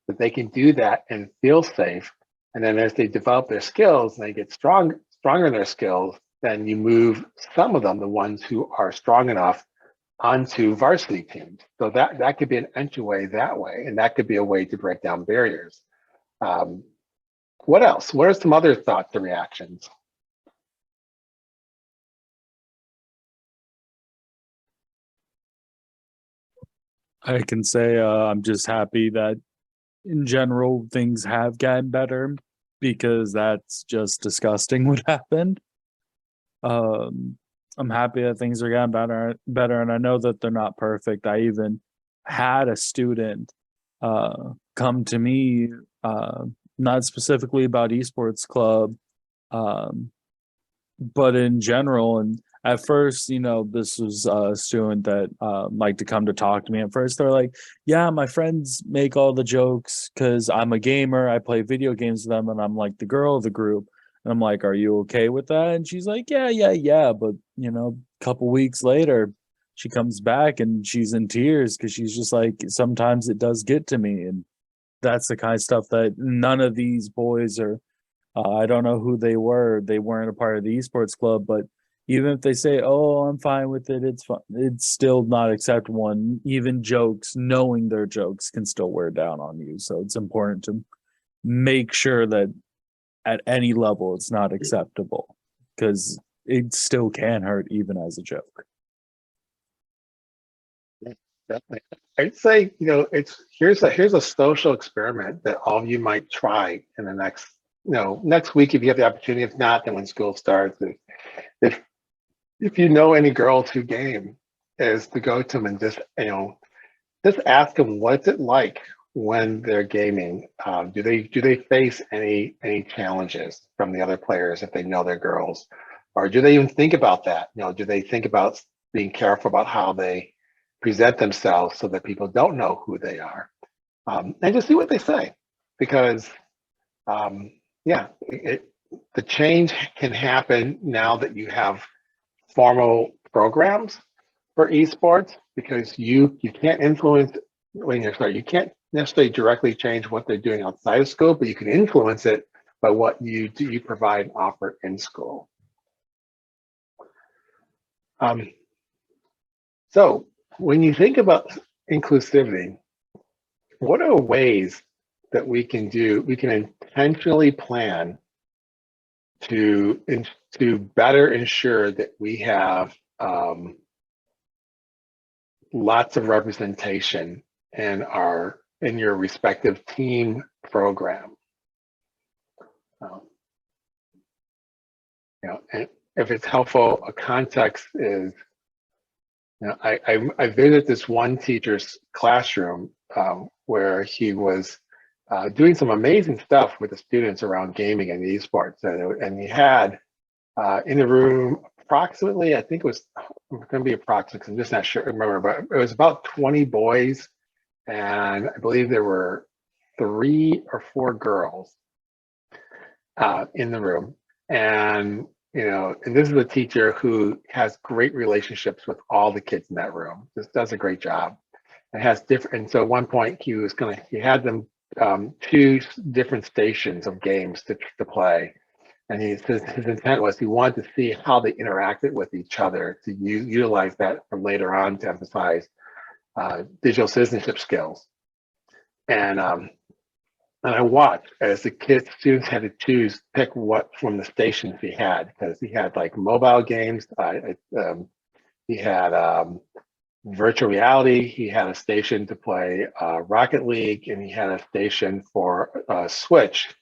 that they can do that and feel safe. And then as they develop their skills and they get stronger in their skills, then you move some of them, the ones who are strong enough, onto varsity teams. So that could be an entryway that way, and that could be a way to break down barriers. What else? What are some other thoughts or reactions? I can say I'm just happy that in general things have gotten better, because that's just disgusting what happened. I'm happy that things are getting better, and I know that they're not perfect. I even had a student come to me, not specifically about esports club, but in general. And at first, this was a student that liked to come to talk to me. At first, they're like, yeah, my friends make all the jokes because I'm a gamer. I play video games with them, and I'm like the girl of the group. And I'm like, are you okay with that? And she's like, yeah. But, a couple weeks later, she comes back and she's in tears because she's just like, sometimes it does get to me. And that's the kind of stuff that none of these boys are, I don't know who they were. They weren't a part of the esports club, but even if they say, oh, I'm fine with it, it's fine, it's still not acceptable. And even jokes, knowing they're jokes, can still wear down on you. So it's important to make sure that at any level it's not acceptable, because it still can hurt even as a joke. Definitely. I'd say, here's a social experiment that all of you might try in the next week if you have the opportunity. If not, then when school starts, if you know any girls who game, is to go to them and just ask them, what's it like when they're gaming? Do they face any challenges from the other players if they know they're girls, or do they even think about that? Do they think about being careful about how they present themselves so that people don't know who they are? And just see what they say, because the change can happen now that you have formal programs for esports, because you can't influence you can't necessarily directly change what they're doing outside of school, but you can influence it by what you provide and offer in school. So when you think about inclusivity, what are ways that we can intentionally plan to better ensure that we have lots of representation in your respective team program? And if it's helpful, a context is, I visited this one teacher's classroom where he was doing some amazing stuff with the students around gaming and esports, and he had in the room approximately, I think it was going to be approximate, 'cause I'm just not sure, remember, but it was about 20 boys, and I believe there were 3 or 4 girls in the room. And, and this is a teacher who has great relationships with all the kids in that room, just does a great job. And has different, and so at one point he had them choose different stations of games to play. And his intent was he wanted to see how they interacted with each other to utilize that for later on to emphasize digital citizenship skills. And I watched as the students had to pick what from the stations he had, because he had like mobile games, he had virtual reality, he had a station to play Rocket League, and he had a station for Switch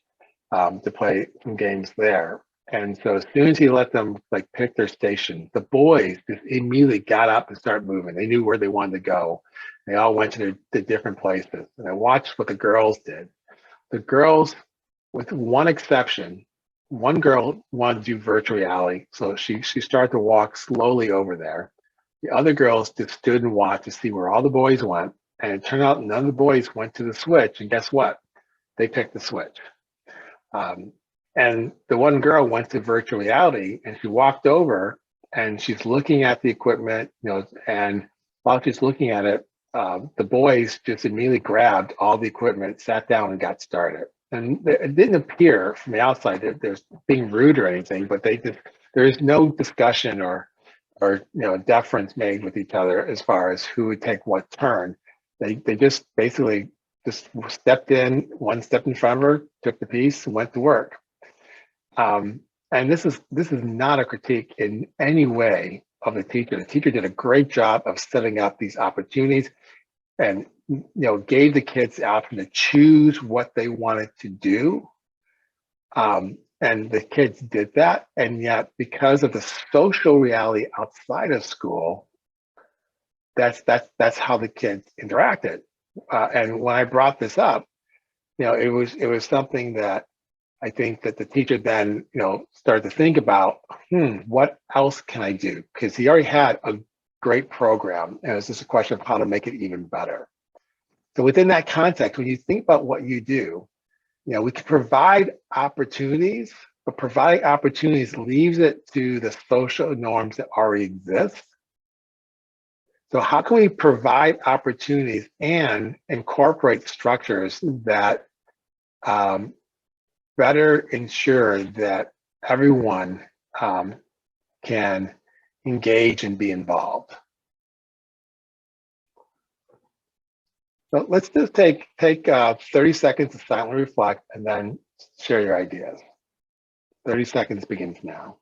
to play some games there. And so as soon as he let them like pick their station, the boys just immediately got up and started moving. They knew where they wanted to go. They all went to the different places. And I watched what the girls did. The girls, with one exception, one girl wanted to do virtual reality, so she started to walk slowly over there. The other girls just stood and watched to see where all the boys went, and it turned out none of the boys went to the Switch. And guess what? They picked the Switch. And the one girl went to virtual reality, and she walked over and she's looking at the equipment, and while she's looking at it, the boys just immediately grabbed all the equipment, sat down, and got started. And it didn't appear from the outside that there's being rude or anything, but there is no discussion or deference made with each other as far as who would take what turn. They just basically just stepped in, one stepped in front of her, took the piece, and went to work. And this is not a critique in any way of the teacher. The teacher did a great job of setting up these opportunities, and gave the kids the option to choose what they wanted to do. And the kids did that, and yet because of the social reality outside of school, that's how the kids interacted. And when I brought this up, it was something that I think that the teacher then, started to think about, what else can I do? Because he already had a great program, and it's just a question of how to make it even better. So within that context, when you think about what you do, we can provide opportunities, but providing opportunities leaves it to the social norms that already exist. So how can we provide opportunities and incorporate structures that better ensure that everyone can engage and be involved? So let's just take 30 seconds to silently reflect and then share your ideas. 30 seconds begins now.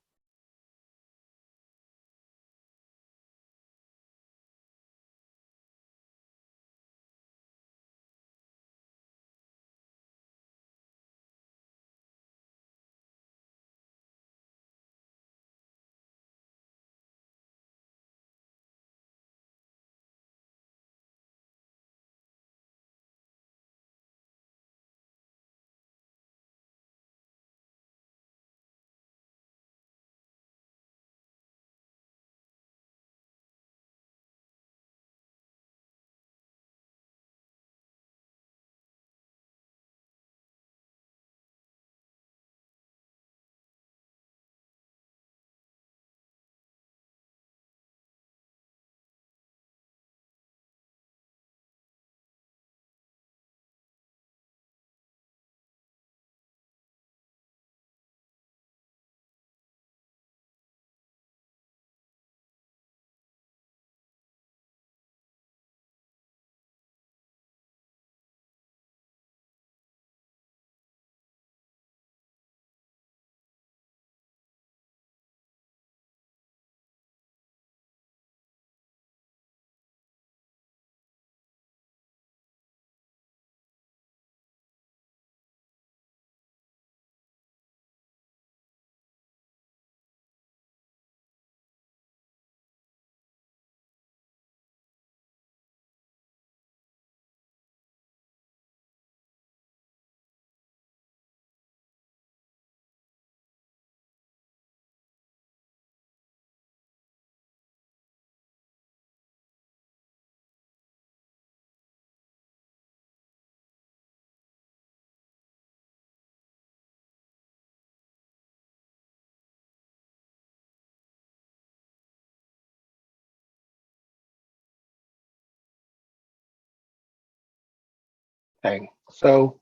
Okay, so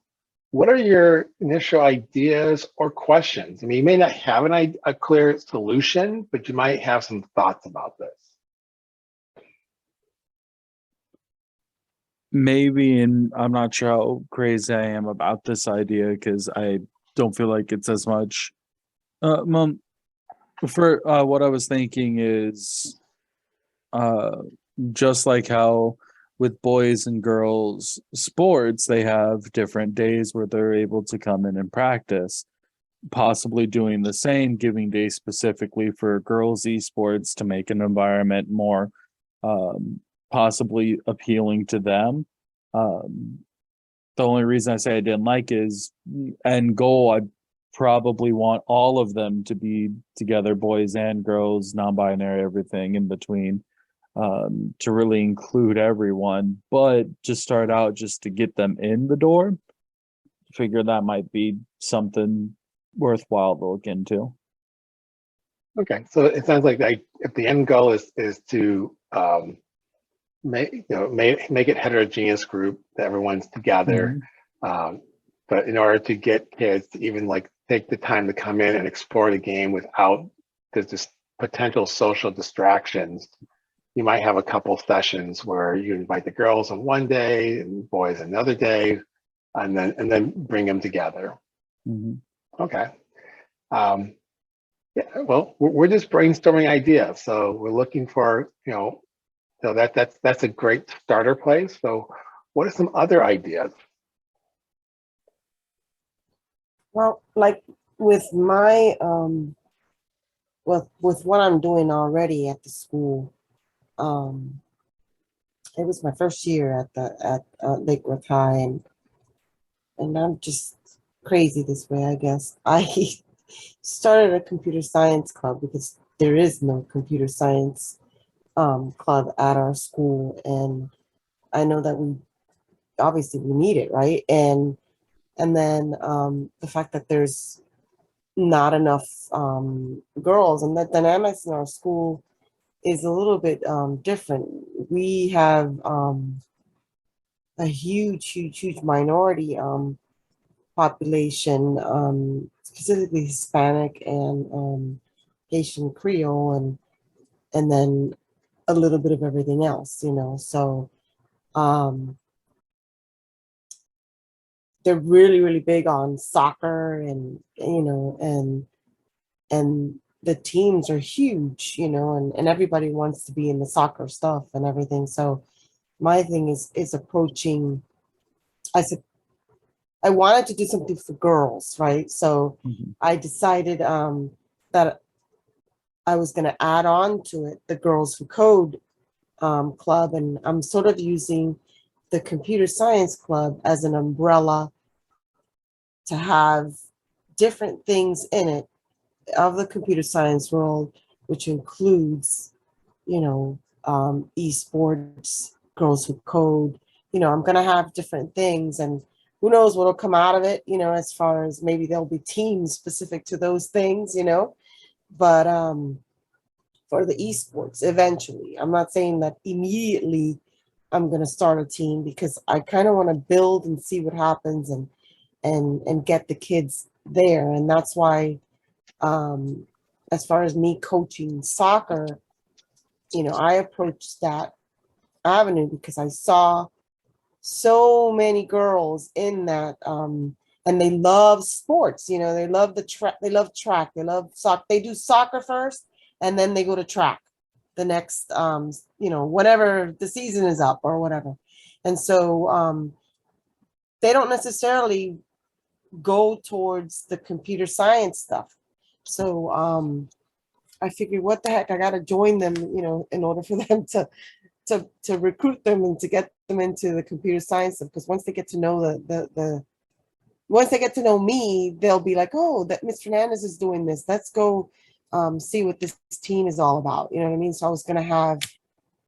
what are your initial ideas or questions? I mean, you may not have a clear solution, but you might have some thoughts about this. Maybe, and I'm not sure how crazy I am about this idea because I don't feel like it's as much. Mom, for what I was thinking is, uh, just like how with boys and girls sports, they have different days where they're able to come in and practice. Possibly doing the same, giving days specifically for girls esports to make an environment more um, possibly appealing to them. Um, the only reason I say I didn't like is end goal. I probably want all of them to be together, boys and girls, non-binary, everything in between, to really include everyone. But just start out just to get them in the door. Figure that might be something worthwhile to look into. Okay, so it sounds like if the end goal is to make it heterogeneous group that everyone's together, but in order to get kids to even like take the time to come in and explore the game without the potential social distractions, you might have a couple sessions where you invite the girls on one day and boys another day, and then bring them together. Okay. Yeah, well, we're just brainstorming ideas, so we're looking for, so that's a great starter place. So what are some other ideas? Well, like with my with what I'm doing already at the school, um, it was my first year at Lake Worth High, and I'm just crazy this way, I guess. I started a computer science club because there is no computer science club at our school, and I know that we obviously we need it, right? And then the fact that there's not enough girls, and the dynamics in our school is a little bit different. We have a huge minority population, specifically Hispanic and Haitian Creole, and then a little bit of everything else, So um, they're really big on soccer, and the teams are huge, and everybody wants to be in the soccer stuff and everything. So my thing is approaching. I said I wanted to do something for girls, right? So I decided that I was going to add on to it the Girls Who Code club, and I'm sort of using the computer science club as an umbrella to have different things in it of the computer science world, which includes, esports, Girls Who Code. I'm going to have different things, and who knows what'll come out of it, as far as maybe there'll be teams specific to those things, but for the esports eventually. I'm not saying that immediately I'm going to start a team because I kind of want to build and see what happens and get the kids there. And that's why, as far as me coaching soccer, I approached that avenue because I saw so many girls in that, and they love sports. They love they love track, they love soccer. They do soccer first, and then they go to track the next, whatever the season is up or whatever. And so they don't necessarily go towards the computer science stuff. So I figured, what the heck, I got to join them, in order for them to recruit them and to get them into the computer science stuff. Because once they get to know the once they get to know me, they'll be like, oh, that Ms. Fernandez is doing this. Let's go see what this team is all about. You know what I mean? So I was going to have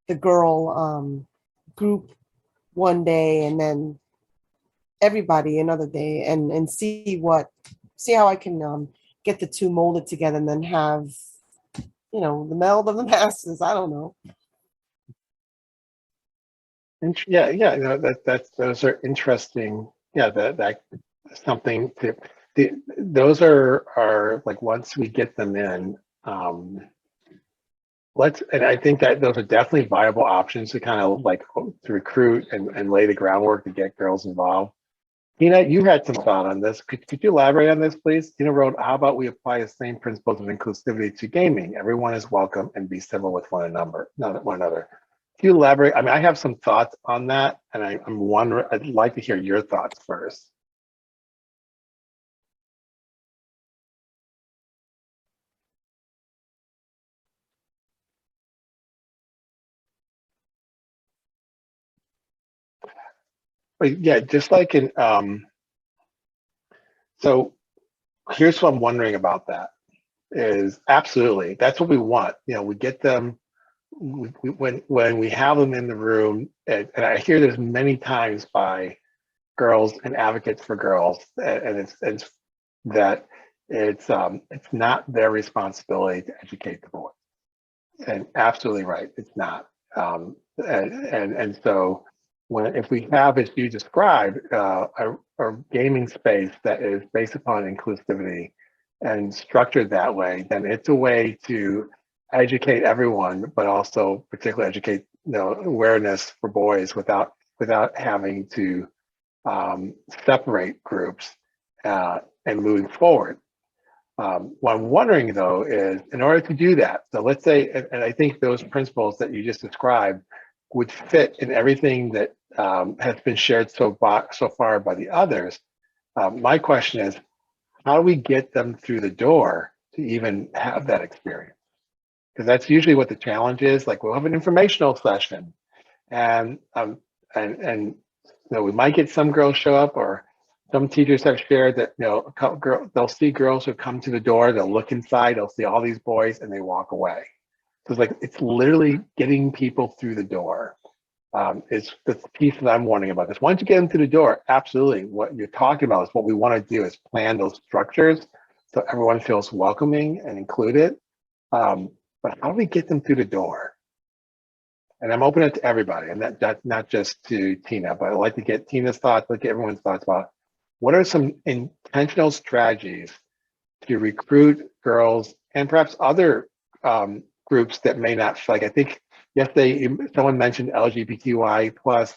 the girl group one day, and then everybody another day, and see how I can get the two molded together, and then have, the meld of the masses. I don't know. Yeah, those are interesting. Yeah, that something to those are like once we get them in, and I think that those are definitely viable options to kind of like to recruit and lay the groundwork to get girls involved. Tina, you had some thought on this. Could you elaborate on this, please? Tina wrote, how about we apply the same principles of inclusivity to gaming? Everyone is welcome and be civil with one another. Can you elaborate? I mean, I have some thoughts on that, and I'm wondering, I'd like to hear your thoughts first. But yeah, just like in, so here's what I'm wondering about that is absolutely, that's what we want. You know, we get them, when we have them in the room, and I hear this many times by girls and advocates for girls, and it's that it's not their responsibility to educate the boys. And absolutely right, it's not. And so if we have, as you described, a gaming space that is based upon inclusivity and structured that way, then it's a way to educate everyone, but also particularly educate, awareness for boys without having to separate groups and moving forward. What I'm wondering though is, in order to do that, so let's say, and I think those principles that you just described would fit in everything that has been shared so far by the others. My question is, how do we get them through the door to even have that experience? Because that's usually what the challenge is. Like, we'll have an informational session, and we might get some girls show up, or some teachers have shared that a couple girls, they'll see girls who come to the door, they'll look inside, they'll see all these boys, and they walk away. So it's literally getting people through the door. Is the piece that I'm wondering about this. Once you get them through the door, absolutely, what you're talking about is what we want to do is plan those structures so everyone feels welcoming and included. But how do we get them through the door? And I'm open it to everybody, and that's not just to Tina, but I'd like to get Tina's thoughts, like everyone's thoughts about what are some intentional strategies to recruit girls and perhaps other groups that may not, like I think yesterday someone mentioned LGBTQI plus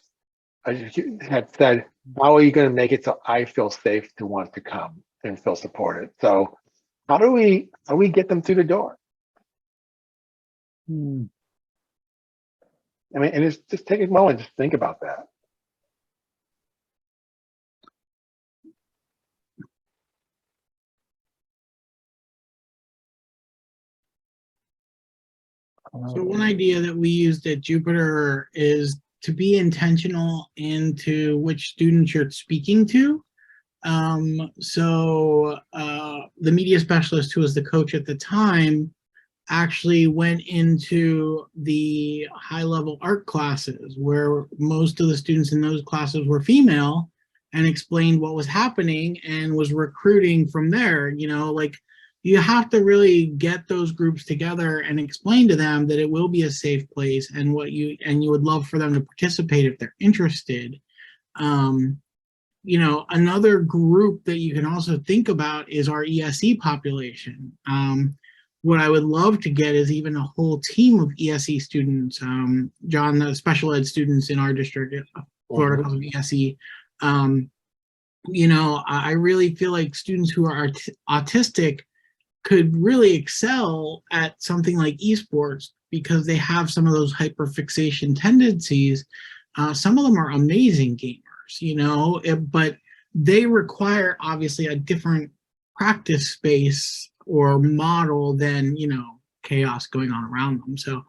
had said, how are you going to make it so I feel safe to want to come and feel supported? So how do we get them through the door? I mean, and it's just take a moment, just think about that. So one idea that we used at Jupiter is to be intentional into which students you're speaking to. The media specialist who was the coach at the time actually went into the high-level art classes where most of the students in those classes were female, and explained what was happening and was recruiting from there. Like, you have to really get those groups together and explain to them that it will be a safe place, and you would love for them to participate if they're interested. Another group that you can also think about is our ESE population. What I would love to get is even a whole team of ESE students. John, the special ed students in our district, Florida calls them ESE. I really feel like students who are autistic could really excel at something like esports because they have some of those hyperfixation tendencies. Some of them are amazing gamers, but they require obviously a different practice space or model than, chaos going on around them. So,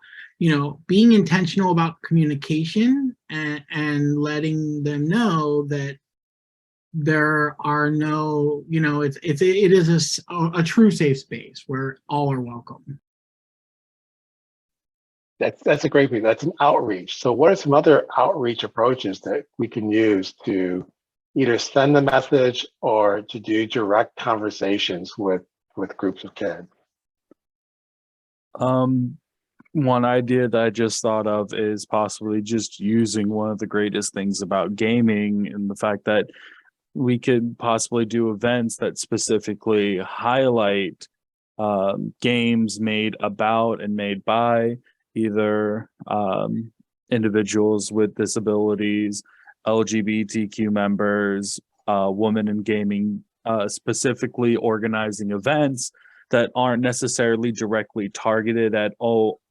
being intentional about communication and letting them know that there are no, it is a true safe space where all are welcome. That's a great thing. That's an outreach. So what are some other outreach approaches that we can use to either send the message or to do direct conversations with groups of kids? One idea that I just thought of is possibly just using one of the greatest things about gaming and the fact that we could possibly do events that specifically highlight games made about and made by either individuals with disabilities, LGBTQ members, women in gaming, specifically organizing events that aren't necessarily directly targeted at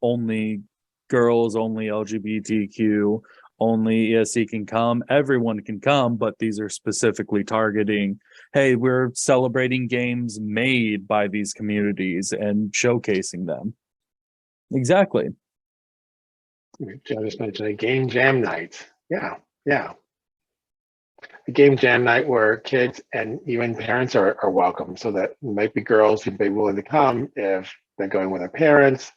only girls, only LGBTQ, only ESC can come. Everyone can come, but these are specifically targeting, hey, we're celebrating games made by these communities and showcasing them. Exactly. I just mentioned a game jam night. Yeah, yeah. A game jam night where kids and even parents are welcome, so that might be girls who'd be willing to come if they're going with their parents,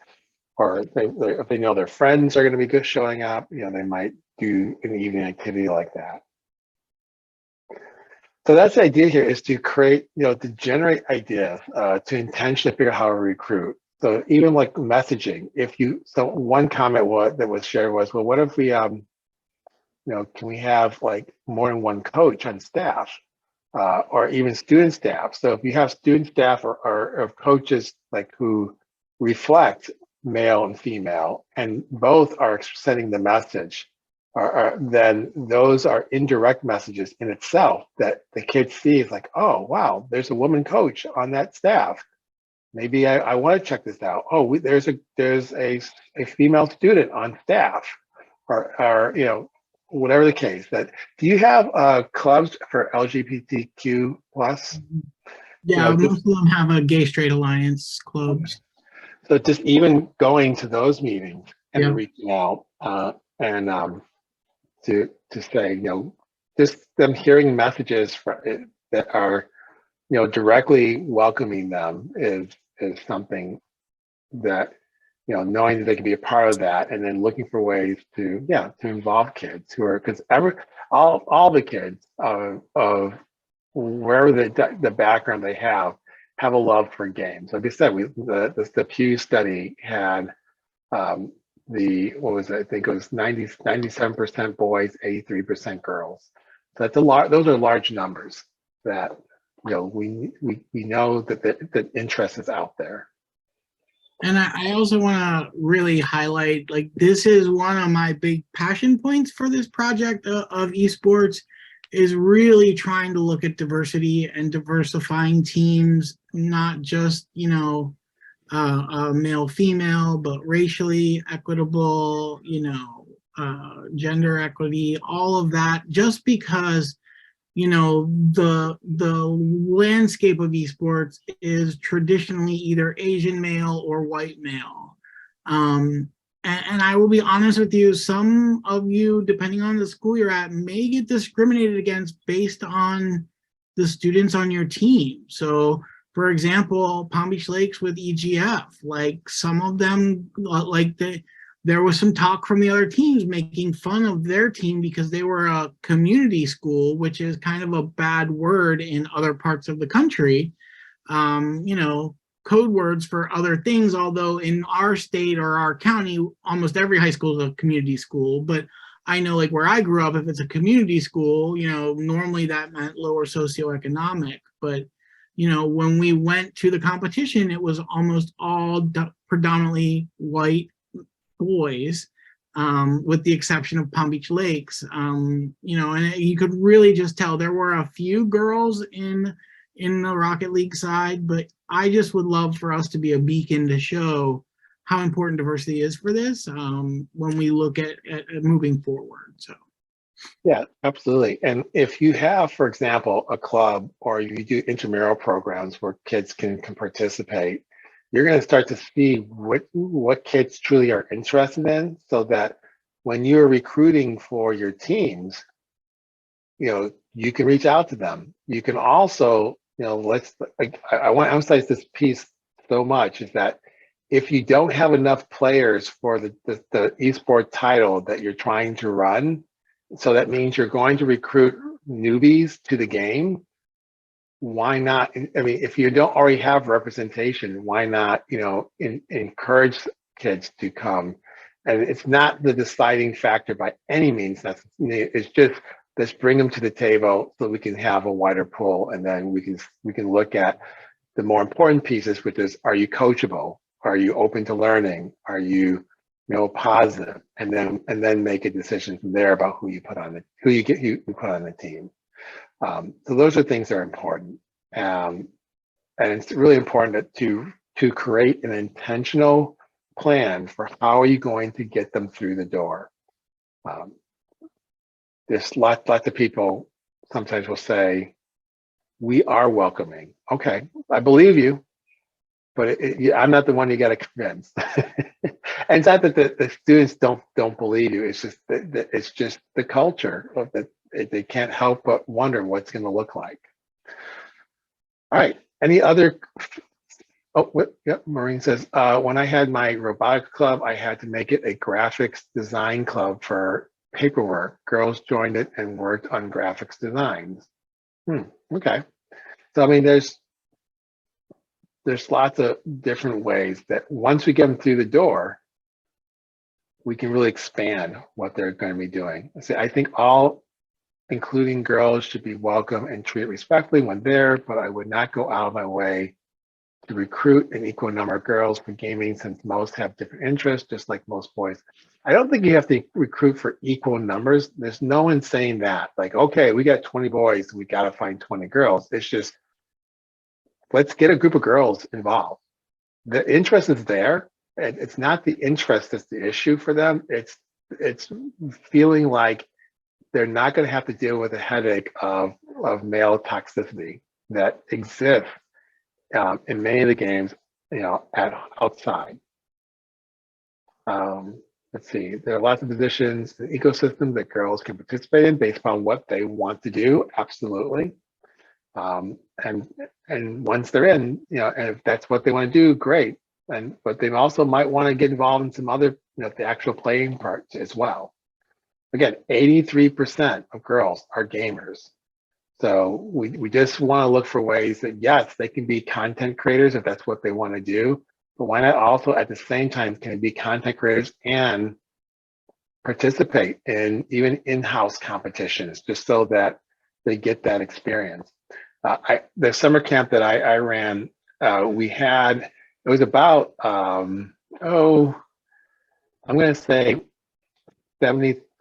or if they know their friends are going to be good showing up, they might do an evening activity like that. So that's the idea here, is to create, to generate ideas, to intentionally figure out how to recruit. So even like messaging, so one comment that was shared was, well, what if we, can we have like more than one coach on staff, or even student staff? So if you have student staff or coaches like who reflect male and female, and both are sending the message, then those are indirect messages in itself that the kids see. Is like, oh wow, there's a woman coach on that staff. Maybe I want to check this out. Oh, there's a female student on staff, or whatever the case. Do you have clubs for LGBTQ plus? Yeah, most of them have a gay straight alliance clubs. So just even going to those meetings and Yeah. reaching out, and to say, just them hearing messages that are, directly welcoming them is something that, knowing that they can be a part of that, and then looking for ways to involve kids because all the kids of wherever the background they have a love for games. Like I said, the Pew study had what was it? I think it was 97% boys, 83% girls. So that's a lot. Those are large numbers that we know that interest is out there. And I also want to really highlight, like, this is one of my big passion points for this project of esports, is really trying to look at diversity and diversifying teams, not just, male, female, but racially equitable, gender equity, all of that, just because the landscape of esports is traditionally either Asian male or white male. And I will be honest with you, some of you, depending on the school you're at, may get discriminated against based on the students on your team. So for example, Palm Beach Lakes with EGF, like some of them, there was some talk from the other teams making fun of their team because they were a community school, which is kind of a bad word in other parts of the country. Code words for other things, although in our state or our county, almost every high school is a community school. But I know, like where I grew up, if it's a community school, normally that meant lower socioeconomic. But, when we went to the competition, it was almost all predominantly white boys, with the exception of Palm Beach Lakes. And you could really just tell there were a few girls in the Rocket League side, but I just would love for us to be a beacon to show how important diversity is for this when we look at moving forward. So. Yeah, absolutely. And if you have, for example, a club or you do intramural programs where kids can participate, you're going to start to see what kids truly are interested in, so that when you're recruiting for your teams, you can reach out to them. You can also, I want to emphasize this piece so much, is that if you don't have enough players for the esports title that you're trying to run, so that means you're going to recruit newbies to the game, why not? I mean, if you don't already have representation, why not, encourage kids to come. And it's not the deciding factor by any means. It's just let's bring them to the table so we can have a wider pool, and then we can look at the more important pieces, which is, are you coachable? Are you open to learning? Are you positive? And then make a decision from there about who you put on the team. So those are things that are important. And it's really important to create an intentional plan for how are you going to get them through the door. There's lots of people sometimes will say, we are welcoming. Okay, I believe you, but I'm not the one you got to convince. And it's not that the students don't believe you. It's just it's just the culture of that. They can't help but wonder what's going to look like. All right. Any other? Oh, yep. Maureen says, when I had my robotics club, I had to make it a graphics design club for paperwork. Girls joined it and worked on graphics designs. Okay. So, I mean, there's lots of different ways that once we get them through the door, we can really expand what they're going to be doing. So I think all, including girls, should be welcome and treated respectfully when there, but I would not go out of my way to recruit an equal number of girls for gaming, since most have different interests, just like most boys. I don't think you have to recruit for equal numbers. There's no one saying that, like, okay, we got 20 boys, we got to find 20 girls. It's just, let's get a group of girls involved. The interest is there. It's not the interest that's the issue for them. It's feeling like they're not going to have to deal with the headache of male toxicity that exists in many of the games, outside. Let's see, there are lots of positions and ecosystems that girls can participate in based upon what they want to do. Absolutely. And once they're in, and if that's what they want to do, great. But they also might want to get involved in some other, the actual playing parts as well. Again, 83% of girls are gamers. So we just want to look for ways that, yes, they can be content creators if that's what they want to do, but why not also at the same time can be content creators and participate in even in-house competitions, just so that they get that experience. The summer camp that I ran, it was about, I'm going to say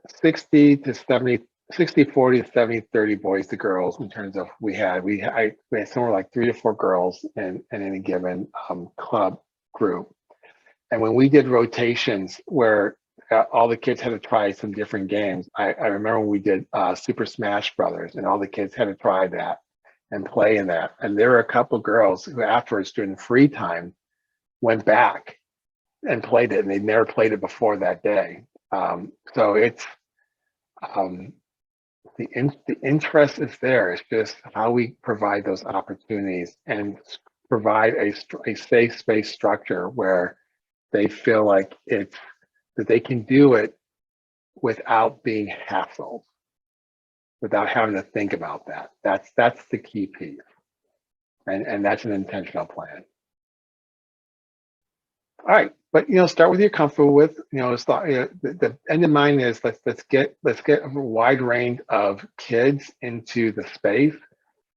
60 to 70, 60, 40 to 70, 30 boys to girls in terms of we had somewhere like 3 to 4 girls in any given club group. And when we did rotations where all the kids had to try some different games, I remember when we did Super Smash Brothers, and all the kids had to try that and play in that. And there were a couple girls who afterwards, during free time, went back and played it, and they'd never played it before that day. So it's the interest is there. It's just how we provide those opportunities and provide a safe space structure where they feel like that they can do it without being hassled, without having to think about that. That's the key piece, and that's an intentional plan. All right, but start with you're comfortable with. The end in mind is let's get a wide range of kids into the space,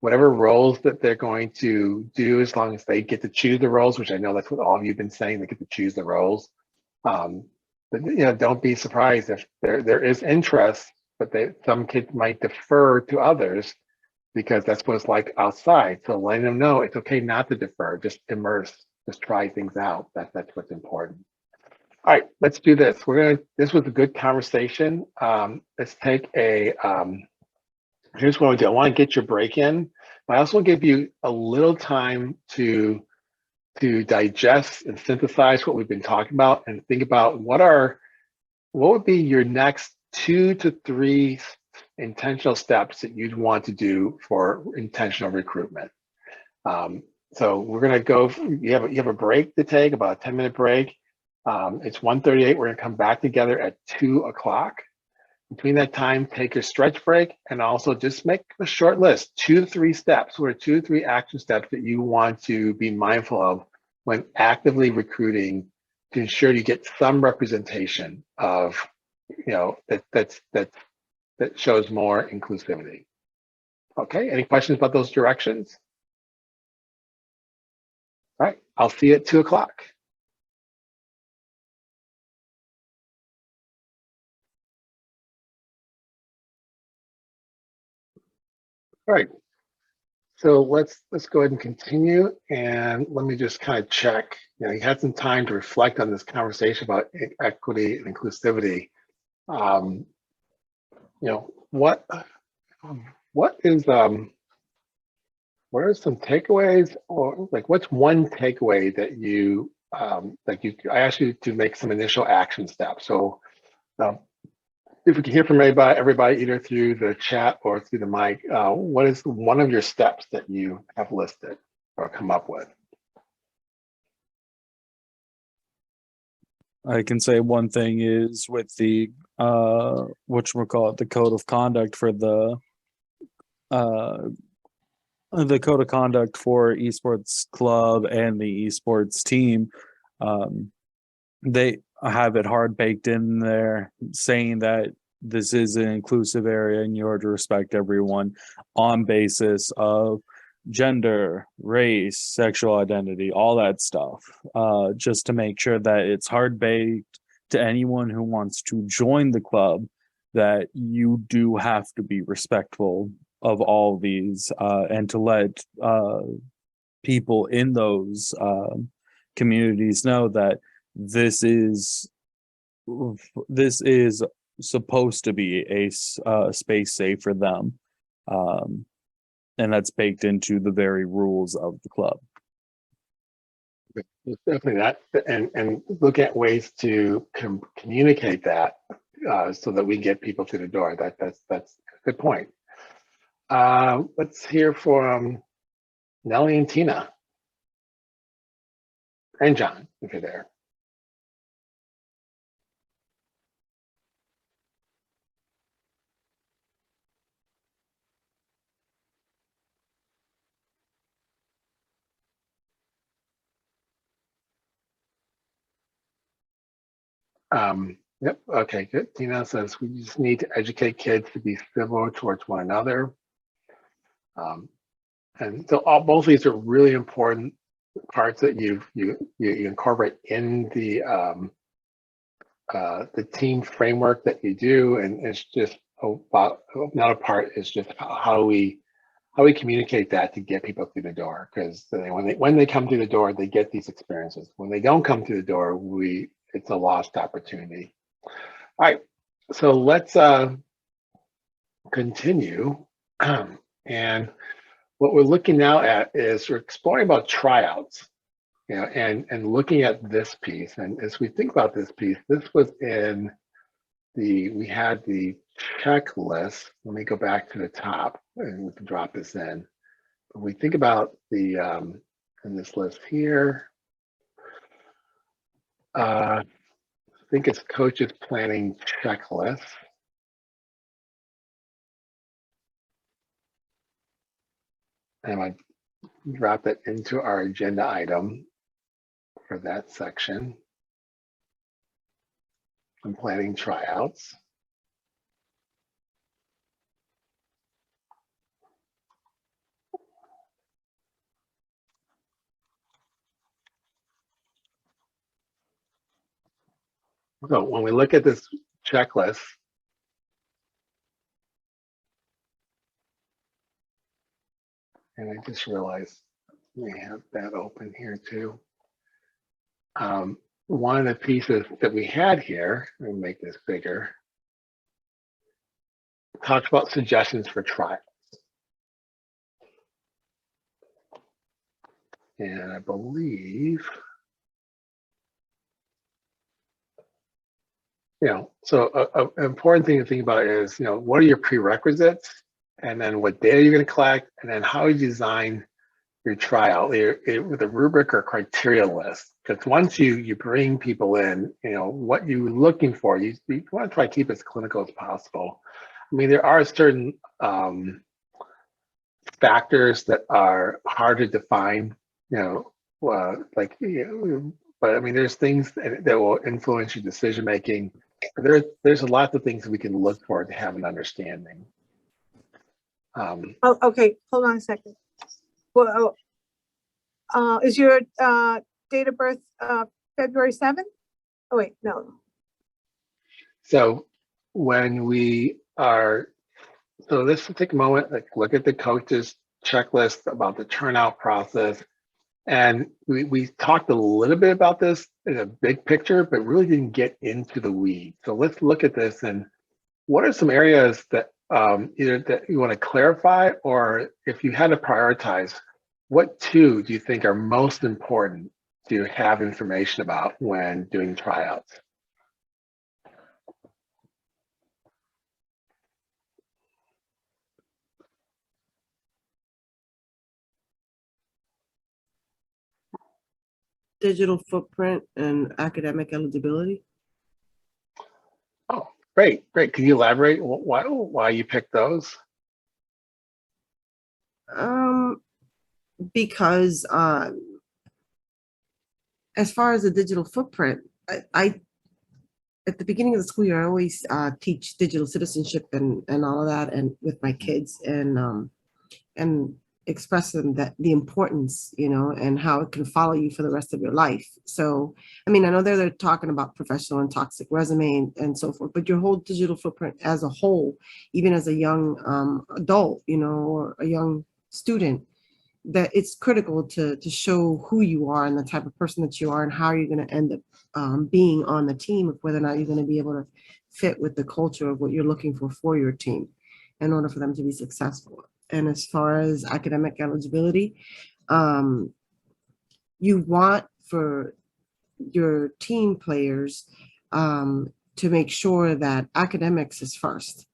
whatever roles that they're going to do, as long as they get to choose the roles, which I know that's what all of you've been saying, they get to choose the roles. But don't be surprised if there is interest, but some kids might defer to others because that's what it's like outside. So letting them know it's okay not to defer, just immerse. Just try things out. That's what's important. All right, let's do this. This was a good conversation. Let's take a, here's what I do. I want to get your break in, but I also give you a little time to digest and synthesize what we've been talking about and think about what would be your next 2 to 3 intentional steps that you'd want to do for intentional recruitment. So we're going to go, you have a break to take, about a 10-minute break. It's 1:38. We're going to come back together at 2 o'clock. Between that time, take your stretch break and also just make a short list, 2 to 3 steps, or 2 to 3 action steps that you want to be mindful of when actively recruiting to ensure you get some representation of, you know, that shows more inclusivity. Okay, any questions about those directions? All right, I'll see you at 2 o'clock. All right, so let's go ahead and continue, and let me just kind of check. You know, you had some time to reflect on this conversation about equity and inclusivity. You know, what is what are some takeaways, or like what's one takeaway that you I asked you to make some initial action steps. So if we can hear from everybody either through the chat or through the mic, what is one of your steps that you have listed or come up with? I can say one thing is with the whatchamacallit, the code of conduct for the code of conduct for esports club and the esports team. They have it hard baked in there saying that this is an inclusive area and you are to respect everyone on basis of gender, race, sexual identity, all that stuff, just to make sure that it's hard baked to anyone who wants to join the club, that you do have to be respectful of all these, and to let people in those communities know that this is supposed to be a space safe for them, and that's baked into the very rules of the club. It's definitely that, and look at ways to communicate that, so that we get people through the door. That's a good point. Let's hear from Nellie and Tina, and John, if you're there. Yep, okay, good. Tina says we just need to educate kids to be civil towards one another. And so both of these are really important parts that you incorporate in the team framework that you do, and it's just about another part is just how we communicate that to get people through the door, because when they come through the door, they get these experiences. When they don't come through the door, it's a lost opportunity. All right, so let's continue. And what we're looking now at is we're exploring about tryouts, you know, and looking at this piece. And as we think about this piece, this was in we had the checklist. Let me go back to the top and we can drop this in. When we think about the in this list here, I think it's coaches planning checklist. And I drop that into our agenda item for that section. I'm planning tryouts. So when we look at this checklist, and I just realized we have that open here too. One of the pieces that we had here, let me make this bigger, talks about suggestions for trials. And I believe, you know, so an important thing to think about is, you know, what are your prerequisites, and then what data you're going to collect, and then how you design your tryout with a rubric or criteria list. Because once you bring people in, you know, what you're looking for, you want to try to keep it as clinical as possible. I mean, there are certain factors that are hard to define, you know, like, you know, but I mean, there's things that will influence your decision making. There's a lot of things that we can look for to have an understanding. Oh, okay, hold on a second. Well, is your date of birth February 7th? Oh, wait, no. So when we are, so let's take a moment, like look at the coach's checklist about the turnout process. And we talked a little bit about this in a big picture, but really didn't get into the weeds. So let's look at this and what are some areas that either that you want to clarify, or if you had to prioritize, what two do you think are most important to have information about when doing tryouts? Digital footprint and academic eligibility. Oh, great. Can you elaborate why you picked those? Because as far as the digital footprint, I at the beginning of the school year, I always teach digital citizenship and all of that, and with my kids, and express them that the importance, you know, and how it can follow you for the rest of your life. So, I mean, I know they're talking about professional and toxic resume and so forth, but your whole digital footprint as a whole, even as a young adult, you know, or a young student, that it's critical to show who you are and the type of person that you are and how you're going to end up being on the team, of whether or not you're going to be able to fit with the culture of what you're looking for your team in order for them to be successful. And as far as academic eligibility, you want for your team players to make sure that academics is first,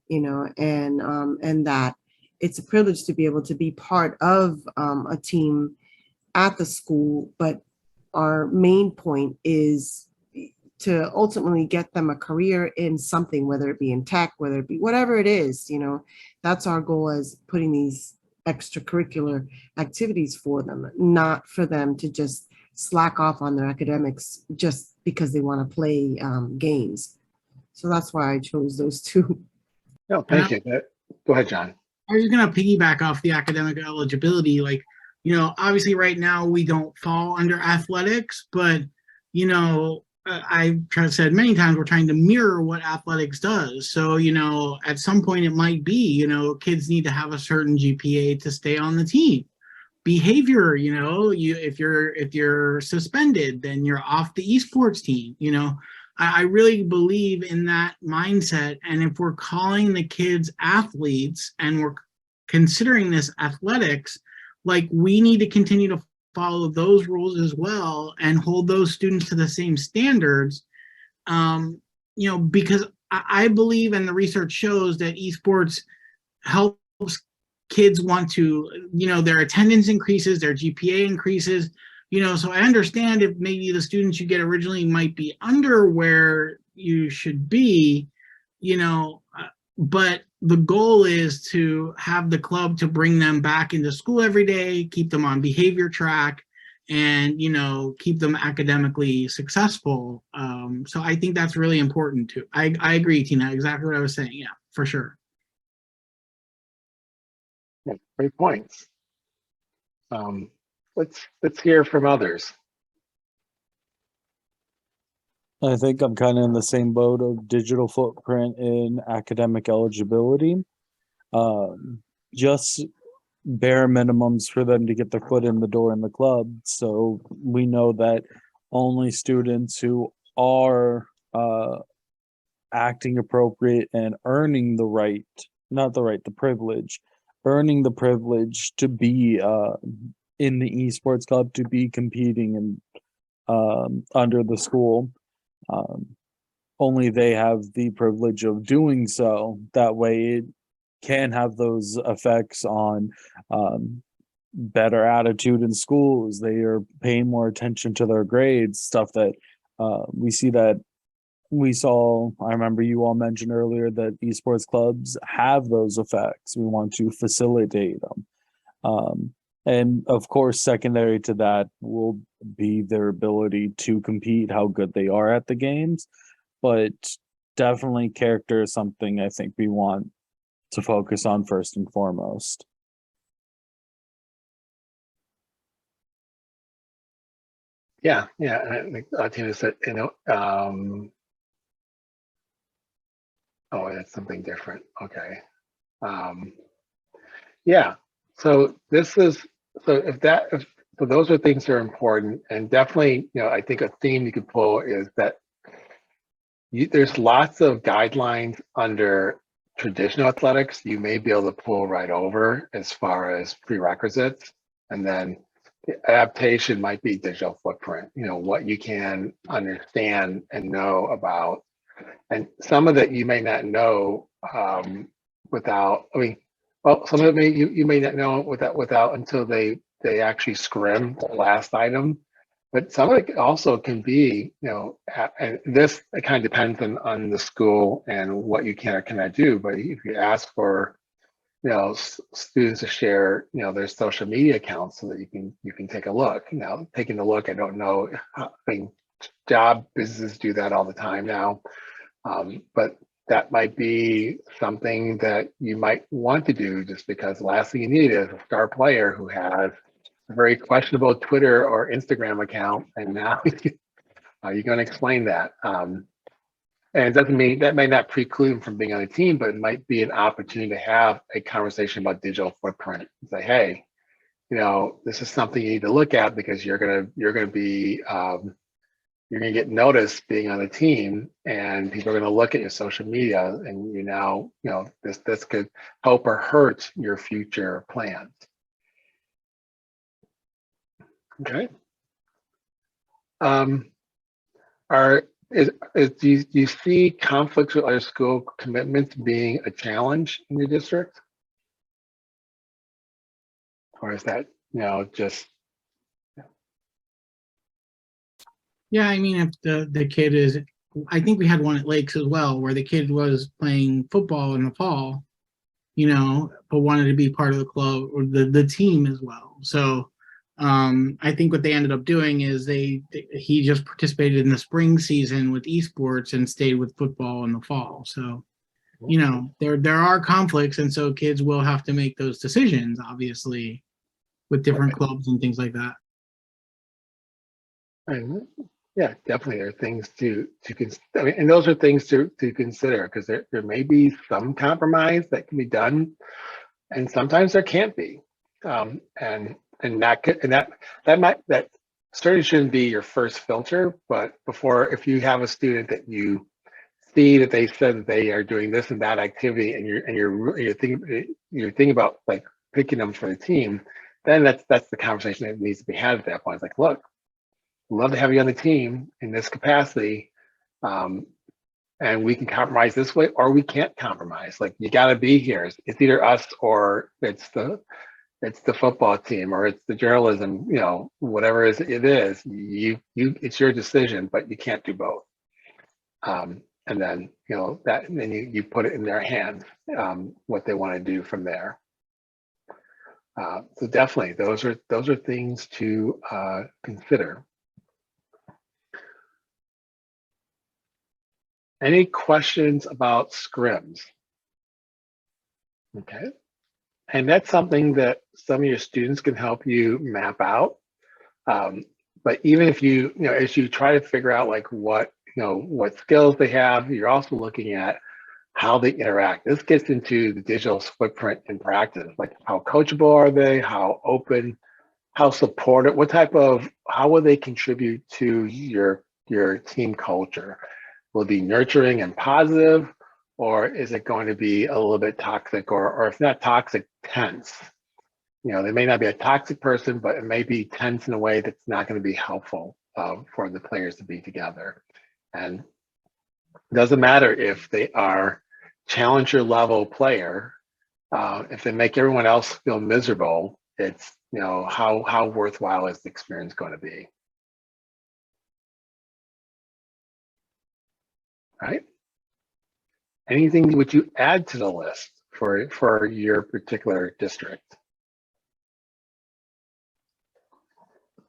you know, and that it's a privilege to be able to be part of a team at the school. But our main point is to ultimately get them a career in something, whether it be in tech, whether it be whatever it is, you know, that's our goal, as putting these extracurricular activities for them, not for them to just slack off on their academics just because they want to play games. So that's why I chose those two. No, thank you. Go ahead, John. I was going to piggyback off the academic eligibility. Like, you know, obviously right now we don't fall under athletics, but, you know, I've said many times we're trying to mirror what athletics does. So, you know, at some point it might be, you know, kids need to have a certain GPA to stay on the team. Behavior, you know, if you're suspended, then you're off the esports team. You know, I really believe in that mindset. And if we're calling the kids athletes and we're considering this athletics, like, we need to continue to follow those rules as well and hold those students to the same standards. You know, because I believe, and the research shows, that esports helps kids want to, you know, their attendance increases, their GPA increases, you know. So I understand if maybe the students you get originally might be under where you should be, you know, but the goal is to have the club to bring them back into school every day, keep them on behavior track, and, you know, keep them academically successful. So I think that's really important too. I agree, Tina, exactly what I was saying. Yeah, for sure. Yeah, great points. Let's hear from others. I think I'm kind of in the same boat of digital footprint in academic eligibility. Just bare minimums for them to get their foot in the door in the club. So we know that only students who are acting appropriate and earning the right, not the right, the privilege, earning the privilege to be in the esports club, to be competing and under the school. Only they have the privilege of doing so. That way it can have those effects on better attitude in schools. They are paying more attention to their grades, stuff that we saw. I remember you all mentioned earlier that esports clubs have those effects. We want to facilitate them. And of course, secondary to that will be their ability to compete, how good they are at the games. But definitely character is something I think we want to focus on first and foremost. Yeah, yeah. And I think Tina said, oh, that's something different. Okay. Yeah. So this is so those are things that are important, and definitely, I think a theme you could pull is that there's lots of guidelines under traditional athletics you may be able to pull right over as far as prerequisites, and then the adaptation might be digital footprint. What you can understand and know about, and some of that you may not know without. I mean, well, some of it you may not know without until they actually scrim the last item. But some of it also can be, and this it kind of depends on the school and what you can or cannot do. But if you ask for, students to share, their social media accounts so that you can take a look. Now, taking a look, I don't know. I mean, job businesses do that all the time now. But that might be something that you might want to do, just because the last thing you need is a star player who has a very questionable Twitter or Instagram account, and now you're going to explain that. And it doesn't mean that may not preclude him from being on a team, but it might be an opportunity to have a conversation about digital footprint. Say, hey, this is something you need to look at, because you're gonna be you're going to get noticed being on a team, and people are going to look at your social media, and this could help or hurt your future plans. Okay. Do you see conflicts with other school commitments being a challenge in your district, or is that just? Yeah, I mean, if the kid is, I think we had one at Lakes as well, where the kid was playing football in the fall, but wanted to be part of the club or the team as well. So I think what they ended up doing is he just participated in the spring season with esports and stayed with football in the fall. So, there are conflicts, and so kids will have to make those decisions, obviously, with different clubs and things like that. And yeah, definitely there are things to I mean, and those are things to consider, because there may be some compromise that can be done, and sometimes there can't be. And that certainly shouldn't be your first filter. But if you have a student that you see that they said that they are doing this and that activity, and you're thinking about like picking them for the team, then that's the conversation that needs to be had at that point. It's like, look, love to have you on the team in this capacity, and we can compromise this way, or we can't compromise. Like, you got to be here. It's either us or it's the football team, or it's the journalism. Whatever it is, it's your decision, but you can't do both. And then you put it in their hands, what they want to do from there. So definitely, those are things to consider. Any questions about scrims? Okay. And that's something that some of your students can help you map out. But even if as you try to figure out like what skills they have, you're also looking at how they interact. This gets into the digital footprint in practice. Like, how coachable are they? How open? How supportive? How will they contribute to your team culture? Will it be nurturing and positive, or is it going to be a little bit toxic, or if not toxic, tense? They may not be a toxic person, but it may be tense in a way that's not going to be helpful for the players to be together. And it doesn't matter if they are challenger level player. If they make everyone else feel miserable, it's how worthwhile is the experience going to be? Right? Anything would you add to the list for your particular district?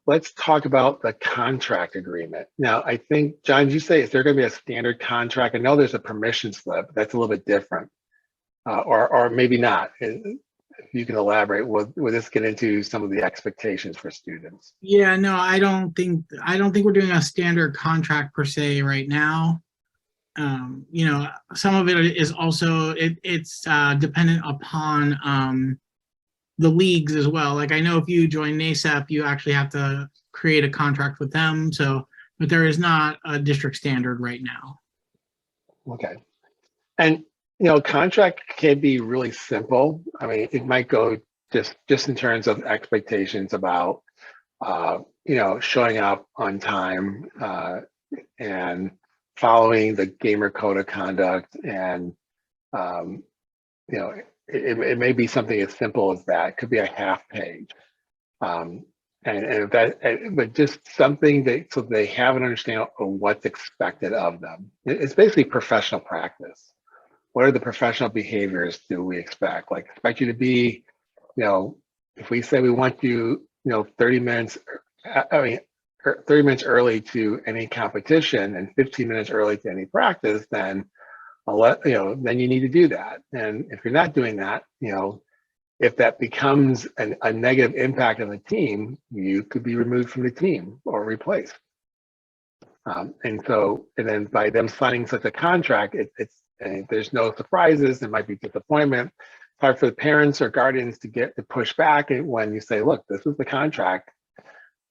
let's talk about the contract agreement. Now, I think, John, did you say, is there going to be a standard contract? I know there's a permission slip. That's a little bit different. Or maybe not. If you can elaborate, will this get into some of the expectations for students? Yeah, no, I don't think we're doing a standard contract per se right now. You know, some of it is also it's dependent upon the leagues as well. Like I know if you join NASEP, you actually have to create a contract with them. So, but there is not a district standard right now. Okay. And, you know, contract can be really simple. I mean, it might go just in terms of expectations about, you know, showing up on time and following the gamer code of conduct. And, you know, it may be something as simple as that. It could be a half page. And if that, but just something that, so they have an understanding of what's expected of them. It's basically professional practice. What are the professional behaviors do we expect? Like expect you to be, you know, if we say we want you, you know, 30 minutes, 30 minutes early to any competition and 15 minutes early to any practice, then then you need to do that. And if you're not doing that, you know, if that becomes a negative impact on the team, you could be removed from the team or replaced. And then by them signing such a contract, there's no surprises. There might be disappointment. It's hard for the parents or guardians to push back when you say, look, this is the contract.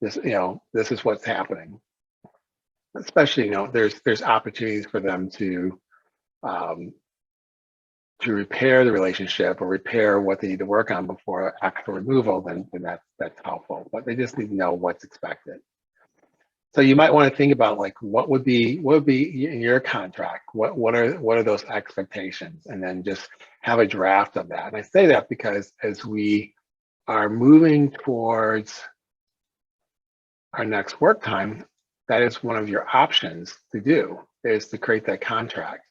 This is what's happening. Especially, you know, there's opportunities for them to repair the relationship or repair what they need to work on before actual removal, then that's helpful. But they just need to know what's expected. So you might want to think about like what would be in your contract? What are those expectations? And then just have a draft of that. And I say that because as we are moving towards our next work time, that is one of your options to do, is to create that contract.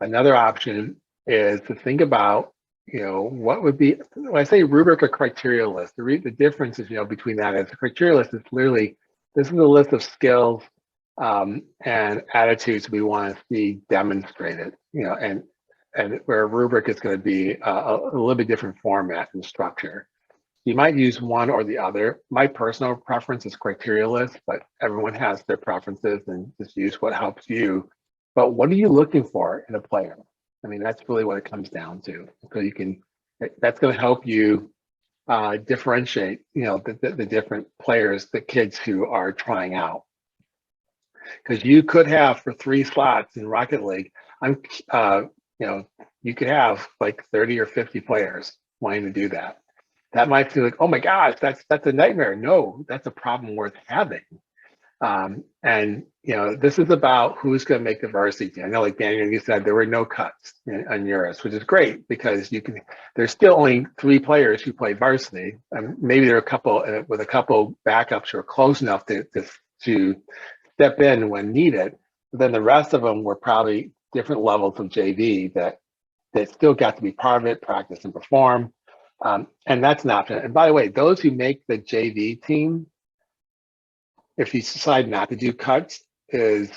Another option is to think about, you know, what would be, when I say rubric or criteria list, the difference is, you know, between that is a criteria list is literally, this is a list of skills and attitudes we want to see demonstrated, you know, and where a rubric is going to be a little bit different format and structure. You might use one or the other. My personal preference is criteria list, but everyone has their preferences and just use what helps you. But what are you looking for in a player? I mean, that's really what it comes down to. So that's going to help you differentiate, you know, the different players, the kids who are trying out. Because you could have for 3 slots in Rocket League, you know, you could have like 30 or 50 players wanting to do that. That might feel like, oh my gosh, that's a nightmare. No, that's a problem worth having. And you know, this is about who's going to make the varsity team. I know, like Daniel, you said there were no cuts on yours, which is great because there's still only 3 players who play varsity, and maybe there are a couple with a couple backups who are close enough to step in when needed. But then the rest of them were probably different levels of JV that still got to be part of it, practice and perform. And that's an option. And by the way, those who make the JV team, if you decide not to do cuts, can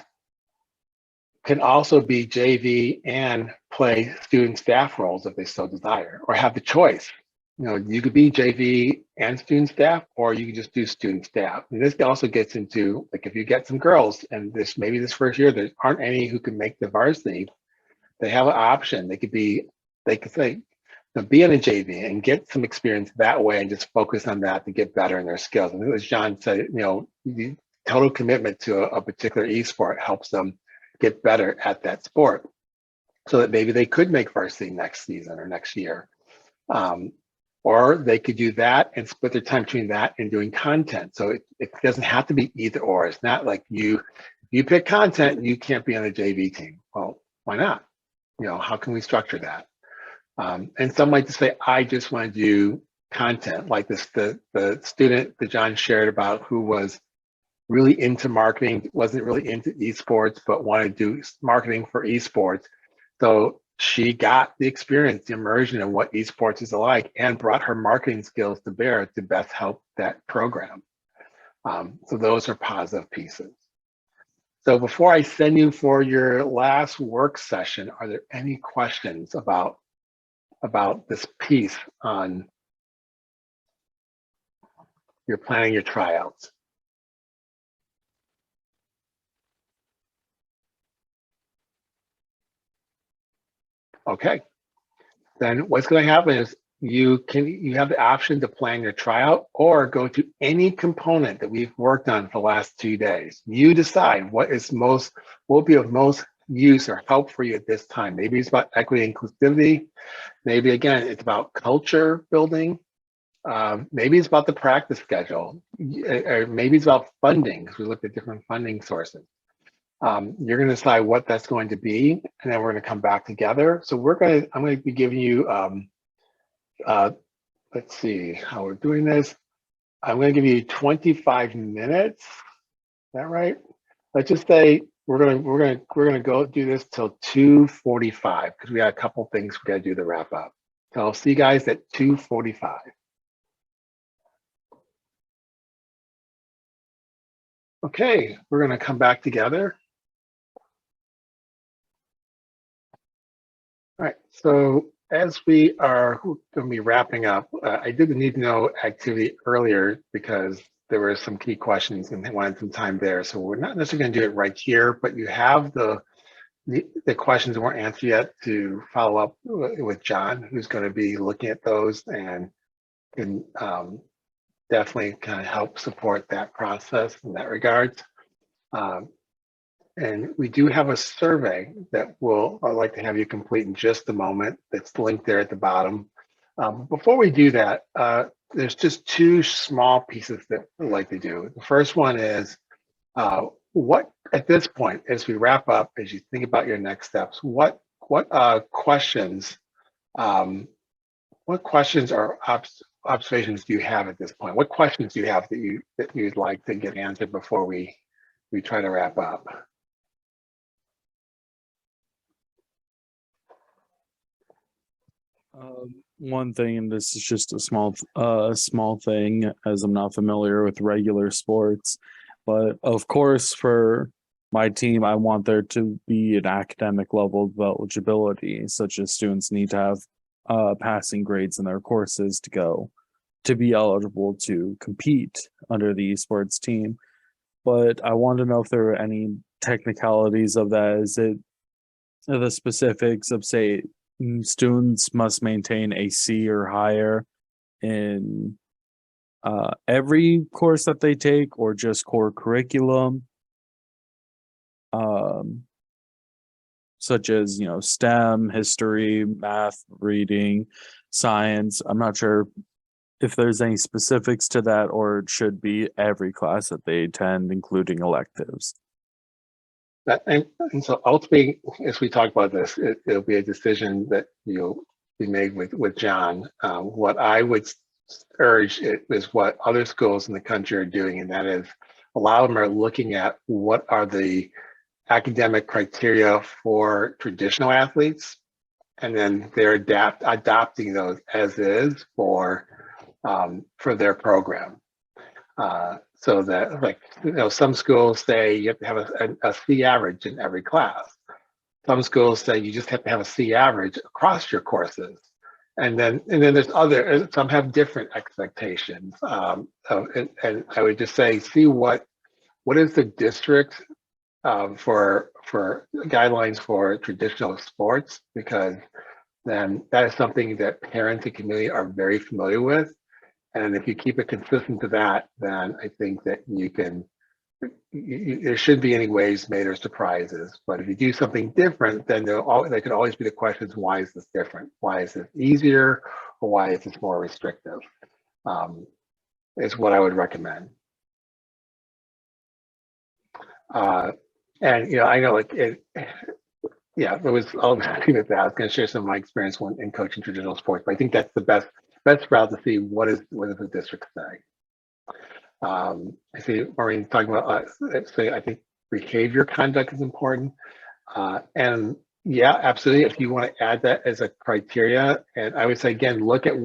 also be JV and play student staff roles if they so desire, or have the choice. You know, you could be JV and student staff, or you can just do student staff. And this also gets into, like, if you get some girls, and maybe this first year there aren't any who can make the varsity, they have an option. They could say, be in a JV and get some experience that way and just focus on that to get better in their skills. And as John said, you know, the total commitment to a particular esport helps them get better at that sport so that maybe they could make varsity next season or next year. Or they could do that and split their time between that and doing content. So it doesn't have to be either or. It's not like you pick content, you can't be on the JV team. Well, why not? You know, how can we structure that? And some might just say, I just want to do content, like the student that John shared about who was really into marketing, wasn't really into esports, but wanted to do marketing for esports. So she got the experience, the immersion of what esports is like, and brought her marketing skills to bear to best help that program. So those are positive pieces. So before I send you for your last work session, are there any questions about this piece on your planning your tryouts? Okay, then what's going to happen is you have the option to plan your tryout or go to any component that we've worked on for the last 2 days. You decide what will be of most use or help for you at this time. Maybe it's about equity and inclusivity. Maybe again, it's about culture building. Maybe it's about the practice schedule, or maybe it's about funding, because we looked at different funding sources. You're going to decide what that's going to be, and then we're going to come back together. So I'm going to be giving you, let's see how we're doing this. I'm going to give you 25 minutes. Is that right? Let's just say we're going to go do this till 2:45 because we got a couple things we got to do to wrap up. So I'll see you guys at 2:45. Okay, we're going to come back together. All right, so as we are going to be wrapping up, I did the need to know activity earlier because there were some key questions and they wanted some time there. So we're not necessarily going to do it right here, but you have the questions that weren't answered yet to follow up with John, who's going to be looking at those and can definitely kind of help support that process in that regard. And we do have a survey that I'd like to have you complete in just a moment. That's linked there at the bottom. Before we do that, there's just 2 small pieces that I'd like to do. The first one is what at this point, as we wrap up, as you think about your next steps, what questions or observations do you have at this point? What questions do you have that you'd like to get answered before we try to wrap up? One thing, and this is just a small thing, as I'm not familiar with regular sports, but of course for my team, I want there to be an academic level of eligibility, such as students need to have passing grades in their courses to be eligible to compete under the esports team. But I want to know if there are any technicalities of that. Is it the specifics of, say, students must maintain a C or higher in every course that they take, or just core curriculum, such as STEM, history, math, reading, science? I'm not sure if there's any specifics to that, or it should be every class that they attend, including electives. And so ultimately, as we talk about this, it'll be a decision that you'll be made with John. What I would urge is what other schools in the country are doing, and that is a lot of them are looking at what are the academic criteria for traditional athletes, and then they're adopting those as is for their program. So that, some schools say you have to have a C average in every class. Some schools say you just have to have a C average across your courses. And then there's some have different expectations. And I would just say, see what is the district for guidelines for traditional sports, because then that is something that parents and community are very familiar with. And if you keep it consistent to that, then I think that there shouldn't be any waves made or surprises. But if you do something different, then there could always be the questions, why is this different? Why is this easier? Or why is this more restrictive? Is what I would recommend. And I know it was all with that. I was going to share some of my experience in coaching traditional sports, but I think that's the best route to see what does the district say. I see Maureen talking about, I think behavior conduct is important. And yeah, absolutely. If you want to add that as a criteria, and I would say, again, look at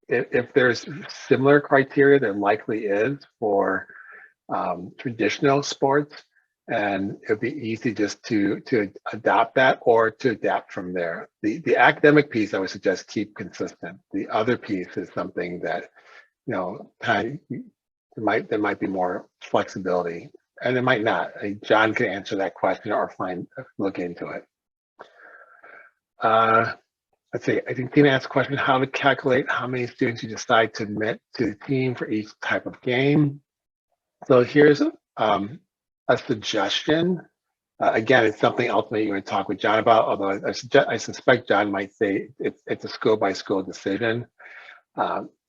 if there's similar criteria, there likely is for traditional sports, and it'd be easy just to adopt that or to adapt from there. The academic piece, I would suggest keep consistent. The other piece is something that, you know, kind of, there might be more flexibility, and it might not. John can answer that question or look into it. Let's see, I think Tina asked a question, how to calculate how many students you decide to admit to the team for each type of game. So here's a suggestion. Again, it's something ultimately you're going to talk with John about, although I suspect John might say it's a school by school decision.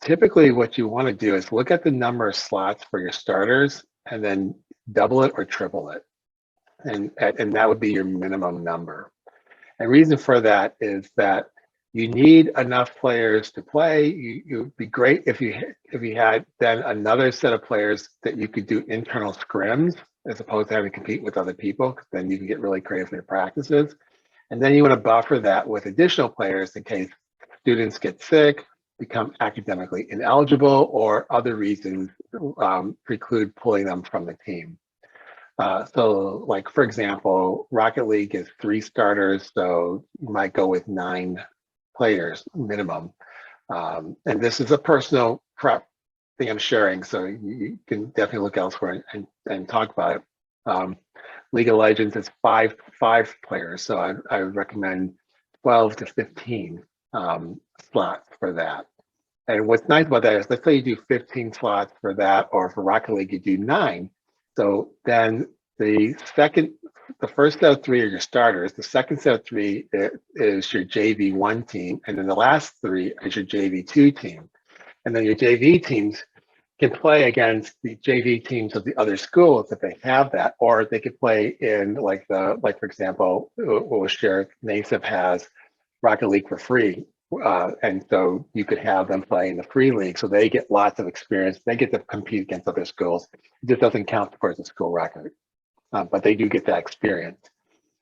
Typically what you want to do is look at the number of slots for your starters and then double it or triple it. And that would be your minimum number. And reason for that is that you need enough players to play. It would be great if you had then another set of players that you could do internal scrims as opposed to having to compete with other people, because then you can get really creative in your practices. And then you want to buffer that with additional players in case students get sick, become academically ineligible, or other reasons preclude pulling them from the team. So like, for example, Rocket League is 3 starters, so you might go with 9 players minimum. And this is a personal prep thing I'm sharing, so you can definitely look elsewhere and talk about it. League of Legends is five players, so I would recommend 12 to 15 slots for that. And what's nice about that is, let's say you do 15 slots for that, or for Rocket League you do 9. So then the first set of 3 are your starters. The second set of 3 is your JV1 team, and then the last 3 is your JV2 team. And then your JV teams can play against the JV teams of the other schools if they have that, or they could play in like for example, what was shared, NASIP has Rocket League for free. And so you could have them play in the free league, so they get lots of experience. They get to compete against other schools. It just doesn't count towards the school record, but they do get that experience.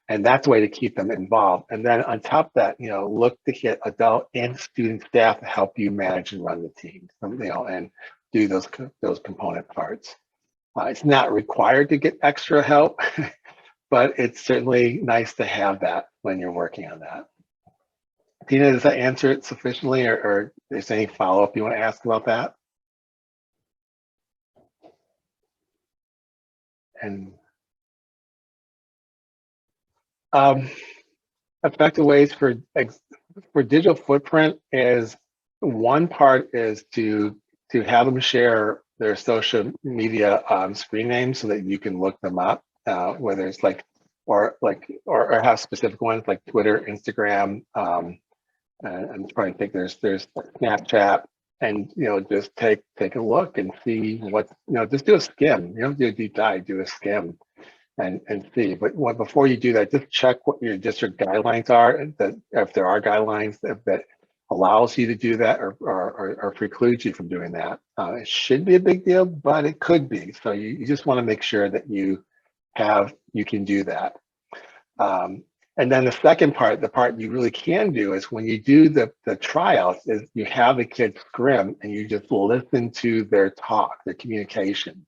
And that's a way to keep them involved. And then on top of that, you know, look to get adult and student staff to help you manage and run the team, you know, and do those component parts. It's not required to get extra help, but it's certainly nice to have that when you're working on that. Tina, does that answer it sufficiently, or is there any follow-up you want to ask about that? And effective ways for digital footprint is, one part is to have them share their social media screen names so that you can look them up, whether it's like, or have specific ones like Twitter, Instagram. I'm trying to think. There's Snapchat, and you know, just take a look and see what, you know, just do a skim. You don't do a deep dive, do a skim and see. But before you do that, just check what your district guidelines are. That if there are guidelines that allows you to do that or precludes you from doing that. It should be a big deal, but it could be. So you just want to make sure that you can do that. And then the second part, the part you really can do, is when you do the tryouts, is you have the kids scrim and you just listen to their talk, their communication.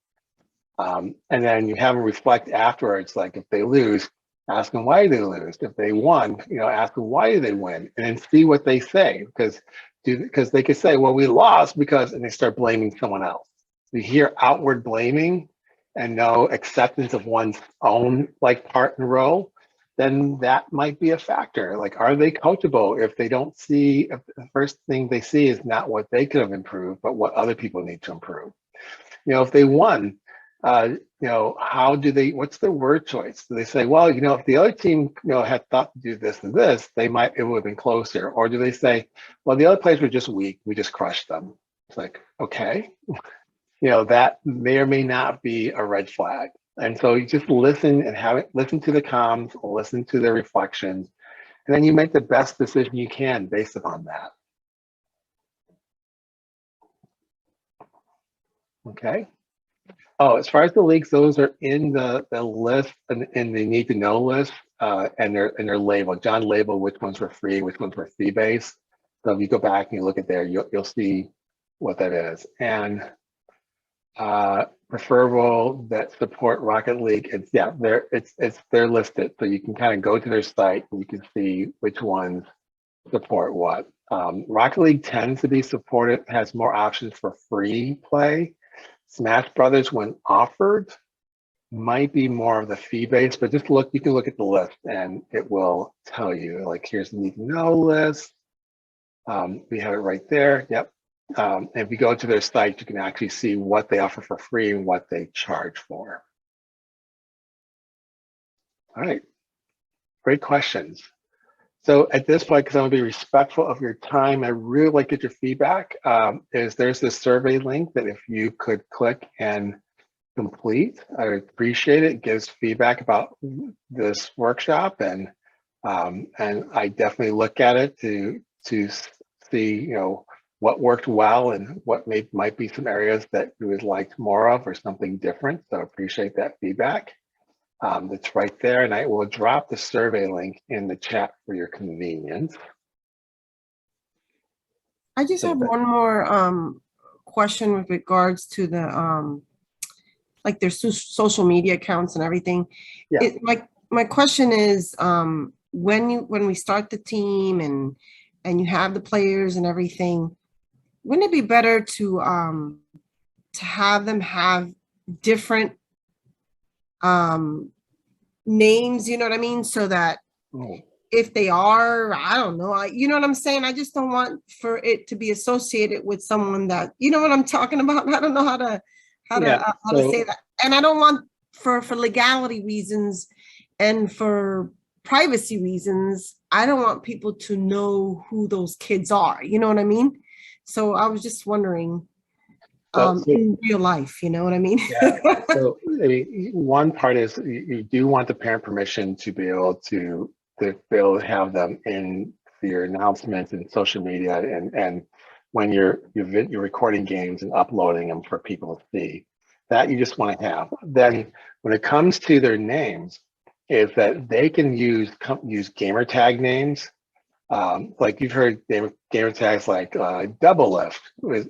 And then you have them reflect afterwards, like if they lose, ask them why they lose. If they won, you know, ask them why did they win, and then see what they say, because they could say, well, we lost because, and they start blaming someone else. You hear outward blaming and no acceptance of one's own like part and role, then that might be a factor. Like, are they coachable if they don't see, if the first thing they see is not what they could have improved, but what other people need to improve? You know, if they won, you know, how do they, what's their word choice? Do they say, well, you know, if the other team, you know, had thought to do this and this, it would have been closer? Or do they say, well, the other players were just weak, we just crushed them? It's like, okay, you know, that may or may not be a red flag. And so you just listen and listen to the comms, listen to their reflections, and then you make the best decision you can based upon that. Okay. Oh, as far as the leagues, those are in the list, in the need to know list, and they're labeled. John labeled which ones were free, which ones were fee based. So if you go back and you look at there, you'll see what that is. And preferable that support Rocket League. It's yeah, they're listed, so you can kind of go to their site and you can see which ones support what. Rocket League tends to be supported, has more options for free play. Smash Brothers, when offered, might be more of the fee based, but just look, you can look at the list and it will tell you, like, here's the need to know list. We have it right there. Yep. And if you go to their site, you can actually see what they offer for free and what they charge for. All right. Great questions. So at this point, because I'm going to be respectful of your time, I really like to get your feedback. There's this survey link that if you could click and complete, I would appreciate it. It gives feedback about this workshop, and I definitely look at it to see what worked well and what might be some areas that you would like more of or something different. So I appreciate that feedback. It's right there, and I will drop the survey link in the chat for your convenience. I just have one more question with regards to the like their social media accounts and everything. Yeah. My question is when we start the team and you have the players and everything, wouldn't it be better to have them have different names, you know what I mean? So that if they are, I don't know, you know what I'm saying? I just don't want for it to be associated with someone that, you know what I'm talking about? I don't know how to say that. And I don't want for legality reasons and for privacy reasons, I don't want people to know who those kids are. You know what I mean? So I was just wondering, in real life, you know what I mean? Yeah. So I mean, one part is you do want the parent permission to be able to have them in your announcements and social media, and when you're recording games and uploading them for people to see. That you just want to have. Then when it comes to their names, is that they can use gamer tag names. Like you've heard gamer tags like Double Lift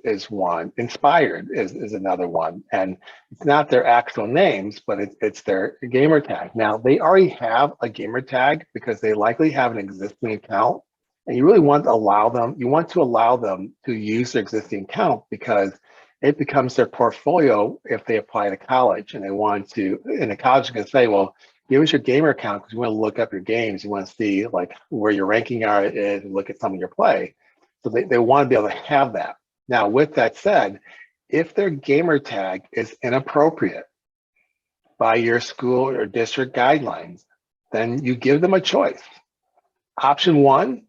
is one, Inspired is another one, and it's not their actual names, but it's their gamer tag. Now they already have a gamer tag because they likely have an existing account, and you really want to allow them. You want to allow them to use their existing account because it becomes their portfolio if they apply to college and they want to. And the college is going to say, well, give us your gamer account because you want to look up your games. You want to see like where your ranking is and look at some of your play. So they want to be able to have that. Now, with that said, if their gamer tag is inappropriate by your school or district guidelines, then you give them a choice. Option one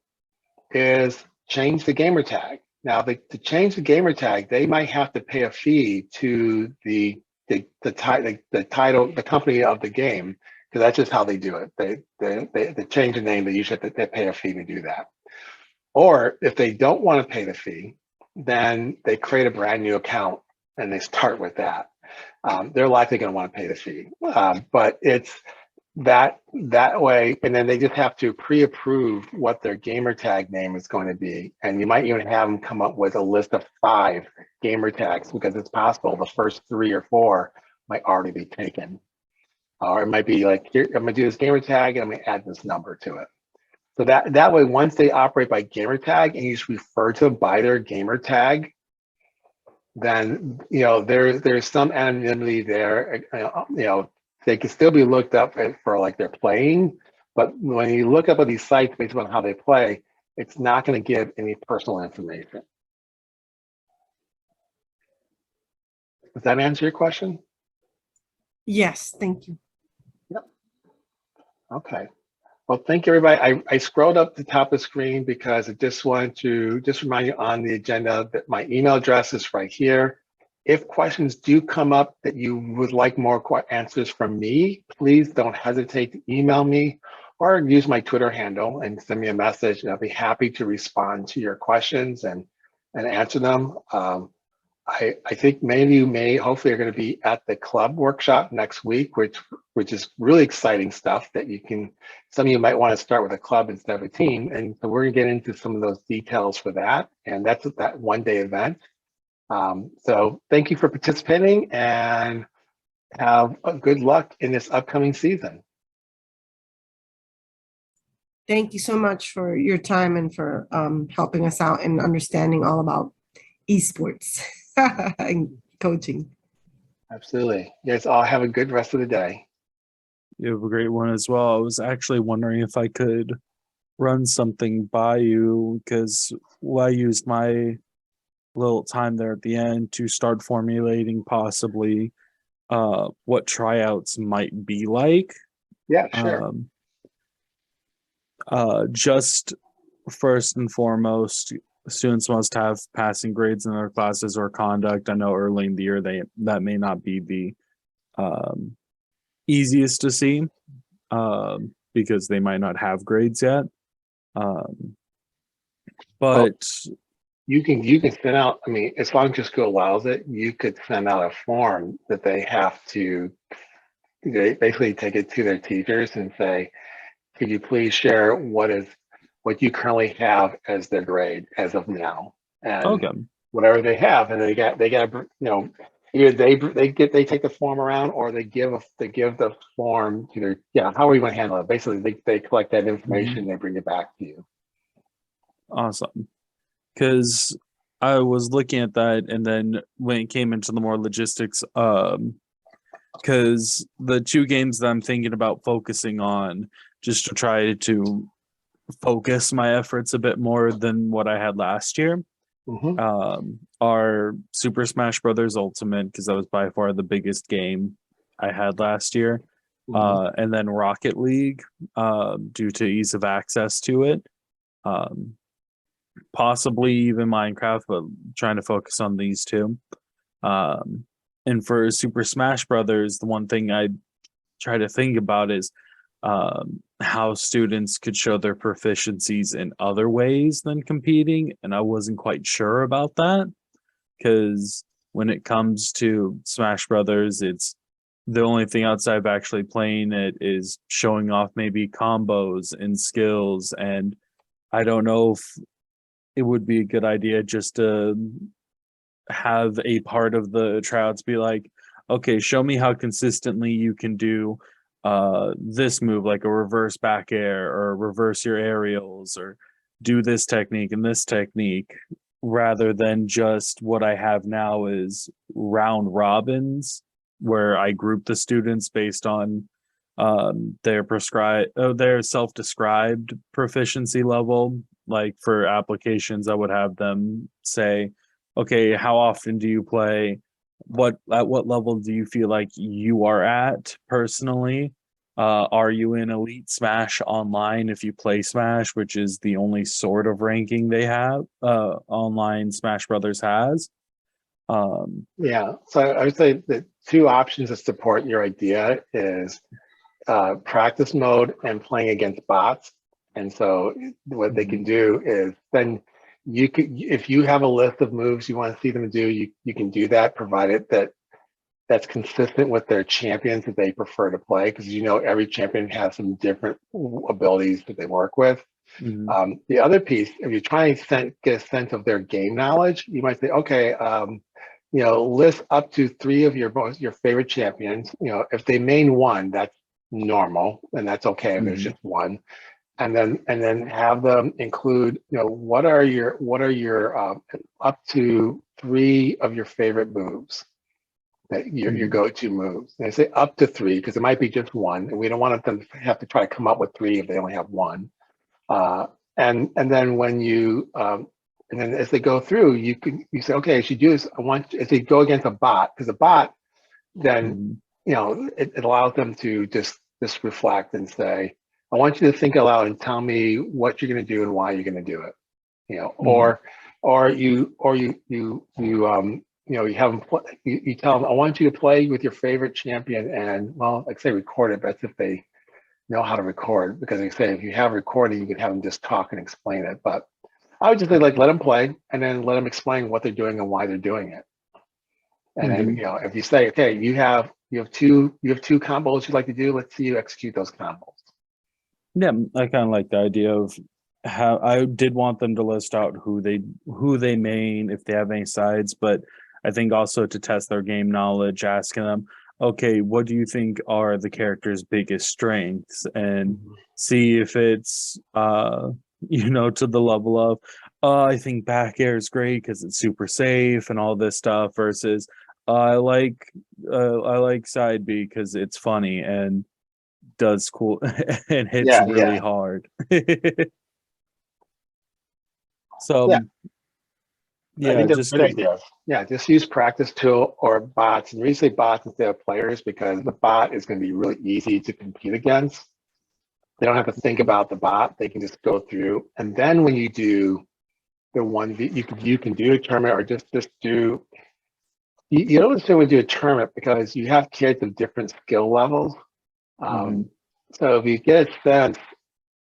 is change the gamer tag. Now, to change the gamer tag, they might have to pay a fee to the title, the company of the game, because that's just how they do it. They change the name, they usually have to pay a fee to do that. Or if they don't want to pay the fee, then they create a brand new account and they start with that. They're likely going to want to pay the fee, but it's that way, and then they just have to pre-approve what their gamer tag name is going to be, and you might even have them come up with a list of 5 gamer tags because it's possible the first 3 or 4 might already be taken, or it might be like, here, I'm going to do this gamer tag and I'm going to add this number to it. So that way, once they operate by gamer tag and you just refer to them by their gamer tag, then there's some anonymity there. They can still be looked up for like they're playing, but when you look up at these sites based on how they play, it's not going to give any personal information. Does that answer your question? Yes, thank you. Yep. Okay. Well, thank you, everybody. I scrolled up the top of the screen because I just wanted to remind you on the agenda that my email address is right here. If questions do come up that you would like more answers from me, please don't hesitate to email me or use my Twitter handle and send me a message, and I'll be happy to respond to your questions and answer them. I think many of you hopefully are going to be at the club workshop next week, which is really exciting stuff that some of you might want to start with a club instead of a team. And so we're going to get into some of those details for that. And that's that one-day event. So thank you for participating and have a good luck in this upcoming season. Thank you so much for your time and for helping us out and understanding all about esports and coaching. Absolutely. You guys all have a good rest of the day. You have a great one as well. I was actually wondering if I could run something by you because I used my little time there at the end to start formulating possibly what tryouts might be like. Yeah, sure. Just first and foremost, students must have passing grades in their classes or conduct. I know early in the year that may not be the easiest to see because they might not have grades yet. But You can send out, I mean, as long as school allows it, you could send out a form that they have to, they basically take it to their teachers and say, could you please share what you currently have as their grade as of now? And okay, whatever they have, and they got, you know, either they take the form around or they give the form to their, yeah, how are you going to handle it? Basically, they collect that information, they bring it back to you. awesome. Because I was looking at that, and then when it came into the more logistics, because the two games that I'm thinking about focusing on, just to try to focus my efforts a bit more than what I had last year, are Super Smash Brothers Ultimate, because that was by far the biggest game I had last year, and then Rocket League, due to ease of access to it. Possibly even Minecraft, but trying to focus on these two. And for Super Smash Brothers, the one thing I try to think about is how students could show their proficiencies in other ways than competing. And I wasn't quite sure about that because when it comes to Smash Brothers, it's the only thing outside of actually playing it is showing off maybe combos and skills. And I don't know if it would be a good idea just to have a part of the tryouts be like, okay, show me how consistently you can do this move, like a reverse back air or reverse your aerials or do this technique and this technique, rather than just what I have now is round robins where I group the students based on their self-described proficiency level. Like for applications, I would have them say, okay, how often do you play? At what level do you feel like you are at personally? Are you in Elite Smash Online if you play Smash, which is the only sort of ranking they have, online Smash Brothers has? Yeah, so I would say the two options that support your idea is practice mode and playing against bots. And so what they can do is then you could, if you have a list of moves you want to see them do, you can do that, provided that that's consistent with their champions that they prefer to play, because you know every champion has some different abilities that they work with. The other piece, if you're trying to get a sense of their game knowledge, you might say, okay, you know, list up to 3 of your favorite champions. You know, if they main one, that's normal, and that's okay if there's just one. And then have them include, you know, what are your up to 3 of your favorite moves, that your go-to moves. And I say up to 3 because it might be just one, and we don't want them to have to try to come up with 3 if they only have one. And then when you and then as they go through, you say, okay, I should do this. I want, if they go against a bot, because a bot, then you know it allows them to just reflect and say, I want you to think aloud and tell me what you're going to do and why you're going to do it. You know, or you you have them you tell them, I want you to play with your favorite champion, and well, like say record it, but that's if they know how to record, because they say if you have recording, you can have them just talk and explain it. But I would just say, like, let them play and then let them explain what they're doing and why they're doing it. And then, you know, if you say, okay, you have 2 combos you'd like to do, let's see you execute those combos. Yeah, I kind of like the idea of how I did want them to list out who they main, if they have any sides, but I think also to test their game knowledge, asking them, okay, what do you think are the character's biggest strengths, and see if it's to the level of I think back air is great because it's super safe and all this stuff, versus I like side B because it's funny and does cool and hits Yeah, really yeah. hard. So Yeah. I yeah, think that's just a good idea. Yeah, just use practice tool or bots. And we say bots instead of players because the bot is going to be really easy to compete against. They don't have to think about the bot. They can just go through. And then when you do the one, you can do a tournament or just do, you don't necessarily do a tournament because you have kids of different skill levels. So if you get a sense,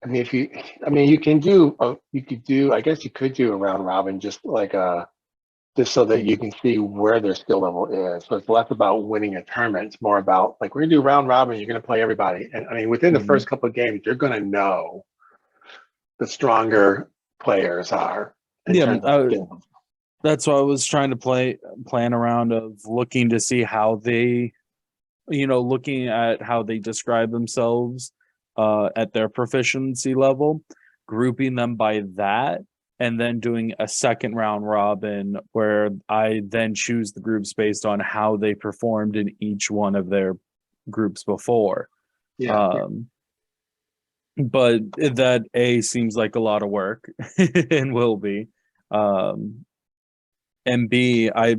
I mean, you can do, I guess you could do a round robin, just like just so that you can see where their skill level is. So it's less about winning a tournament. It's more about like, we're gonna do round robin, you're gonna play everybody. And I mean, within the first couple of games, you're gonna know the stronger players are in terms of skill. That's why I was trying to plan around of looking to see how they, looking at how they describe themselves at their proficiency level, grouping them by that, and then doing a second round robin where I then choose the groups based on how they performed in each one of their groups before. Yeah. But that seems like a lot of work and will be. And B, I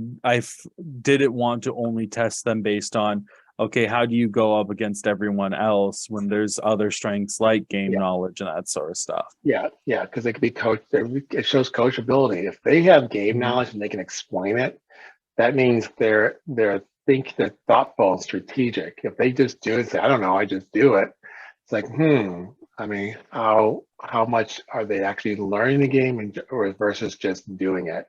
didn't want to only test them based on, okay, how do you go up against everyone else when there's other strengths like game knowledge and that sort of stuff. Yeah, because they could be coached. It shows coachability. If they have game knowledge and they can explain it, that means they're thoughtful and strategic. If they just do it, say, I don't know, I just do it. It's like, I mean, how much are they actually learning the game or versus just doing it?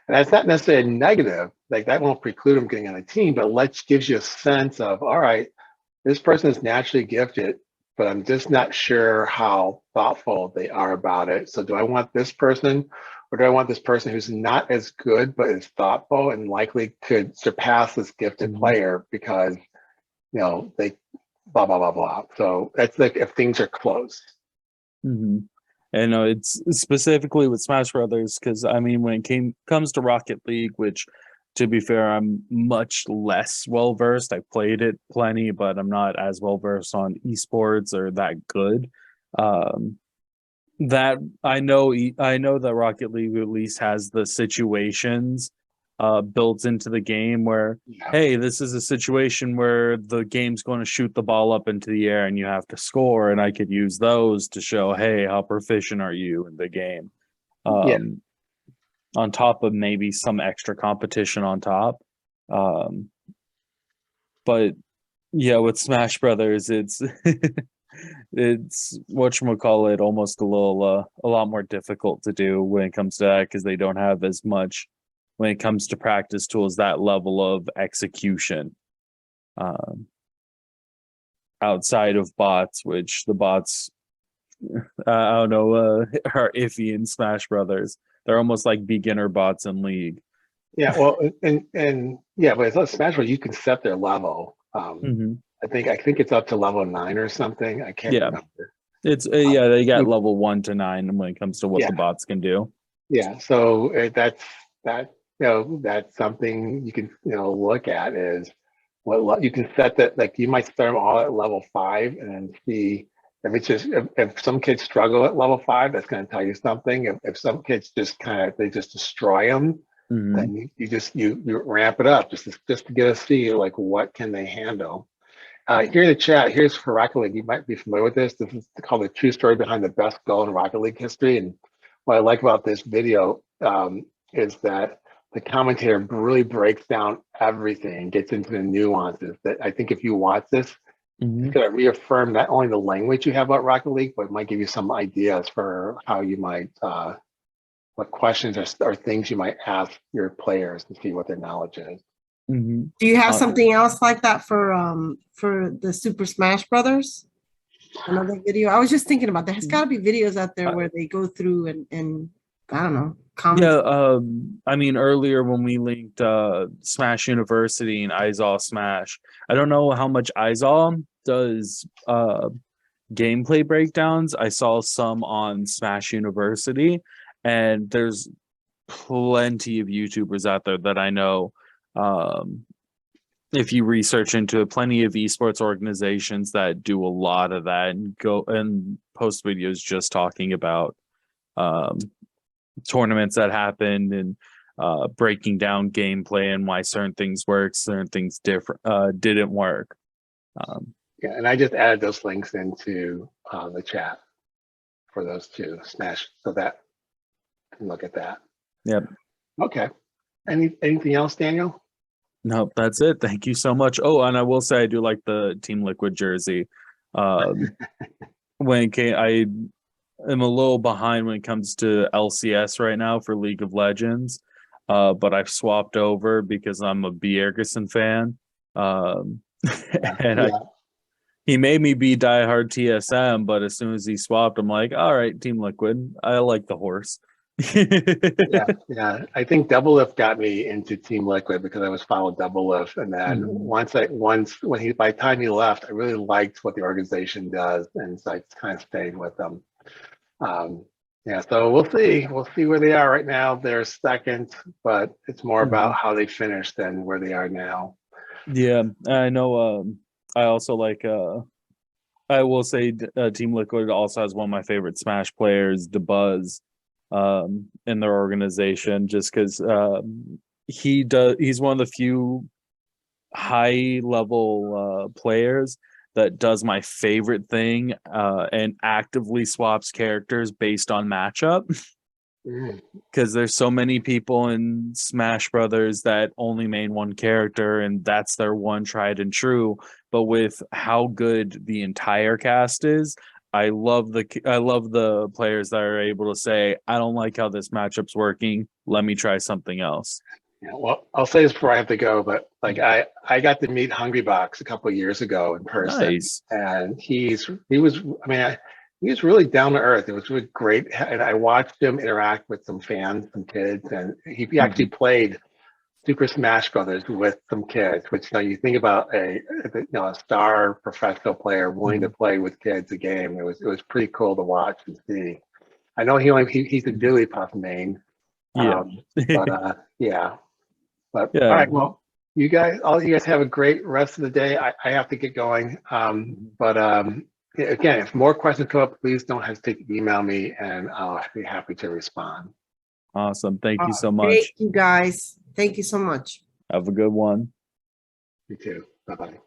And that's not necessarily a negative, like that won't preclude them getting on a team, but gives you a sense of, all right, this person is naturally gifted, but I'm just not sure how thoughtful they are about it. So do I want this person or do I want this person who's not as good, but is thoughtful and likely could surpass this gifted player because, they blah, blah, blah, blah. So that's like if things are close. And it's specifically with Smash Brothers because I mean, when it comes to Rocket League, which to be fair, I'm much less well versed. I played it plenty, but I'm not as well versed on esports or that good. That I know that Rocket League at least has the situations built into the game where, hey, this is a situation where the game's going to shoot the ball up into the air and you have to score, and I could use those to show, hey, how proficient are you in the game, on top of maybe some extra competition on top. But yeah, with Smash Brothers, it's it's whatchamacallit, almost a lot more difficult to do when it comes to that because they don't have as much when it comes to practice tools, that level of execution. Outside of bots, which the bots, I don't know, are iffy in Smash Brothers. They're almost like beginner bots in League. Yeah, well, and yeah, but it's not Smash Bros. You can set their level. I think it's up to level 9 or something. I can't remember. It's they got level 1 to 9 when it comes to what the bots can do. Yeah, so that's something you can look at is what you can set that, like you might start them all at level 5 and then see if it's just if some kids struggle at level 5, that's going to tell you something. If some kids just they just destroy them, then you ramp it up just to get us see like what can they handle. Here in the chat, here's for Rocket League. You might be familiar with this. This is called the true story behind the best goal in Rocket League history. And what I like about this video is that the commentator really breaks down everything, gets into the nuances that I think if you watch this, it's going to reaffirm not only the language you have about Rocket League, but it might give you some ideas for how you might, what questions or things you might ask your players to see what their knowledge is. Do you have something else like that for the Super Smash Brothers? Another video? I was just thinking about that. There's got to be videos out there where they go through and I don't know. comment? Yeah, I mean earlier when we linked Smash University and Izal Smash, I don't know how much Izal does gameplay breakdowns. I saw some on Smash University, and there's plenty of YouTubers out there that I know. If you research into it, plenty of esports organizations that do a lot of that and go and post videos just talking about tournaments that happened and breaking down gameplay and why certain things work, certain things didn't work. Yeah, and I just added those links into the chat for those two Smash, so that you can look at that. Yep. Okay. Anything else, Daniel? No, that's it. Thank you so much. Oh, and I will say I do like the Team Liquid jersey. When it came, I am a little behind when it comes to LCS right now for League of Legends, but I've swapped over because I'm a B. Ergison fan. And he made me be diehard TSM, but as soon as he swapped, I'm like, all right, Team Liquid. I like the horse. Yeah. I think Double Lift got me into Team Liquid because I was following Double Lift, and then by the time he left, I really liked what the organization does, and so I kind of stayed with them. Yeah, so we'll see where they are right now. They're second, but it's more about how they finish than where they are now. Yeah, I know. I also like. I will say, Team Liquid also has one of my favorite Smash players, DeBuzz, in their organization, just because he's one of the few high level players that does my favorite thing and actively swaps characters based on matchup. Because there's so many people in Smash Brothers that only main one character and that's their one tried and true. But with how good the entire cast is, I love the players that are able to say, I don't like how this matchup's working. Let me try something else. Yeah, well, I'll say this before I have to go, but like I got to meet Hungry Box a couple of years ago in person, Nice. and he was really down to earth. It was really great, and I watched him interact with some fans, some kids, and he actually played Super Smash Brothers with some kids. Which you think about a star professional player willing to play with kids a game. It was pretty cool to watch and see. I know he's a Jigglypuff main. Yeah. Yeah. But Yeah. all right, well, all you guys have a great rest of the day. I have to get going. Again, if more questions come up, please don't hesitate to email me and I'll be happy to respond. Awesome. Thank you so much. Thank you guys. Thank you so much. Have a good one. You too. Bye-bye.